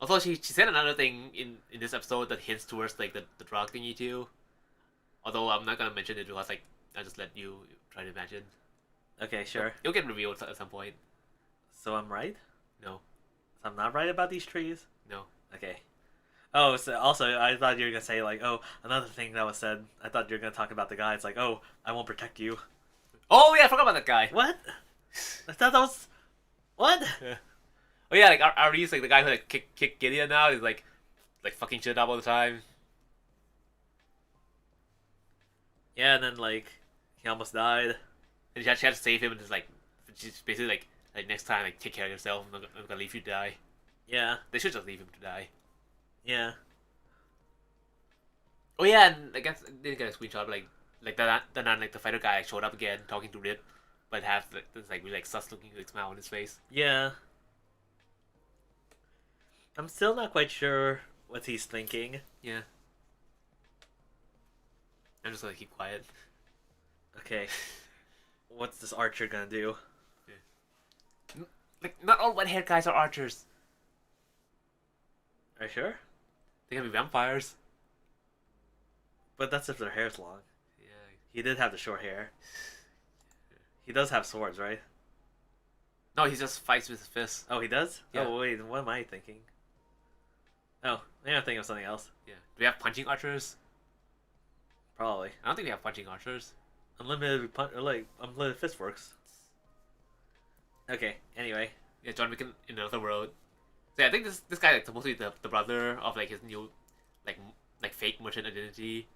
B: Also, she said another thing in this episode that hints towards like the drug thingy too. Although I'm not gonna mention it because I just let you try to imagine.
A: Okay, sure.
B: It'll get revealed at some point.
A: So I'm right?
B: No.
A: So I'm not right about these trees?
B: No.
A: Okay. Oh, so also, I thought you were gonna say, like, oh, another thing that was said. I thought you were gonna talk about the guy. It's like, oh, I won't protect you.
B: Oh yeah, I forgot about that guy.
A: What? I thought that was. What?
B: Yeah. Oh yeah, like Ari's like the guy who like kick Gideon now. He's like fucking shit up all the time.
A: Yeah, and then, like, he almost died.
B: And she had to save him, and just like she's basically like next time like take care of yourself. I'm gonna leave you to die.
A: Yeah.
B: They should just leave him to die.
A: Yeah.
B: Oh yeah, and I guess I didn't get a screenshot, but like then like the fighter guy like, showed up again talking to Rit, but have like this like really like sus looking like smile on his face.
A: Yeah. I'm still not quite sure what he's thinking.
B: Yeah. I'm just gonna keep quiet.
A: Okay. What's this archer gonna do?
B: Yeah. Like not all red-haired guys are archers.
A: Are you sure?
B: They can be vampires.
A: But that's if their hair's long.
B: Yeah.
A: He did have the short hair. He does have swords, right?
B: No, he just fights with his fists.
A: Oh, he does?
B: Yeah.
A: Oh, wait, what am I thinking? Oh, maybe I'm thinking of something else.
B: Yeah. Do we have punching archers?
A: Probably.
B: I don't think we have punching archers.
A: Unlimited fist works. Okay, anyway.
B: Yeah, John Wick in another world. So yeah, I think this guy like supposed to be the brother of like his new like fake merchant identity.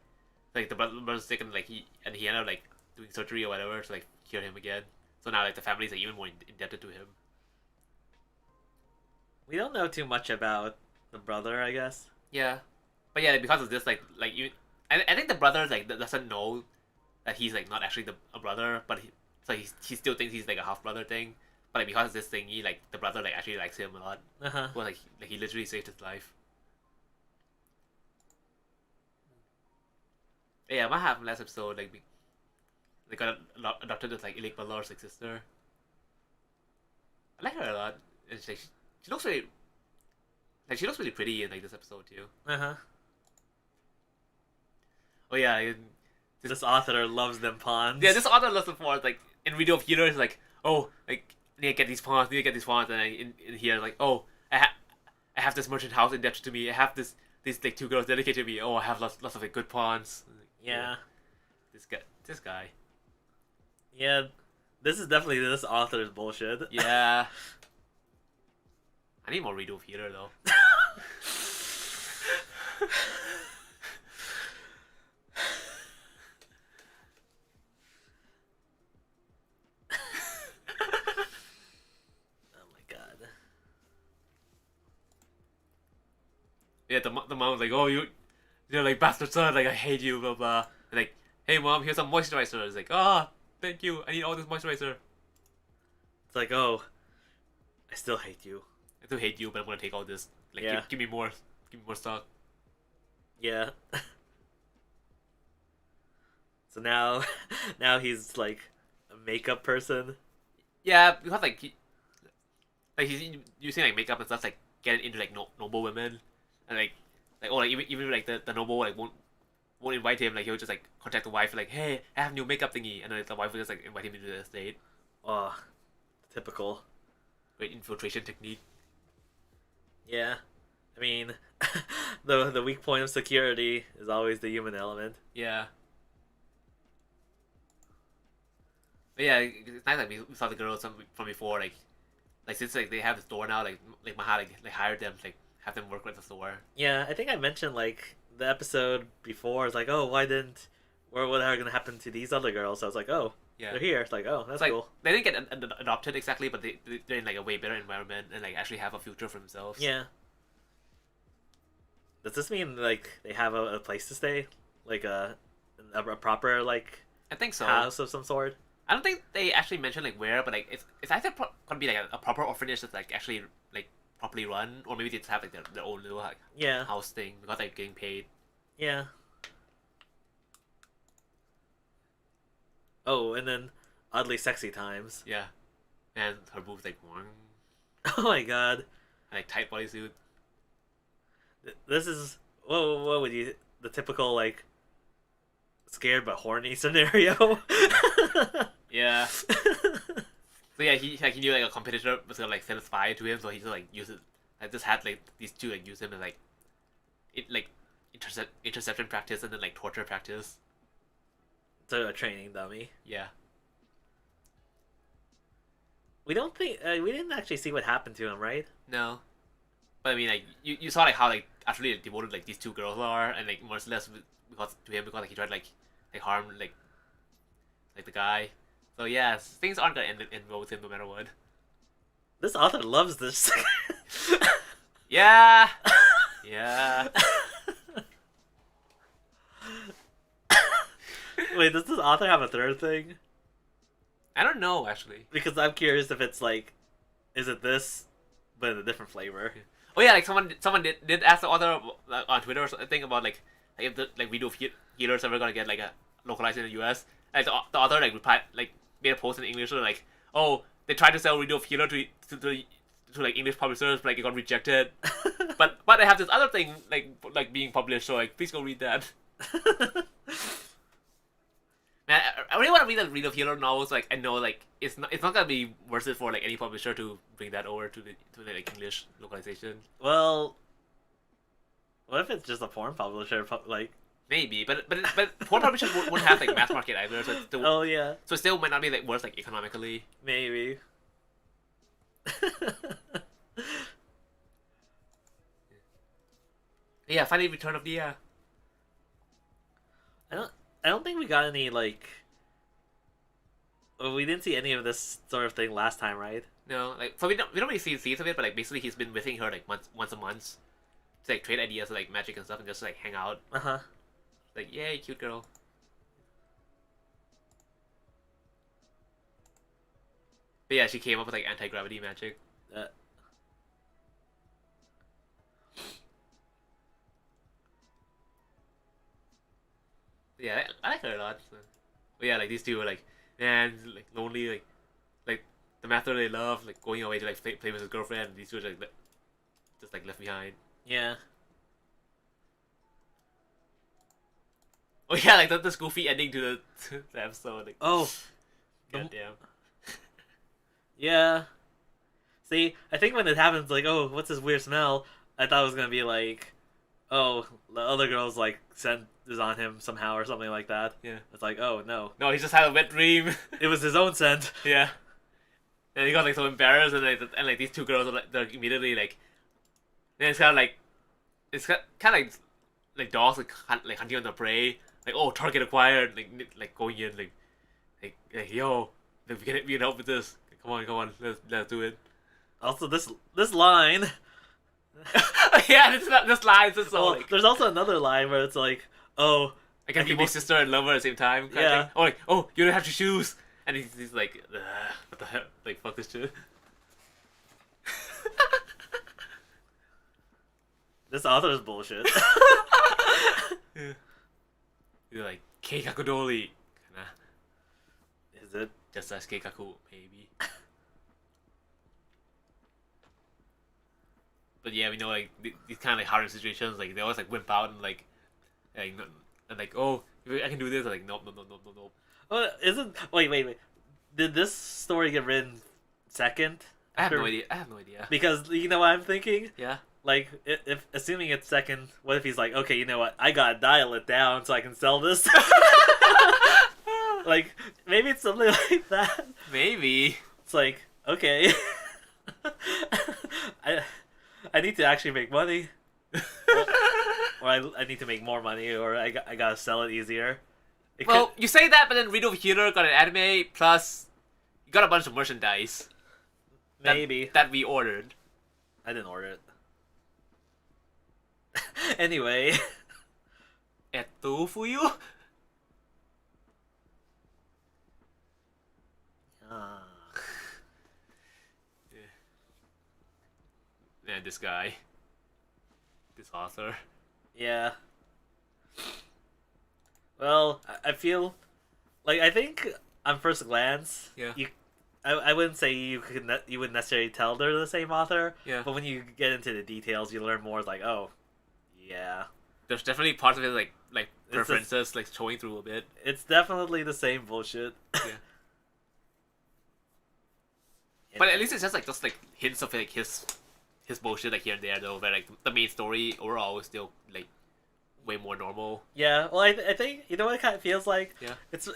B: Like the brother's sick and like he ended up like doing surgery or whatever to like cure him again. So now like the family's like even more indebted to him.
A: We don't know too much about the brother, I guess.
B: Yeah, but yeah, because of this, like you, I think the brother like doesn't know that he's like not actually a brother, but he still thinks he's like a half brother thing. But like because of this thing, like the brother like actually likes him a lot. Well, like he literally saved his life. Yeah, what happened last episode? Like they got adopted as like Ilik Balor's like sister. I like her a lot. And she looks really she looks really pretty in like this episode too. Oh yeah,
A: this author loves them pawns.
B: Yeah, this author loves them pawns. Like in Video of Healer, it's like, oh, like need to get these pawns, and then in here, like, oh, I have this merchant house indebted to me. I have these like two girls dedicated to me. Oh, I have lots of like good pawns.
A: Yeah.
B: This guy.
A: Yeah, this is definitely this author's bullshit.
B: Yeah. I need more Video of Healer though. Yeah, the mom's like, oh, you're like bastard son, like I hate you, blah blah. And like, hey mom, here's some moisturizer. It's like, ah, thank you, I need all this moisturizer.
A: It's like, oh, I still hate you.
B: I still hate you, but I'm gonna take all this. Like,
A: yeah.
B: give me more stock.
A: Yeah. So now he's like a makeup person.
B: Yeah, because like he's using like makeup and stuff, like getting into like noble women. And like oh, like even like the noble like won't invite him. Like he'll just like contact the wife like, hey, I have a new makeup thingy, and then like, the wife will just like invite him into the estate.
A: Oh, typical.
B: Great infiltration technique.
A: Yeah, I mean, the weak point of security is always the human element.
B: Yeah. But yeah, it's nice that we saw the girls from before. Like since like they have the store now, like Maha like hired them to, like have them work with the store.
A: Yeah, I think I mentioned like the episode before. It's like, oh, what are gonna happen to these other girls? So I was like, oh, yeah, they're here. It's like, oh, that's cool.
B: They didn't get adopted exactly, but they're in like a way better environment and like actually have a future for themselves.
A: Yeah. Does this mean like they have a place to stay, like a proper like
B: I think so
A: house of some sort?
B: I don't think they actually mentioned like where, but like it's either gonna be like a proper orphanage that's like actually like properly run, or maybe they just have like their own little like house thing because they're getting paid. Yeah.
A: Oh, and then oddly sexy times.
B: Yeah, and her boobs like warm.
A: Oh my god.
B: And like tight bodysuit.
A: This is what would you the typical like scared but horny scenario.
B: Yeah. So yeah, he knew like a competitor was gonna like send a spy to him, so he just like used it. I just had like these two like use him as like it like interception practice and then like torture practice.
A: So a training dummy.
B: Yeah.
A: We don't think we didn't actually see what happened to him, right?
B: No. But I mean, like you saw like how like actually like, devoted like these two girls are, and like merciless because to him because like he tried like harm like the guy. So yeah, things aren't gonna end well with him no matter what.
A: This author loves this.
B: Yeah. Yeah.
A: Wait, does this author have a third thing?
B: I don't know actually.
A: Because I'm curious if it's like, is it this, but in a different flavor?
B: Oh yeah, like someone did ask the author on Twitter or something about like if the like video healers ever gonna get like a localized in the US. Like the author like replied like made a post in English like, oh, they tried to sell radio healer to like English publishers, but like it got rejected. but they have this other thing like being published, so like please go read that. Man, I really want to read the Read of Hero novels. Like I know, like it's not gonna be worth it for like any publisher to bring that over to the like English localization.
A: Well, what if it's just a porn publisher? Like
B: Maybe, but porn publishers wouldn't have like mass market either. So it still,
A: oh yeah,
B: so it still might not be like worth like economically.
A: maybe.
B: Yeah, finally Return of the
A: I don't think we got any like. Well, we didn't see any of this sort of thing last time, right?
B: No, like so we don't really see scenes of it, but like basically he's been visiting her like once a month to like trade ideas like magic and stuff and just like hang out.
A: Uh-huh.
B: Like yay, cute girl. But yeah, she came up with like anti-gravity magic. Yeah, I like her a lot. So. But yeah, like these two are like, man, like lonely, like the master they love, like going away to like play with his girlfriend. And these two are like just like left behind.
A: Yeah.
B: Oh yeah, like the goofy ending to the episode. Like,
A: oh,
B: goddamn.
A: Yeah. See, I think when it happens, like, oh, what's this weird smell? I thought it was gonna be like, oh, the other girl's like scent is on him somehow or something like that.
B: Yeah.
A: It's like, oh no.
B: No, he just had a wet dream.
A: It was his own scent.
B: Yeah. And he got like so embarrassed, and like these two girls are like they're immediately like, and it's kind of like dogs like hunting on the prey. Like, oh, target acquired. Like going in like yo, we can help with this. Come on, let's do it.
A: Also, this line.
B: Yeah, this line is so.
A: Well,
B: like,
A: there's also another line where it's like, oh,
B: I can be both sister and lover at the same time. Kind of thing. Or like, oh, you don't have to choose. And he's like, what the hell? Like, fuck this shit.
A: This author is bullshit.
B: Yeah. You're like, keikaku.
A: Is it?
B: Just as keikaku, maybe. But yeah, we know like these kind of like harder situations, like they always like wimp out and like oh, I can do this. Like nope.
A: Well, isn't wait. Did this story get written second?
B: I have no idea.
A: Because you know what I'm thinking?
B: Yeah.
A: Like, if assuming it's second, what if he's like, okay, you know what? I gotta dial it down so I can sell this. Like, maybe it's something like that.
B: Maybe.
A: It's like, okay, I need to actually make money, or I need to make more money, or I gotta sell it easier.
B: You say that, but then Read Over Healer got an anime, plus you got a bunch of merchandise.
A: Maybe
B: that we ordered.
A: I didn't order it. Anyway.
B: Fuyu? Yeah, this guy. This author.
A: Yeah. Well, I feel like I think on first glance,
B: yeah,
A: I wouldn't say you wouldn't necessarily tell they're the same author.
B: Yeah.
A: But when you get into the details, you learn more. Like, oh, yeah.
B: There's definitely parts of it like preferences like showing through a bit.
A: It's definitely the same bullshit.
B: Yeah. But at least it's just like hints of like his bullshit like here and there though. But like the main story overall is still like way more normal.
A: Yeah, well, I think you know what it kind of feels like.
B: Yeah.
A: It's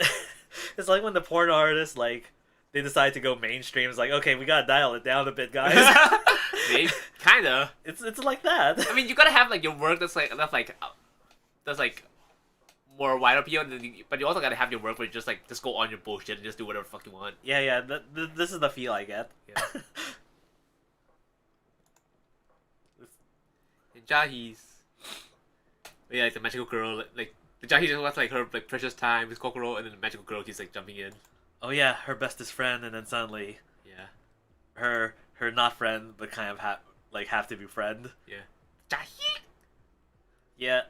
A: it's like when the porn artists like they decide to go mainstream. It's like, okay, we gotta dial it down a bit, guys.
B: Maybe, kinda.
A: It's like that.
B: I mean, you gotta have like your work that's like more wide appeal, but you also gotta have your work where you just go on your bullshit and just do whatever the fuck you want.
A: Yeah. This is the feel I get.
B: Yeah. And Jahi's, yeah, like the magical girl, like the Jahi just wants like her like precious time with Kokoro, and then the magical girl keeps like jumping in.
A: Oh yeah, her bestest friend, and then suddenly,
B: Yeah.
A: her not friend, but kind of have to be friend.
B: Yeah. Jahi.
A: Yeah.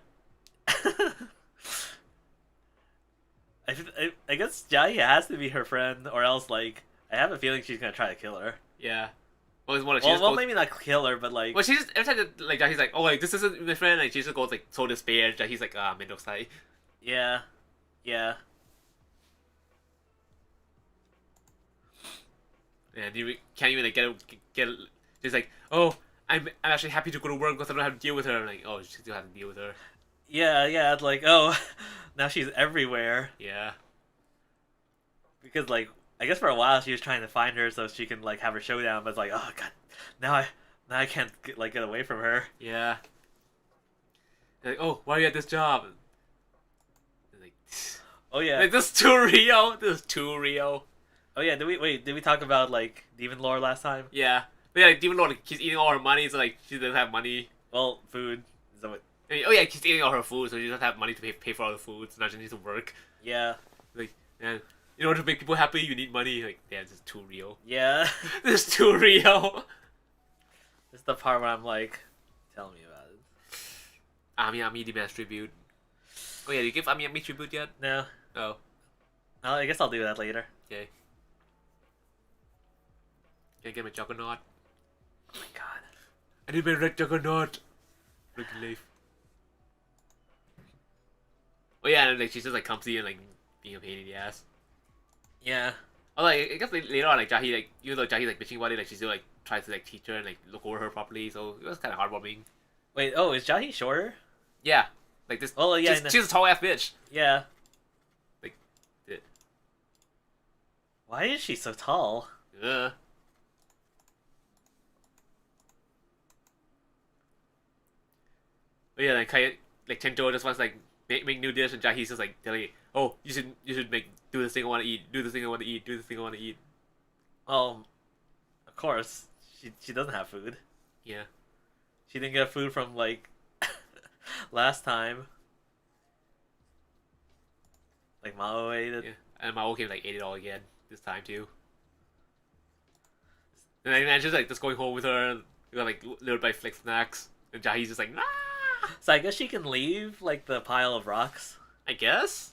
A: I guess Jai has to be her friend, or else like I have a feeling she's gonna try to kill her.
B: Yeah. Well, it's more like
A: Well, maybe not kill her, but like.
B: Well, she just every time that, like Jahi's like, oh, like this isn't my friend. Like she just goes like so despair. Jahi's like, ah, Mendosai.
A: Yeah.
B: And you can't even like get. She's like, oh, I'm actually happy to go to work because I don't have to deal with her. I'm like, oh, she still have to deal with her.
A: Yeah. It's like, oh, now she's everywhere.
B: Yeah.
A: Because like, I guess for a while she was trying to find her so she can like have her showdown, but it's like, oh god, now I can't get away from her.
B: Yeah. They're like, oh, why are you at this job? They're like,
A: Oh yeah.
B: like, this is too real. This is too real.
A: Oh yeah. Did we talk about like demon lore last time?
B: Yeah. But yeah, like, Demon Lord, she's eating all her money, so like she doesn't have money.
A: Well, food. Is that what?
B: I mean, oh yeah, she's eating all her food, so she doesn't have money to pay for all the food, so now she needs to work.
A: Yeah.
B: Like, and in order to make people happy, you need money. Like, damn, this is too real.
A: Yeah.
B: This is too real.
A: This is the part where I'm like, tell me about it.
B: Ami demands tribute. Oh yeah, did you give Ami tribute yet?
A: No.
B: Oh.
A: I guess I'll do that later.
B: Okay. Can I get my juggernaut?
A: Oh my god.
B: I need my red juggernaut. Look life. Oh yeah, and like she's just like clumsy and like being a pain in the ass.
A: Yeah.
B: Although I guess later on, like Jahi, like even though Jahi's like bitching about it, like she still like tries to like teach her and like look over her properly. So it was kind of heartwarming.
A: Wait. Oh, is Jahi shorter?
B: Yeah, like this.
A: Oh yeah.
B: She's a tall ass bitch.
A: Yeah.
B: Like, it.
A: Why is she so tall?
B: Ugh. But yeah, like Chenjo just wants like make new dish, and Jahi's just like telling me, oh, you should do this thing I want to eat, do this thing I want to eat, do this thing I want to eat.
A: Of course. She doesn't have food.
B: Yeah.
A: She didn't get food from like last time. Like Mao ate it.
B: Yeah. And Mao came like ate it all again this time too. And then she's like just going home with her, like lured by flick snacks, and Jahi's just like, nah.
A: So I guess she can leave like the pile of rocks.
B: I guess.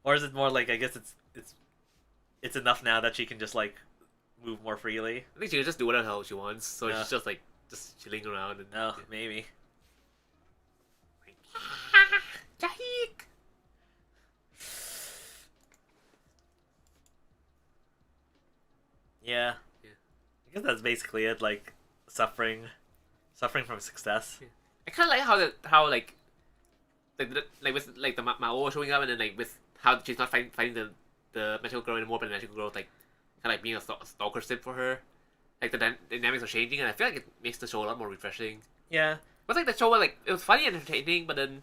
A: Or is it more like I guess it's enough now that she can just like move more freely?
B: I think she can just do whatever the hell she wants, so
A: Yeah.
B: she's just like just chilling around and
A: No, maybe.
B: Jahik.
A: Yeah. I guess that's basically it. Like suffering from success.
B: Yeah. I kind of like how like with like the Mao showing up, and then like with how she's not fighting the magical girl anymore, but the magical girl like kind of like being a stalker simp for her. Like the dynamics are changing, and I feel like it makes the show a lot more refreshing.
A: Yeah.
B: But like the show was like it was funny and entertaining, but then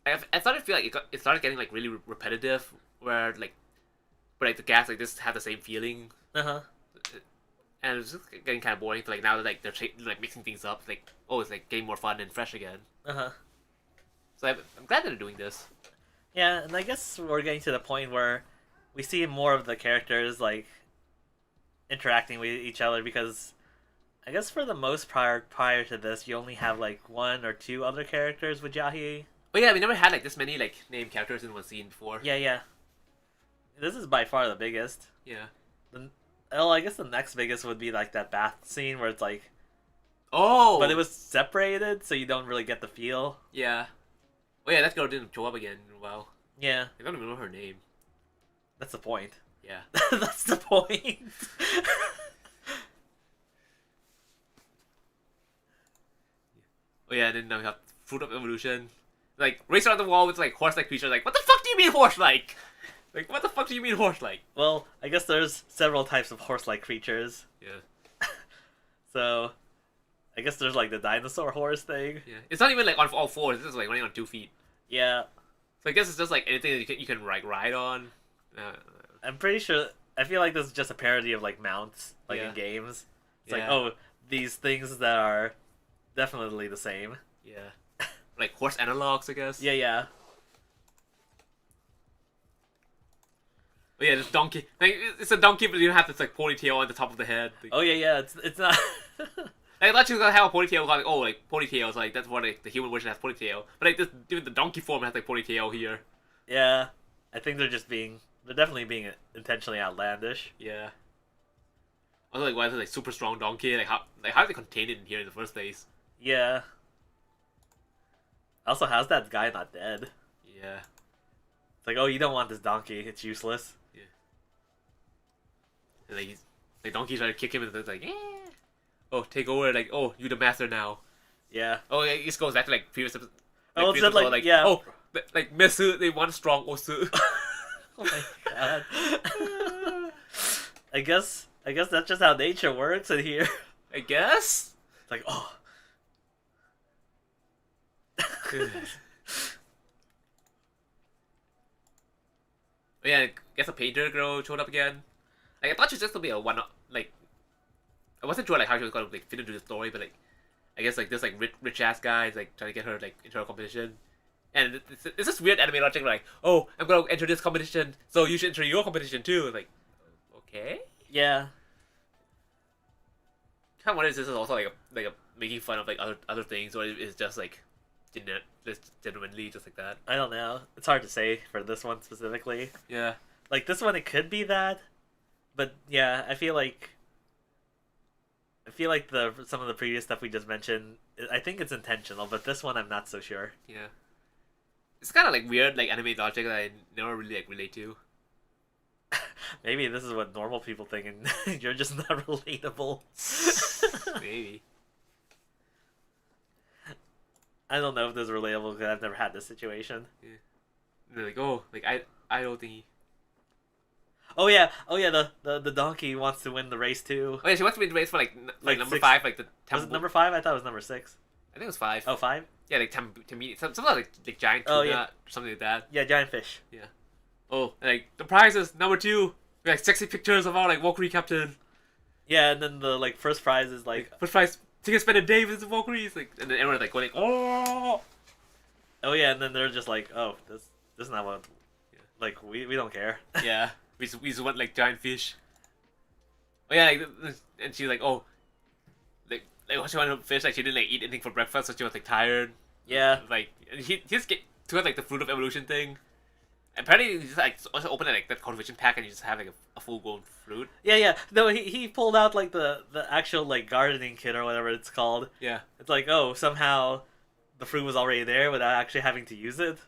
B: I started to feel like it started getting like really repetitive, where the cast like just had the same feeling. And it was just getting kind of boring. So, like now that like they're like mixing things up, like oh, it's like getting more fun and fresh again. So I'm glad that they're doing this.
A: Yeah, and I guess we're getting to the point where we see more of the characters like interacting with each other, because I guess for the most prior to this, you only have like one or two other characters with Jahi.
B: Oh yeah, we never had like this many like named characters in one scene before.
A: Yeah. This is by far the biggest.
B: Yeah.
A: Well, I guess the next biggest would be like that bath scene where it's like,
B: oh,
A: but it was separated, so you don't really get the feel.
B: Yeah. Oh yeah, that girl didn't show up again in a while.
A: Yeah.
B: I don't even know her name.
A: That's the point.
B: Yeah.
A: That's the point.
B: yeah, and then now we have fruit of evolution. Like race around the wall with like horse-like creatures. Like, what the fuck do you mean horse-like? Like, what the fuck do you mean horse-like?
A: Well, I guess there's several types of horse-like creatures.
B: Yeah.
A: So, I guess there's like the dinosaur horse thing.
B: Yeah. It's not even like on all fours. It's just like running on 2 feet.
A: Yeah.
B: So I guess it's just like anything that you can like ride on.
A: I'm pretty sure. I feel like this is just a parody of like mounts, like
B: Yeah.
A: in games. It's
B: Yeah.
A: like, oh, these things that are definitely the same.
B: Yeah. Like horse analogs, I guess.
A: Yeah, yeah.
B: But yeah, this donkey. Like, it's a donkey, but you don't have this like ponytail on the top of the head. Like,
A: Oh yeah, yeah. It's not.
B: I thought you were gonna have a ponytail. Like, oh, like ponytails. Like that's what like, the human version has ponytail. But like this, even the donkey form has like ponytail here.
A: Yeah, I think they're definitely being intentionally outlandish.
B: Yeah. Also, like, why is it like super strong donkey? Like how did they contain it in here in the first place?
A: Yeah. Also, how's that guy not dead?
B: Yeah.
A: It's like, oh, you don't want this donkey. It's useless.
B: Yeah. And like, the donkey's trying to kick him, and it's like, yeah. Oh, take over. Like, oh, you're the master now.
A: Yeah.
B: Oh, yeah, this goes back to like previous. Like,
A: Oh, it's
B: previous
A: like,
B: episode,
A: yeah.
B: Oh, like Messu, they want strong Osu.
A: Oh my god. I guess that's just how nature works in here.
B: I guess.
A: It's like, oh.
B: But yeah, I guess a painter girl showed up again. Like, I thought she was just gonna be a one. Like, I wasn't sure like how she was gonna like fit into the story, but like, I guess like this like rich ass guy is like trying to get her like into a competition, and it's this weird anime logic like, oh, I'm gonna enter this competition, so you should enter your competition too. Like, okay.
A: Yeah.
B: Kind of wonder if this is also like a making fun of like other things, or is just like just genuinely just like that.
A: I don't know. It's hard to say for this one specifically.
B: Yeah.
A: Like this one, it could be that, but yeah, I feel like the some of the previous stuff we just mentioned, I think it's intentional, but this one I'm not so sure.
B: Yeah. It's kind of like weird like anime logic that I never really like relate to.
A: Maybe this is what normal people think, and you're just not relatable.
B: Maybe.
A: I don't know if this is relatable because I've never had this situation.
B: Yeah. And they're like, oh, like I don't think.
A: Oh yeah, the donkey wants to win the race too.
B: Oh yeah, she wants to be in the race for like
A: Like
B: number
A: 6.
B: 5, like the
A: Was it number 5? I thought it was number 6.
B: I think it was 5.
A: Oh, 5?
B: Yeah, like to me, something like giant tuna,
A: Oh, yeah.
B: or something like that.
A: Yeah, giant fish.
B: Yeah. Oh, and, like the prizes number 2, we like sexy pictures of our like Valkyrie captain.
A: Yeah, and then the like first prize is like
B: First prize, you can spend a day with the Valkyries, like, and then everyone's like going, oh.
A: oh yeah, and then they're just like, oh, this is not what,
B: Yeah.
A: like we don't care.
B: Yeah, we just want like giant fish. Oh yeah, like, and she's like, oh, like when she wanted fish, like she didn't like eat anything for breakfast, so she was like tired.
A: Yeah,
B: Like he just get to like the fruit of evolution thing. Apparently, you just like also open like that cultivation pack and you just have like a full grown fruit.
A: yeah. No, he pulled out like the actual like gardening kit or whatever it's called.
B: Yeah,
A: It's like, oh, somehow the fruit was already there without actually having to use it.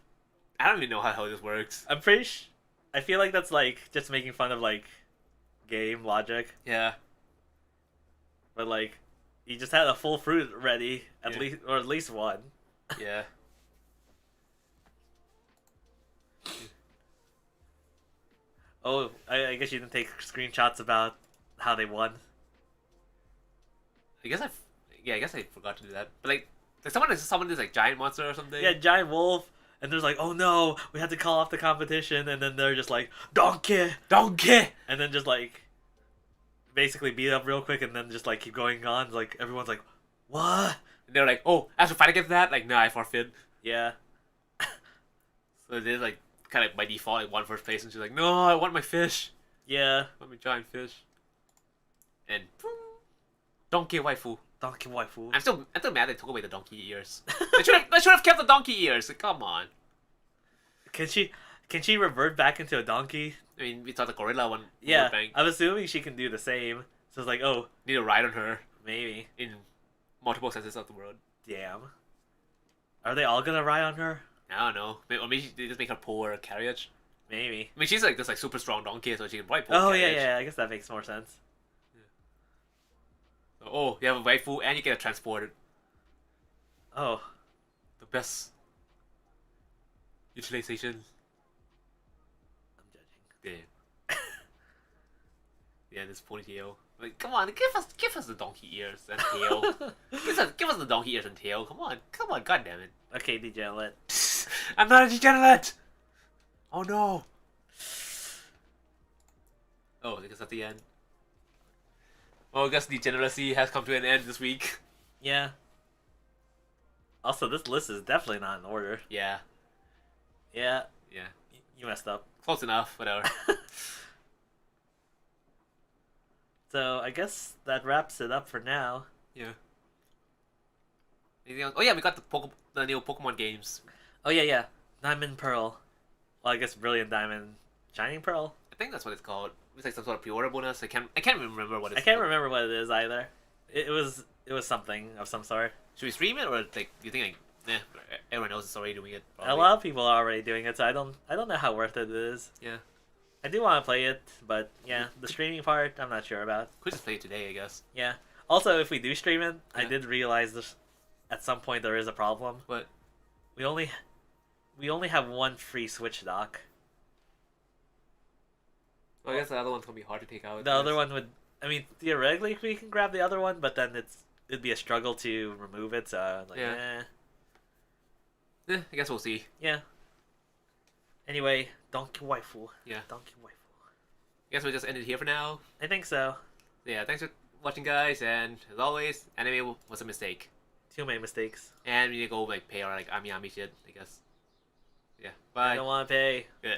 B: I don't even know how this works.
A: I'm pretty I feel like that's like just making fun of like game logic,
B: Yeah,
A: but like he just had a full fruit ready at
B: Yeah.
A: least, or at least one.
B: yeah.
A: Oh, I guess you didn't take screenshots about how they won.
B: I guess I forgot to do that. But like someone summoned this like giant monster or something.
A: Yeah, giant wolf, and there's like, oh no, we had to call off the competition, and then they're just like, DONKE,
B: donkey.
A: and then just like basically beat up real quick, and then just like keep going on. Like everyone's like, what?
B: And they're like, oh, I have to fight against that. Like, no, I forfeit.
A: Yeah,
B: So they're like kind of by default like won first place, and she's like, no, I want my fish.
A: yeah,
B: I want my giant fish. And donkey waifu.
A: donkey waifu.
B: I'm still mad they took away the donkey ears. They should have kept the donkey ears. Like, come on.
A: Can she revert back into a donkey?
B: I mean, we saw the gorilla one.
A: Yeah,
B: Bang.
A: I'm assuming she can do the same. So it's like, oh,
B: Need to ride on her
A: maybe.
B: in multiple senses of the word.
A: Damn. Are they all gonna ride on her?
B: I don't know. Or maybe they just make her pull her carriage.
A: Maybe.
B: I mean, she's like this like super strong donkey, so she can probably pull
A: Oh
B: carriage.
A: yeah. I guess that makes more sense.
B: Oh, you have a waifu and you get transported.
A: Oh,
B: The best utilization.
A: I'm judging.
B: Damn. Yeah, this ponytail. Like, come on, give us the donkey ears and tail. give us the donkey ears and tail. Come on, god damn it.
A: Okay, degenerate.
B: I'm not a degenerate! Oh no! Oh, I guess that's the end. Well, I guess degeneracy has come to an end this week.
A: Yeah. Also, this list is definitely not in order.
B: Yeah.
A: Yeah,
B: Yeah.
A: you messed up.
B: Close enough, whatever.
A: So, I guess that wraps it up for now.
B: Yeah. Anything else? Oh yeah, we got the new Pokemon games.
A: Oh, yeah. Diamond Pearl. Well, I guess Brilliant Diamond. Shining Pearl?
B: I think that's what it's called. It's like some sort of pre-order bonus. I can't remember what it's
A: I can't
B: called.
A: remember what it is either. It was something of some sort.
B: Should we stream it, or like do you think like everyone else is already doing it?
A: A lot of people are already doing it, so I don't know how worth it is.
B: Yeah.
A: I do want to play it, but yeah, the streaming part I'm not sure about.
B: Could just play it today, I guess.
A: Yeah. Also, if we do stream it, I
B: Yeah.
A: did realize this at some point there is a problem.
B: What?
A: We only have one free Switch dock.
B: Well, I guess the other one's gonna be hard to take out.
A: The other one would, I mean, theoretically we can grab the other one, but then it'd be a struggle to remove it. So like,
B: Yeah. I guess we'll see.
A: yeah. Anyway, Donkey Waifu.
B: Yeah.
A: Donkey Waifu.
B: I guess we'll just end it here for now.
A: I think so.
B: Yeah, thanks for watching, guys, and as always, anime was a mistake.
A: Too many mistakes.
B: And we need to go like pay our like Ami shit, I guess. Yeah.
A: I
B: Bye.
A: don't want to pay.
B: Yeah.